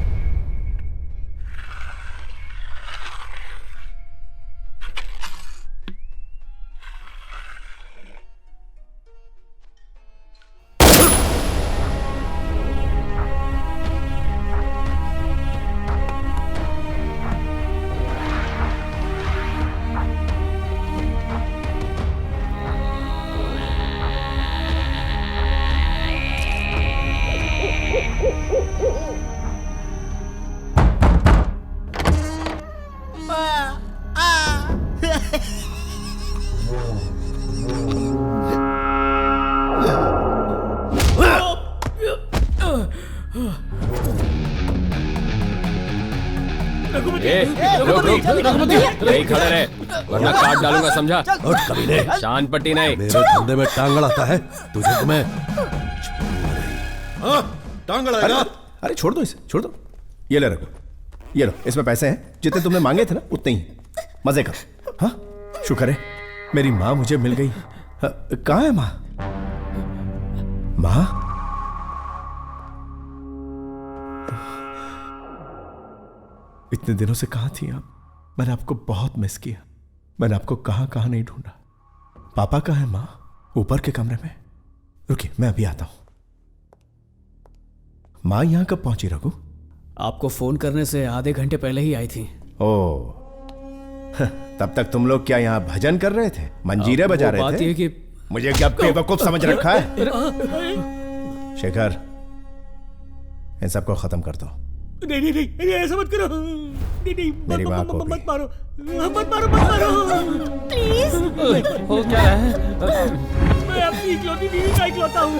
नहीं खड़े रहे वरना काट डालूंगा, समझा? शान पट्टी नहीं। मेरे धंधे में टांग अड़ाता है तुझे तो मैं टांग अड़ाएगा। अरे छोड़ दो इसे, छोड़ दो। ये ले रखो, ये लो, इसमें पैसे हैं जितने तुमने मांगे थे ना उतने ही। मजे करो। हाँ शुक्र है मेरी माँ मुझे मिल गई। कहाँ है माँ? माँ इतने दिनों से कहाँ थी आप? मैंने आपको बहुत मिस किया। मैंने आपको कहाँ कहाँ नहीं ढूंढा। पापा कहाँ है माँ? ऊपर के कमरे में। रुकिए मैं अभी आता हूं। माँ यहाँ कब पहुंची रघु? आपको फोन करने से आधे घंटे पहले ही आई थी। ओ तब तक तुम लोग क्या यहाँ भजन कर रहे थे, मंजीरे बजा रहे थे? बात ये कि मुझे क्या बेवकूफ समझ रखा है? शेखर इन सबको खत्म कर दो। नहीं नहीं नहीं ऐसा मत करो। नहीं नहीं मेरी माँ को मत मारो, मत मारो, मत मारो प्लीज। हो क्या है? मैं अपनी इकलौती बीवी का इकलौता हूँ।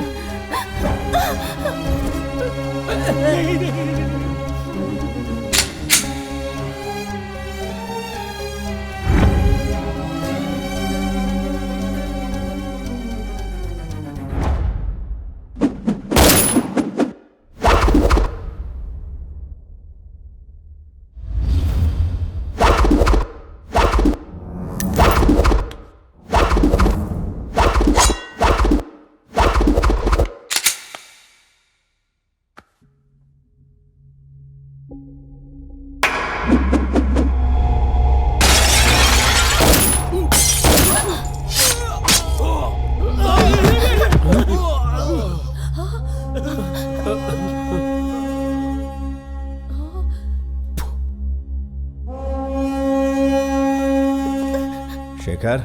शेखर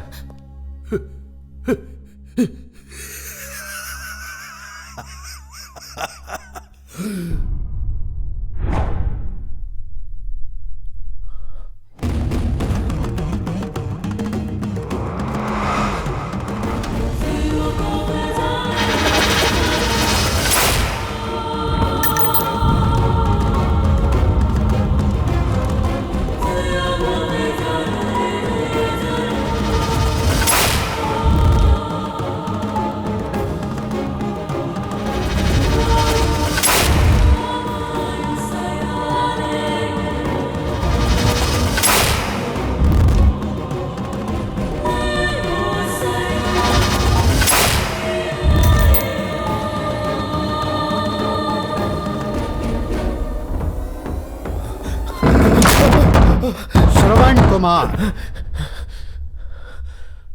श्रवण कुमार,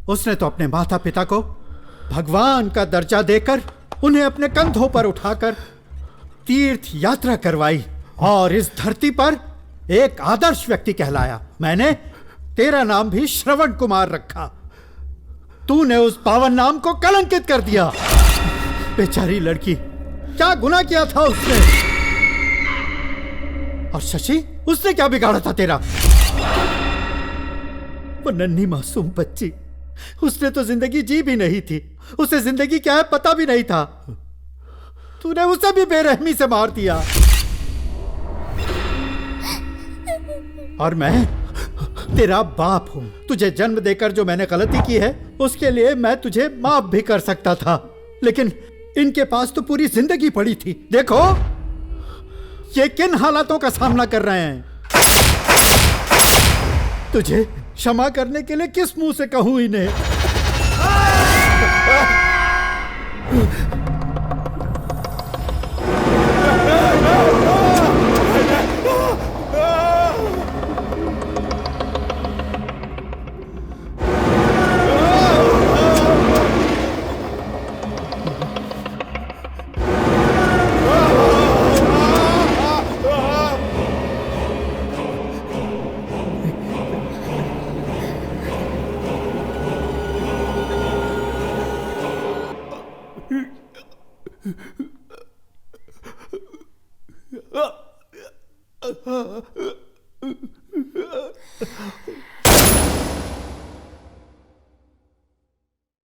उसने तो अपने माता पिता को भगवान का दर्जा देकर उन्हें अपने कंधों पर उठाकर तीर्थ यात्रा करवाई और इस धरती पर एक आदर्श व्यक्ति कहलाया। मैंने तेरा नाम भी श्रवण कुमार रखा। तूने उस पावन नाम को कलंकित कर दिया। बेचारी लड़की, क्या गुनाह किया था उसने? और शशि, उसने क्या बिगाड़ा था तेरा? वो नन्ही मासूम बच्ची, उसने तो जिंदगी जी भी नहीं थी। उसे जिंदगी क्या है पता भी नहीं था। तूने उसे भी बेरहमी से मार दिया। और मैं तेरा बाप हूं। तुझे जन्म देकर जो मैंने गलती की है उसके लिए मैं तुझे माफ भी कर सकता था, लेकिन इनके पास तो पूरी जिंदगी पड़ी थी। देखो ये किन हालातों का सामना कर रहे हैं। तुझे क्षमा करने के लिए किस मुंह से कहूं इन्हें?